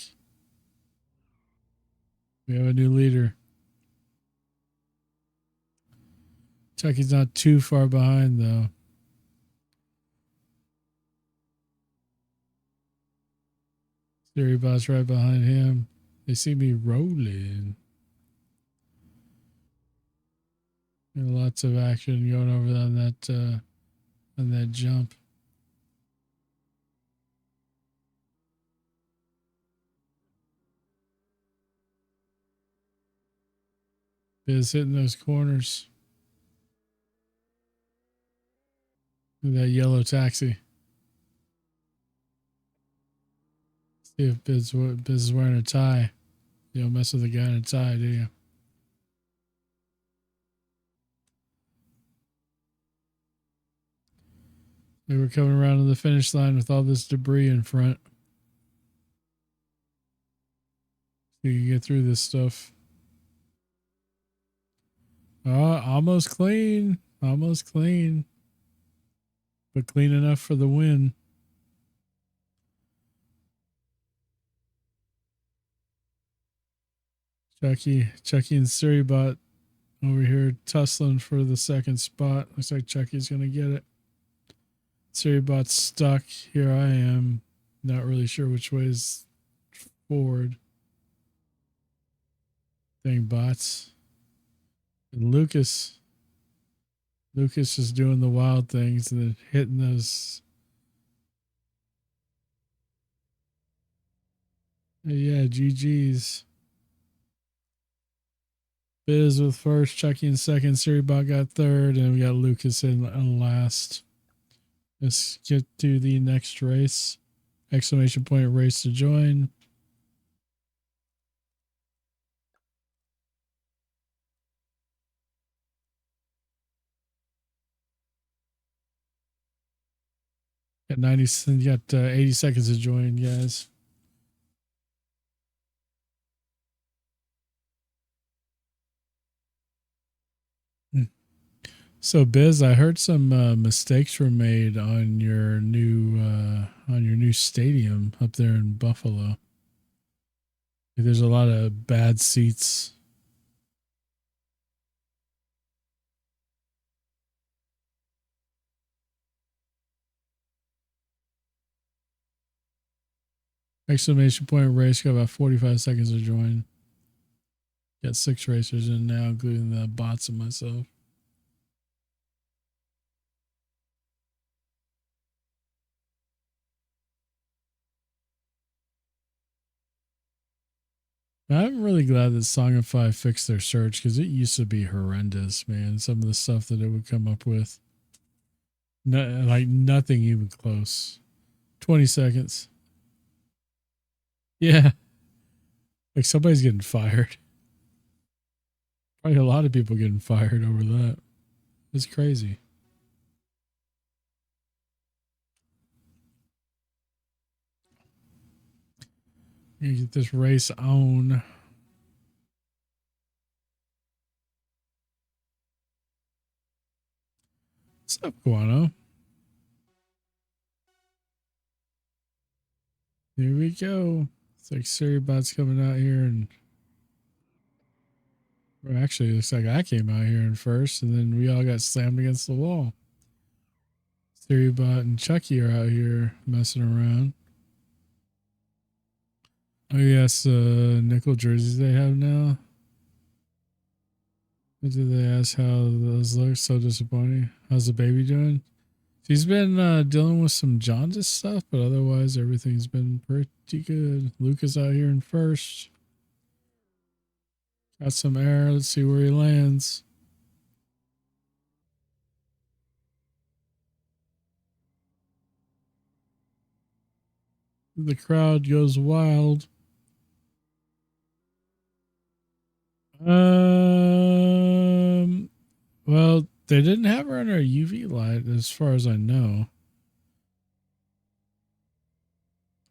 We have a new leader. Chucky's not too far behind, though. Bot's right behind him. They see me rolling. And lots of action going over on that jump. Biz hitting those corners. Look at that yellow taxi. See if Biz is wearing a tie. You don't mess with a guy in a tie, do you? They were coming around to the finish line with all this debris in front. So you can get through this stuff. Almost clean. Almost clean. But clean enough for the win. Chucky and Suribot over here tussling for the second spot. Looks like Chucky's going to get it. Suribot's stuck. Here I am. Not really sure which way is forward. Dang bots. And Lucas is doing the wild things and then hitting those. Yeah, GG's. Biz with first, Chucky in second, Suribot got third, and we got Lucas in last. Let's get to the next race. Exclamation point race to join. Got 80 seconds to join, guys. So Biz, I heard some mistakes were made on your new stadium up there in Buffalo. There's a lot of bad seats. Exclamation point race. Got about 45 seconds to join. Got 6 racers in now, including the bots and myself. I'm really glad that Songify fixed their search because it used to be horrendous, man. Some of the stuff that it would come up with. Like nothing even close. 20 seconds. Yeah. Like somebody's getting fired. Probably a lot of people getting fired over that. It's crazy. You get this race on. up, Guano? Here we go. It's like Suribot's coming out here and well, actually, it looks like I came out here in first, and then we all got slammed against the wall. Suribot and Chucky are out here messing around. Oh yes, nickel jerseys they have now. What did they ask how those look? So disappointing. How's the baby doing? She's been dealing with some jaundice stuff, but otherwise everything's been pretty good. Luca's out here in first. Got some air. Let's see where he lands. The crowd goes wild. Well, they didn't have her under a UV light as far as I know.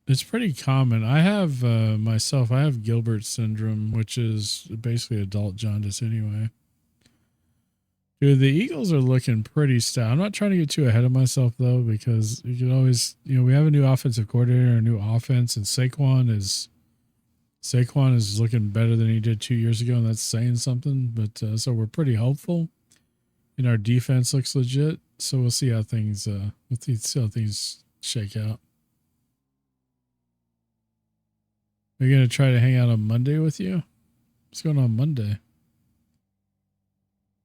It's pretty common. I have myself, I have Gilbert syndrome, which is basically adult jaundice anyway. Dude, the Eagles are looking pretty stout. I'm not trying to get too ahead of myself though, because you can always, we have a new offensive coordinator, a new offense, and Saquon is looking better than he did 2 years ago, and that's saying something. But so we're pretty hopeful, and our defense looks legit. So we'll see how things shake out. Are you gonna try to hang out on Monday with you? What's going on Monday?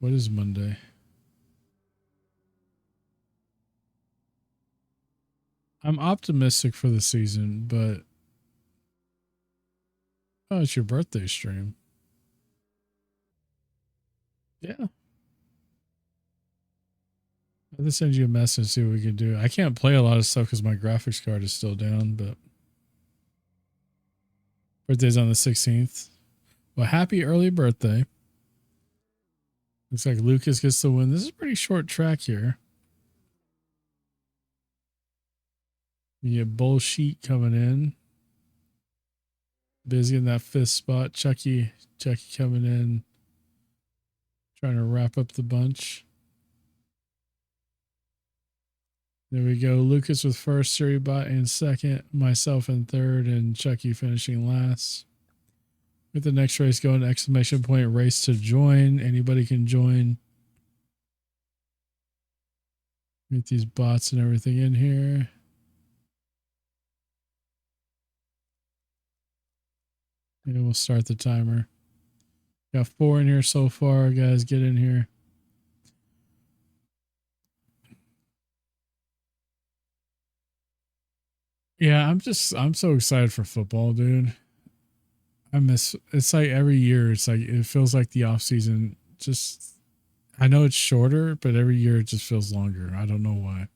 What is Monday? I'm optimistic for the season, but oh, it's your birthday stream. Yeah. I'll just send you a message and see what we can do. I can't play a lot of stuff because my graphics card is still down, but birthday's on the 16th. Well, happy early birthday. Looks like Lucas gets the win. This is a pretty short track here. You get Bullshit coming in. Busy in that fifth spot. Chucky coming in. Trying to wrap up the bunch. There we go. Lucas with first, Suribot in second, myself in third, and Chucky finishing last. With the next race going, exclamation point, race to join. Anybody can join. Get these bots and everything in here. And we'll start the timer. Got 4 in here so far, guys. Get in here. Yeah, I'm so excited for football, dude. It's like every year, it's like, it feels like the off season just, I know it's shorter, but every year it just feels longer. I don't know why.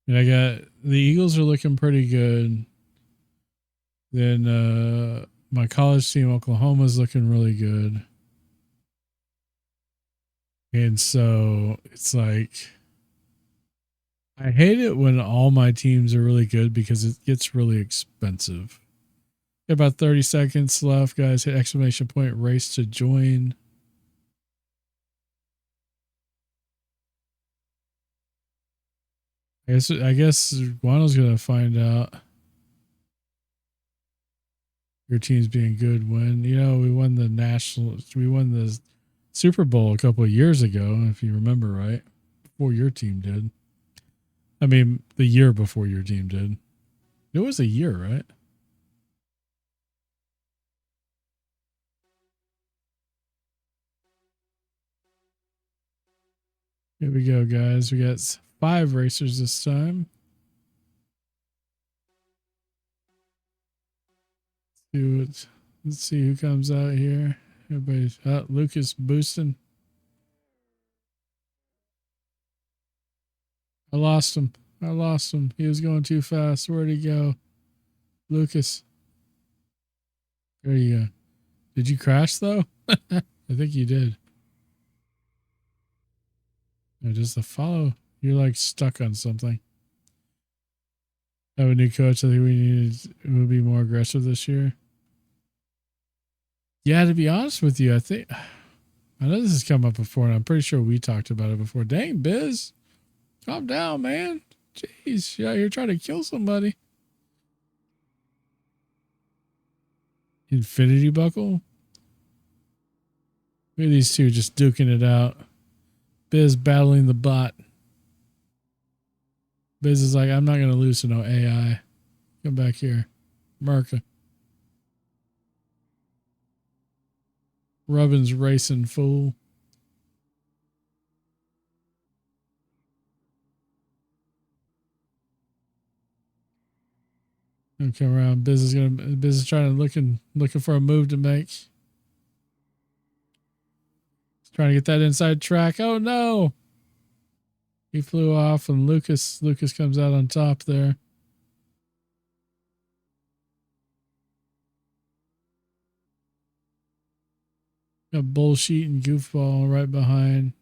And I got the Eagles are looking pretty good. Then my college team, Oklahoma's looking really good. And so it's like, I hate it when all my teams are really good because it gets really expensive. About 30 seconds left, guys. Hit exclamation point, race to join. I guess Guano's gonna find out your team's being good when, we won the Super Bowl a couple of years ago, if you remember right, before your team did. I mean, the year before your team did. It was a year, right? Here we go, guys. We got 5 racers this time. Let's see who comes out here. Everybody's Lucas boosting. I lost him. He was going too fast. Where'd he go? Lucas. There you go. Did you crash though? I think you did. No, just the follow. You're like stuck on something. Have a new coach. I think we need to be more aggressive this year. Yeah, to be honest with you, I know this has come up before, and I'm pretty sure we talked about it before. Dang, Biz, calm down, man. Jeez, you're out here trying to kill somebody. Infinity Buckle. Look at these two just duking it out. Biz battling the bot. Biz is like, I'm not gonna lose to no AI. Come back here, Merca. Rubbin's racing fool. Gonna come around. Biz is trying to looking for a move to make. He's trying to get that inside track. Oh no! He flew off, and Lucas comes out on top there. Got bullshit and goofball right behind.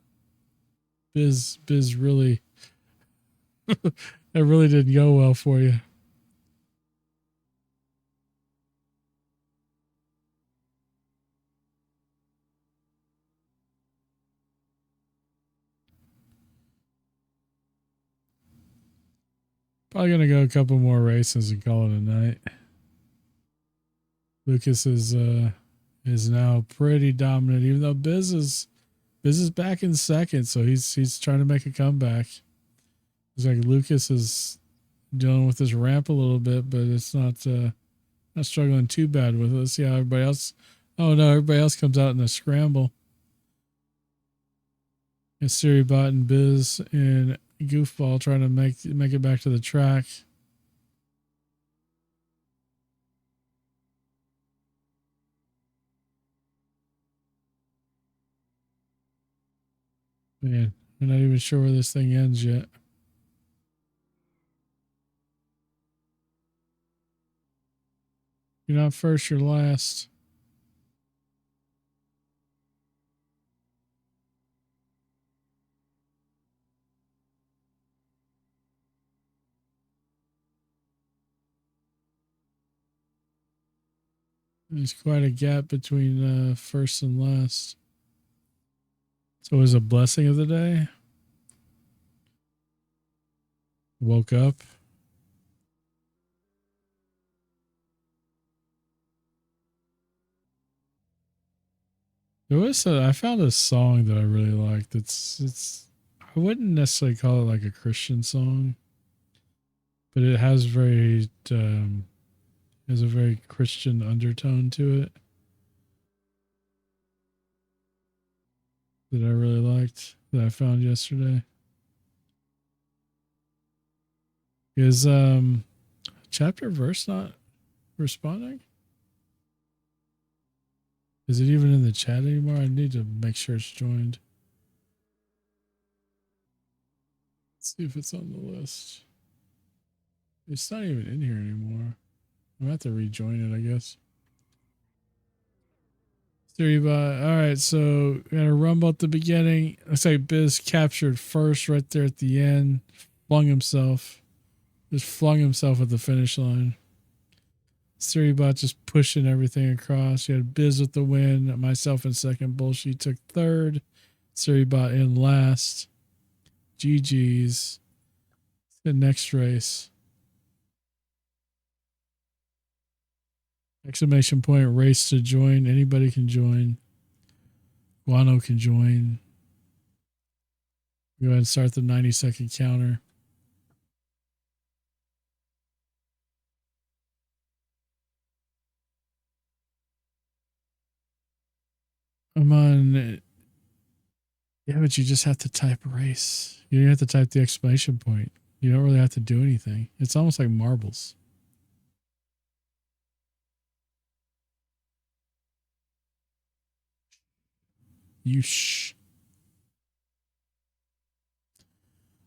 Biz really that really didn't go well for you. Probably gonna go a couple more races and call it a night. Lucas is now pretty dominant, even though Biz is back in second, so he's trying to make a comeback. It's like Lucas is dealing with this ramp a little bit, but it's not struggling too bad with it. Let's see how everybody else. Oh no, everybody else comes out in a scramble. It's Siribot and Biz and Goofball trying to make it back to the track. Man, I'm not even sure where this thing ends yet. You're not first, you're last. There's quite a gap between first and last. So it was a blessing of the day. Woke up. I found a song that I really liked. I wouldn't necessarily call it like a Christian song, but it has has a very Christian undertone to it that I really liked, that I found yesterday. Is chapter verse not responding? Is it even in the chat anymore? I need to make sure it's joined. Let's see if it's on the list. It's not even in here anymore. I'm gonna have to rejoin it, I guess. All right, so we got a rumble at the beginning. Looks like Biz captured first right there at the end. Flung himself at the finish line. Suribot just pushing everything across. You had Biz with the win. Myself in second. Bullshit took third. Suribot in last. GG's. The next race. Exclamation point, race to join. Anybody can join. Guano can join. Go ahead and start the 90-second counter. I'm on. Yeah, but you just have to type race. You don't have to type the exclamation point. You don't really have to do anything. It's almost like marbles. You shh.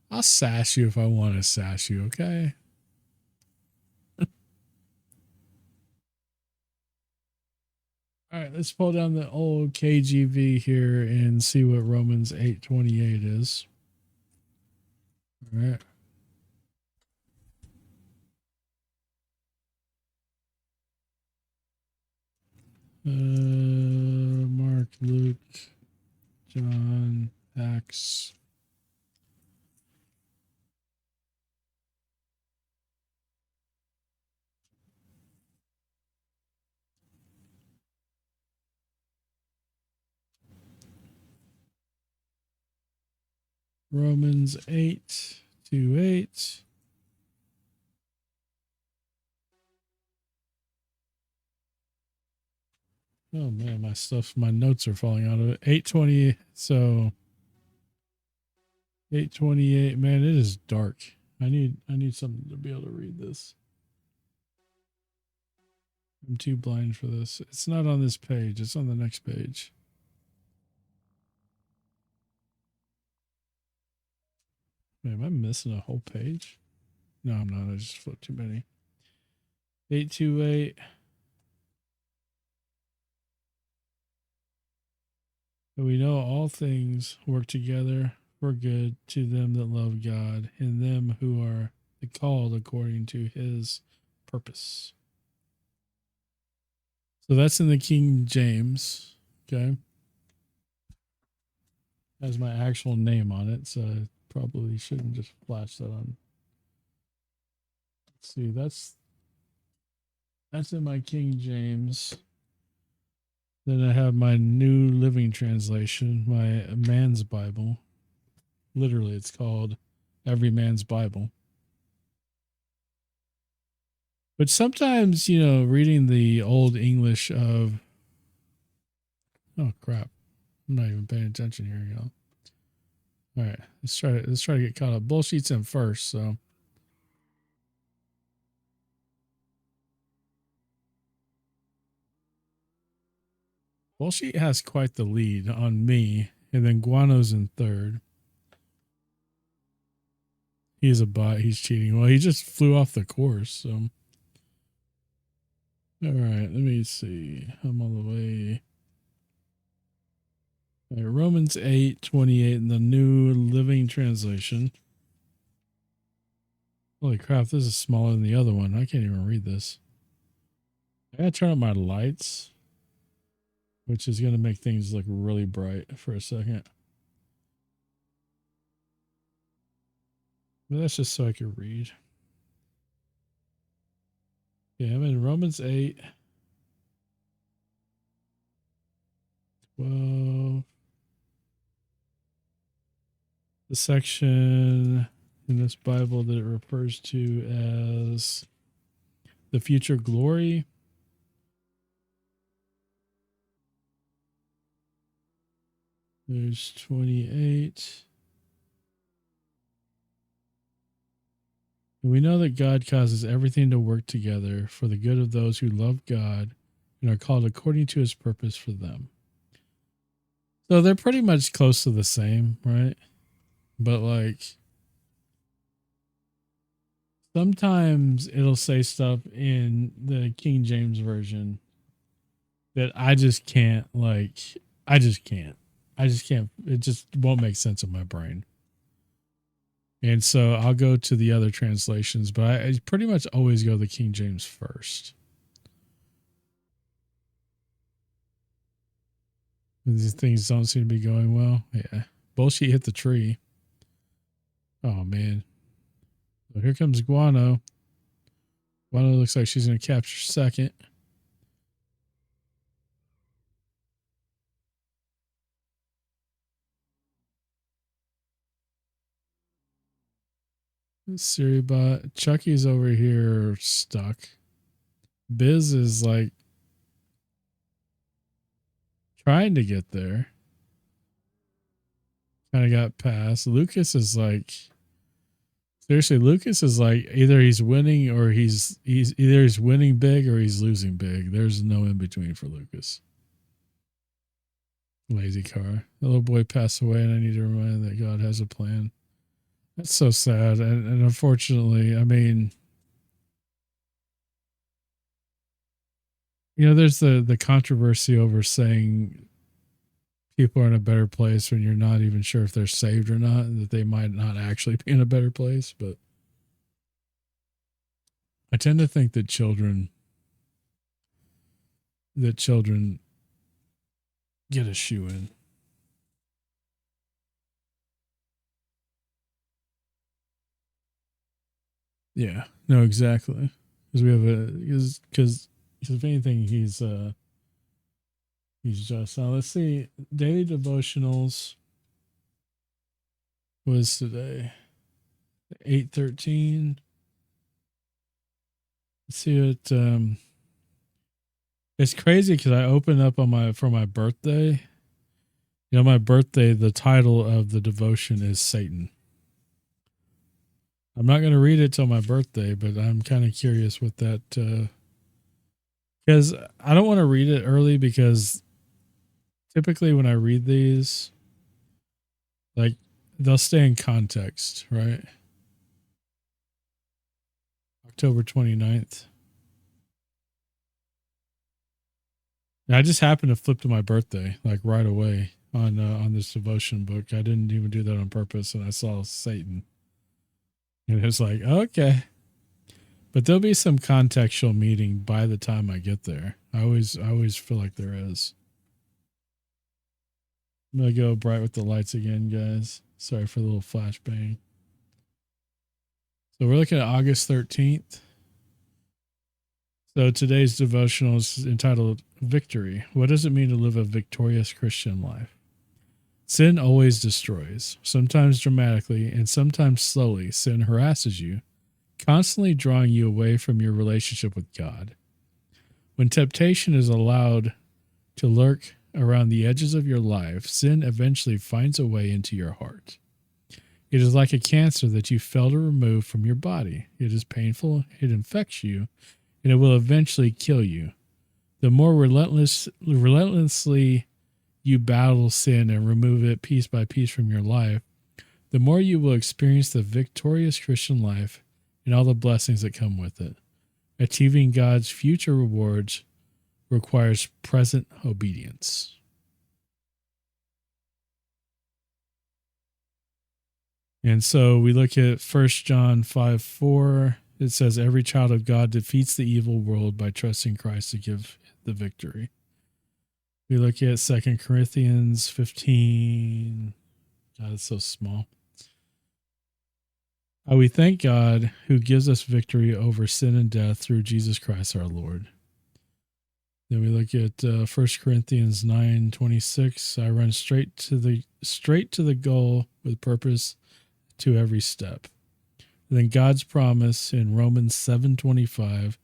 I'll sass you if I want to sass you, okay? All right, let's pull down the old KGV here and see what Romans 8:28 is. All right. Mark, Luke, John, Acts. Romans 8:28. Oh man, my notes are falling out of it. 8:20. So 8:28. Man, it is dark. I need something to be able to read this. I'm too blind for this. It's not on this page. It's on the next page. Wait, am I missing a whole page? No, I'm not. I just flipped too many. 8:28. But we know all things work together for good to them that love God and them who are called according to his purpose. So that's in the King James. Okay. Has my actual name on it. So I probably shouldn't just flash that on. Let's see. That's in my King James. Then I have my New Living Translation, my man's Bible. Literally, it's called Every Man's Bible. But sometimes, reading the old English of, oh crap, I'm not even paying attention here, All right, let's try to get caught up. Bullshit's in first, so Bullshit has quite the lead on me, and then Guano's in third. He's a bot. He's cheating. Well, he just flew off the course, so. All right, let me see. I'm all the way. All right, Romans 8:28 in the New Living Translation. Holy crap, this is smaller than the other one. I can't even read this. I gotta turn up my lights, which is gonna make things look really bright for a second. But that's just so I can read. Yeah, I'm in Romans 8:12. The section in this Bible that it refers to as the future glory. There's 28. And we know that God causes everything to work together for the good of those who love God and are called according to his purpose for them. So they're pretty much close to the same, right? But like sometimes it'll say stuff in the King James version that I just can't I just can't. It just won't make sense in my brain. And so I'll go to the other translations, but I pretty much always go the King James first. These things don't seem to be going well. Yeah. Bullshit hit the tree. Oh, man. So here comes Guano. Guano looks like she's going to capture second. Siribot. Chucky's over here stuck. Biz is like trying to get there. Kind of got past. Lucas is like, seriously, Lucas is like either he's winning or he's winning big or he's losing big. There's no in between for Lucas. Lazy car. The little boy passed away, and I need to remind that God has a plan. That's so sad, and unfortunately, I mean, there's the controversy over saying people are in a better place when you're not even sure if they're saved or not, and that they might not actually be in a better place. But I tend to think that children that children get a shoe in. Yeah, no, exactly. Because we have a because if anything, he's just now. Let's see, daily devotionals was today 8:13. Let's see what it's crazy because I opened up on my birthday. You know, my birthday. The title of the devotion is Satan. I'm not going to read it till my birthday, but I'm kind of curious what that. Because I don't want to read it early because typically when I read these, like they'll stay in context, right? October 29th. And I just happened to flip to my birthday like right away on this devotion book. I didn't even do that on purpose, and I saw Satan, and it's like okay, but there'll be some contextual meaning by the time I get there. I always feel like there is. I'm gonna go bright with the lights again, guys. Sorry for the little flashbang. So we're looking at August 13th. So today's devotional is entitled Victory. What does it mean to live a victorious Christian life? Sin always destroys, sometimes dramatically and sometimes slowly. Sin harasses you, constantly drawing you away from your relationship with God. When temptation is allowed to lurk around the edges of your life, sin eventually finds a way into your heart. It is like a cancer that you fail to remove from your body. It is painful, it infects you, and it will eventually kill you. The more relentlessly you battle sin and remove it piece by piece from your life, the more you will experience the victorious Christian life and all the blessings that come with it. Achieving God's future rewards requires present obedience. And so we look at 1 John 5:4. It says, every child of God defeats the evil world by trusting Christ to give the victory. We look at 2 Corinthians 15. God, it's so small. We thank God who gives us victory over sin and death through Jesus Christ our Lord. Then we look at 1 Corinthians 9:26. I run straight to the goal with purpose to every step. And then God's promise in Romans 7:25.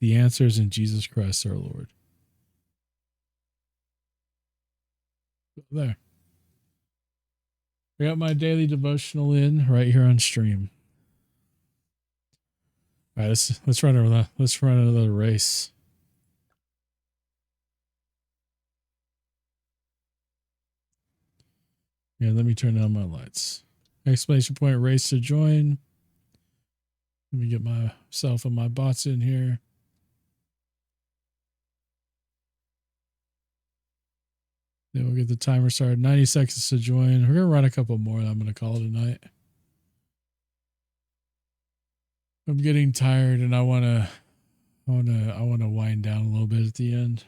The answer is in Jesus Christ our Lord. There. I got my daily devotional in right here on stream. All right, let's run another race. Yeah, let me turn on my lights. Exclamation point race to join. Let me get myself and my bots in here. Then we'll get the timer started. 90 seconds to join. We're gonna run a couple more. I'm gonna call it a night. I'm getting tired, and I wanna wind down a little bit at the end.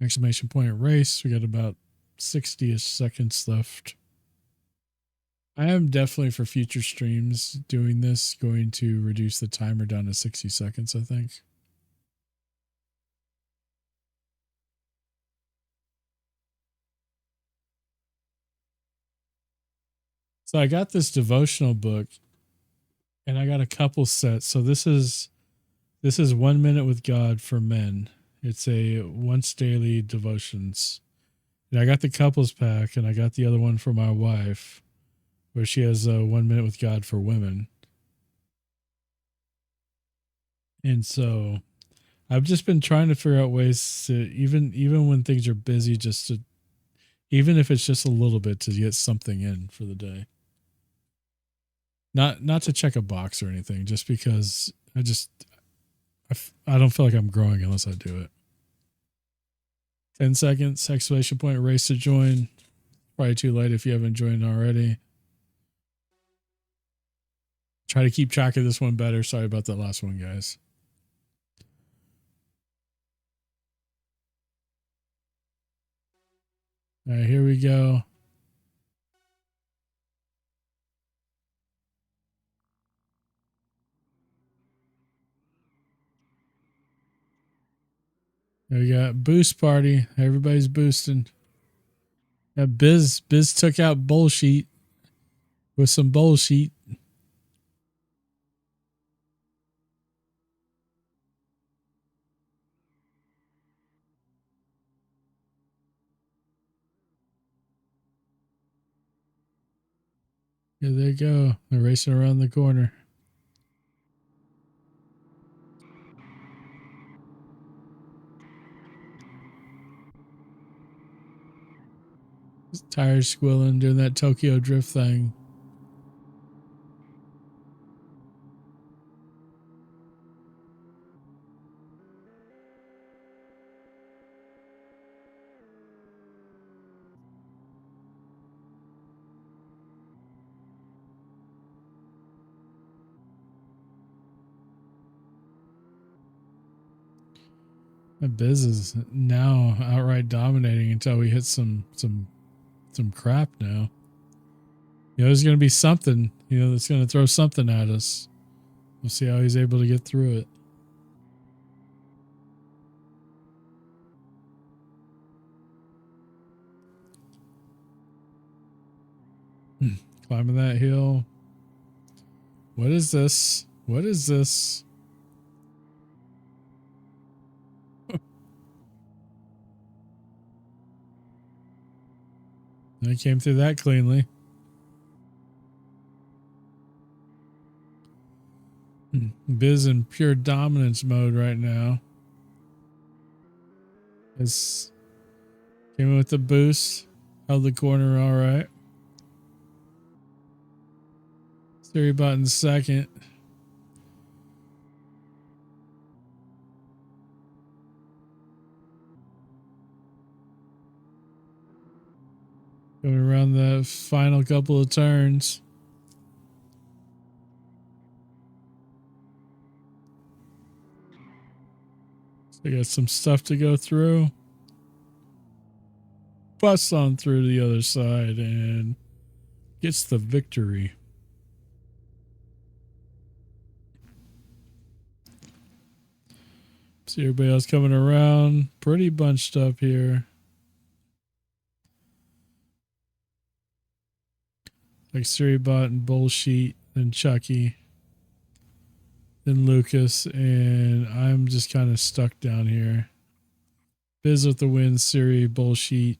Exclamation point race. We got about 60-ish seconds left. I am definitely for future streams doing this, going to reduce the timer down to 60 seconds, I think. So I got this devotional book and I got a couple sets. So this is 1 minute with God for men. It's a once daily devotions. And I got the couples pack and I got the other one for my wife where she has a 1 minute with God for women. And so I've just been trying to figure out ways to even when things are busy, just to, even if it's just a little bit, to get something in for the day. Not to check a box or anything, just because I don't feel like I'm growing unless I do it. 10 seconds, exclamation point, race to join. Probably too late if you haven't joined already. Try to keep track of this one better. Sorry about that last one, guys. All right, here we go. We got boost party. Everybody's boosting. Yeah, Biz took out bullshit with some bullshit. Here they go. They're racing around the corner. Tires squealing, doing that Tokyo drift thing. Biz is now outright dominating until we hit some crap now. You know, there's going to be something, you know, that's going to throw something at us. We'll see how he's able to get through it. Climbing that hill. What is this? What is this? I came through that cleanly. Biz in pure dominance mode right now. It's came in with the boost. Held the corner all right. Siri button second. Going around the final couple of turns. So we got some stuff to go through. Busts on through to the other side and gets the victory. See everybody else coming around. Pretty bunched up here. Like Suribot and Bullshit and Chucky. Then Lucas. And I'm just kind of stuck down here. Biz with the win. Siri, Bullshit.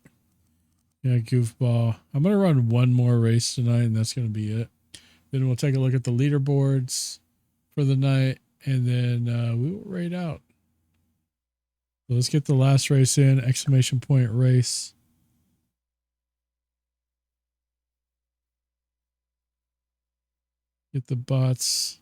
Yeah, Goofball. I'm going to run one more race tonight and that's going to be it. Then we'll take a look at the leaderboards for the night. And then we will rate out. So let's get the last race in. Exclamation point race. Get the bots.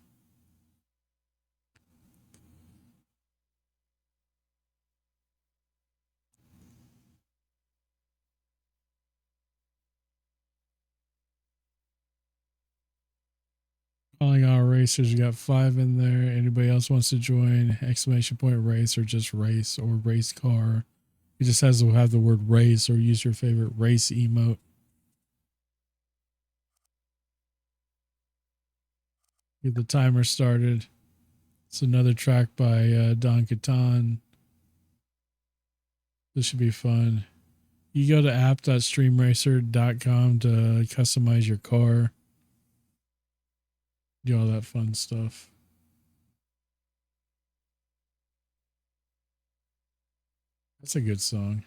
Calling all racers. You got 5 in there. Anybody else wants to join? Exclamation point race or just race or race car. It just has to have the word race or use your favorite race emote. Get the timer started. It's another track by Don Catan. This should be fun. You go to app.streamracer.com to customize your car. Do all that fun stuff. That's a good song.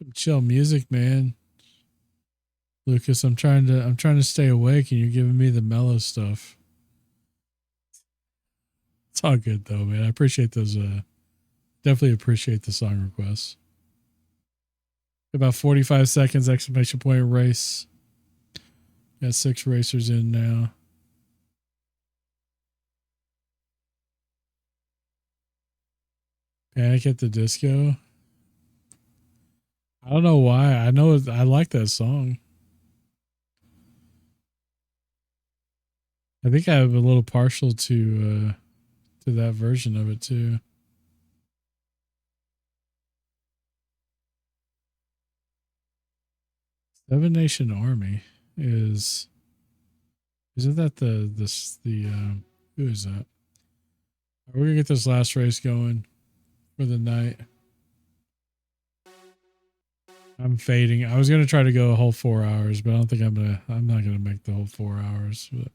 Some chill music, man. Lucas, I'm trying to stay awake and you're giving me the mellow stuff. It's all good though, man. I appreciate those definitely appreciate the song requests. About 45 seconds, exclamation point race. Got 6 racers in now. Panic at the Disco. I don't know why. I know I like that song. I think I'm a little partial to that version of it too. Seven Nation Army is isn't that the who is that? We're gonna get this last race going for the night. I'm fading. I was gonna try to go a whole 4 hours, but I don't think I'm not gonna make the whole 4 hours. But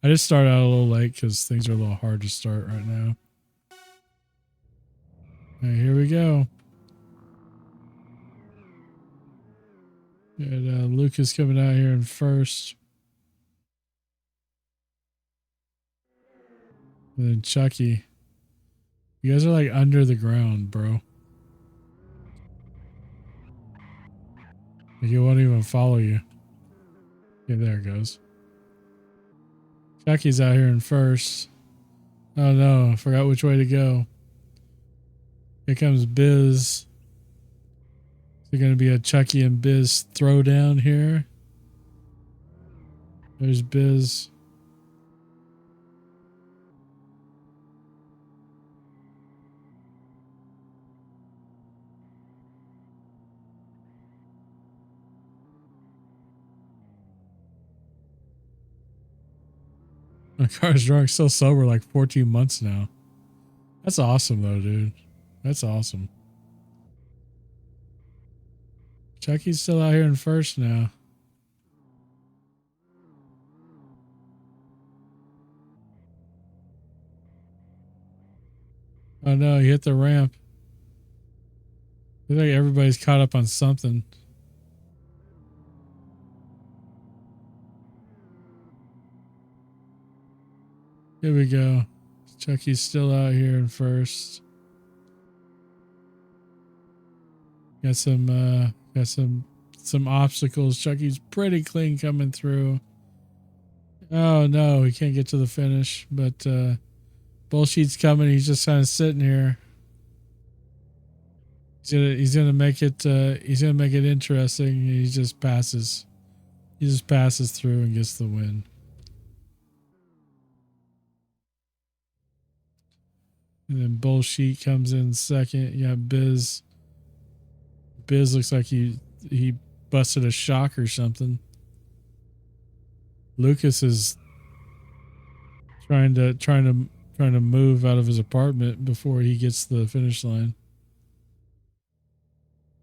I just started out a little late because things are a little hard to start right now. All right, here we go. Got Lucas coming out here in first. And then Chucky. You guys are like under the ground, bro. Like, he won't even follow you. Yeah, there it goes. Chucky's out here in first. Oh no, I forgot which way to go. Here comes Biz. Is there going to be a Chucky and Biz throwdown here? There's Biz. My car's drunk, still sober, like 14 months now. That's awesome, though, dude. That's awesome. Chucky's still out here in first now. Oh no, he hit the ramp. Looks like everybody's caught up on something. Here we go. Chucky's still out here in first. Got some obstacles. Chucky's pretty clean coming through. Oh no, he can't get to the finish, but Bullshit's coming. He's just kind of sitting here. He's gonna make it interesting. He just passes. He just passes through and gets the win. And then Bullshit comes in second. You got Biz. Biz looks like he busted a shock or something. Lucas is trying to move out of his apartment before he gets to the finish line.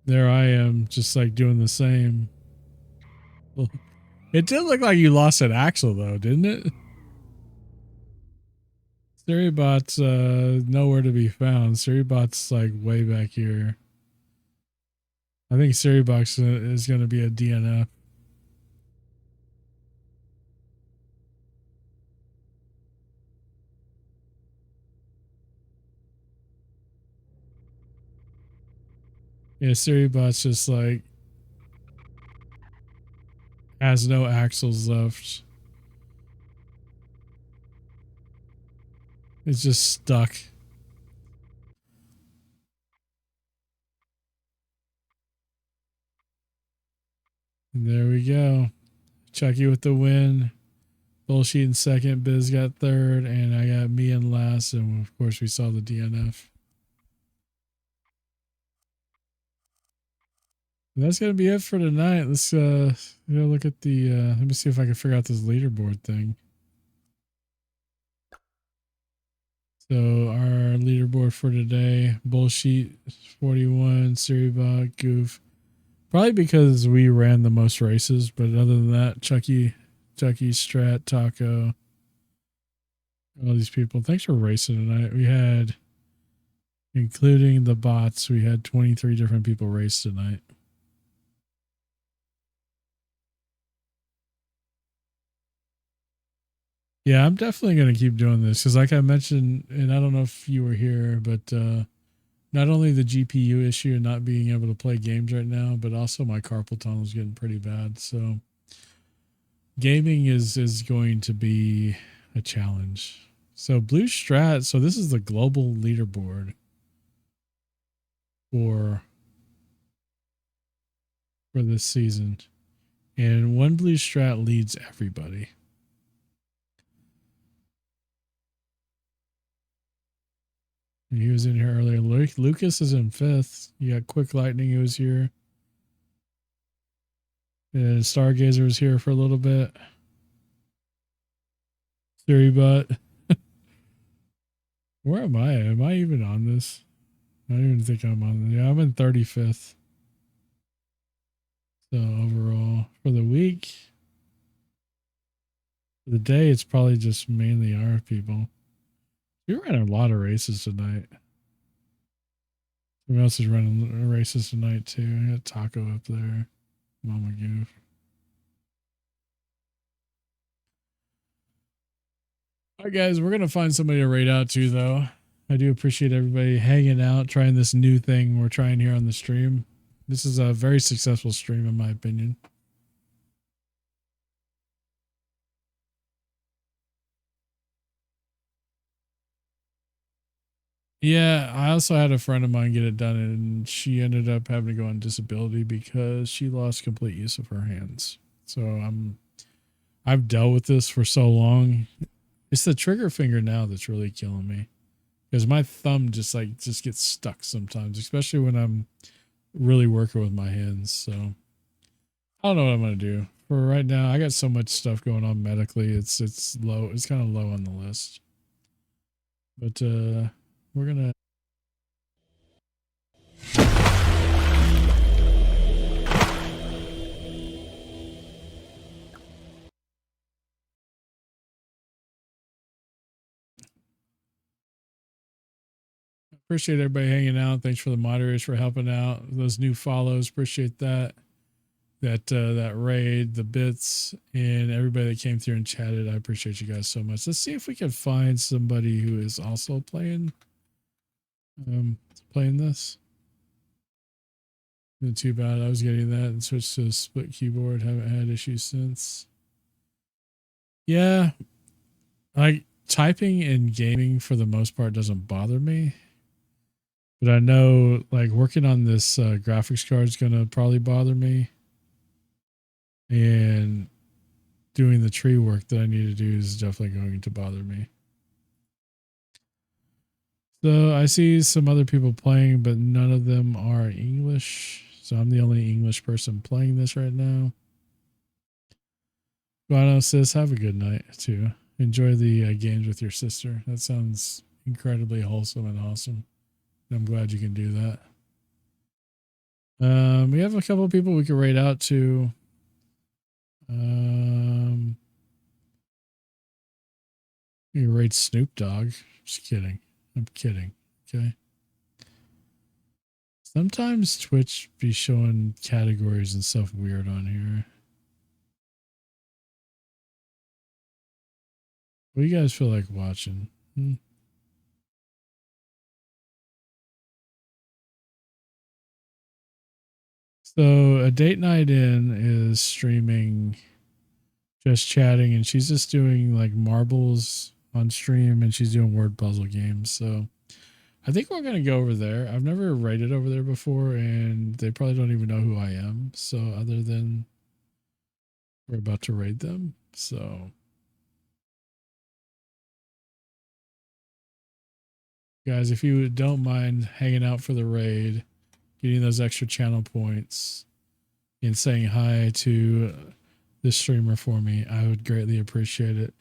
There I am, just like doing the same. It did look like you lost an axle though, didn't it? Suribot's nowhere to be found. Suribot's like way back here. I think Suribot is going to be a DNF. Yeah, Suribot's just like has no axles left. It's just stuck. And there we go. Chucky with the win. Bullshit in second. Biz got third. And I got me in last. And of course, we saw the DNF. And that's going to be it for tonight. Let's look at the. Let me see if I can figure out this leaderboard thing. So our leaderboard for today: Bullshit 41, Suribot, Goof. Probably because we ran the most races, but other than that, Chucky, Strat, Taco, all these people. Thanks for racing tonight. We had, including the bots, we had 23 different people race tonight. Yeah, I'm definitely going to keep doing this because, like I mentioned, and I don't know if you were here, but not only the GPU issue and not being able to play games right now, but also my carpal tunnel is getting pretty bad. So gaming is going to be a challenge. So Blue Strat, so this is the global leaderboard for for this season. And one blue strat leads everybody. He was in here earlier. Lucas is in 5th. You got Quick Lightning who was here. And Stargazer was here for a little bit. Theory Butt. Where am I? Am I even on this? I don't even think I'm on. Yeah, I'm in 35th. So overall, for the week, for the day, it's probably just mainly our people. We ran a lot of races tonight. Someone else is running races tonight too. I got Taco up there. Mama Goof. All right, guys, we're going to find somebody to raid out to, though. I do appreciate everybody hanging out, trying this new thing we're trying here on the stream. This is a very successful stream, in my opinion. Yeah, I also had a friend of mine get it done, and she ended up having to go on disability because she lost complete use of her hands. So I've dealt with this for so long. It's the trigger finger now that's really killing me, because my thumb just gets stuck sometimes, especially when I'm really working with my hands. So I don't know what I'm gonna do for right now. I got so much stuff going on medically. It's low. It's kind of low on the list. But we're gonna. Appreciate everybody hanging out. Thanks for the moderators for helping out. Those new follows, appreciate that. That raid, the bits, and everybody that came through and chatted. I appreciate you guys so much. Let's see if we can find somebody who is also playing this. Not too bad. I was getting that and switched to a split keyboard. Haven't had issues since. Yeah, like typing and gaming for the most part doesn't bother me. But I know like working on this graphics card is going to probably bother me. And doing the tree work that I need to do is definitely going to bother me. So I see some other people playing, but none of them are English. So I'm the only English person playing this right now. Guano says, have a good night too. Enjoy the games with your sister. That sounds incredibly wholesome and awesome. I'm glad you can do that. We have a couple of people we can raid out to. You raid Snoop Dogg. Just kidding. I'm kidding. Okay. Sometimes Twitch be showing categories and stuff weird on here. What do you guys feel like watching? So a date night in is streaming, just chatting, and she's just doing like marbles on stream, and she's doing word puzzle games. So I think we're gonna go over there. I've never raided over there before, and they probably don't even know who I am. So other than we're about to raid them, so guys, if you don't mind hanging out for the raid, getting those extra channel points, and saying hi to the streamer for me, I would greatly appreciate it.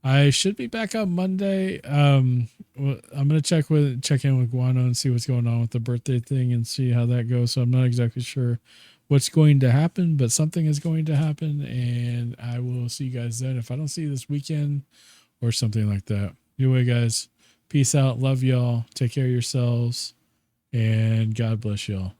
I should be back on Monday. I'm gonna check in with Guano and see what's going on with the birthday thing and see how that goes. So I'm not exactly sure what's going to happen, but something is going to happen, and I will see you guys then if I don't see you this weekend or something like that. Anyway, guys, peace out. Love y'all. Take care of yourselves, and God bless y'all.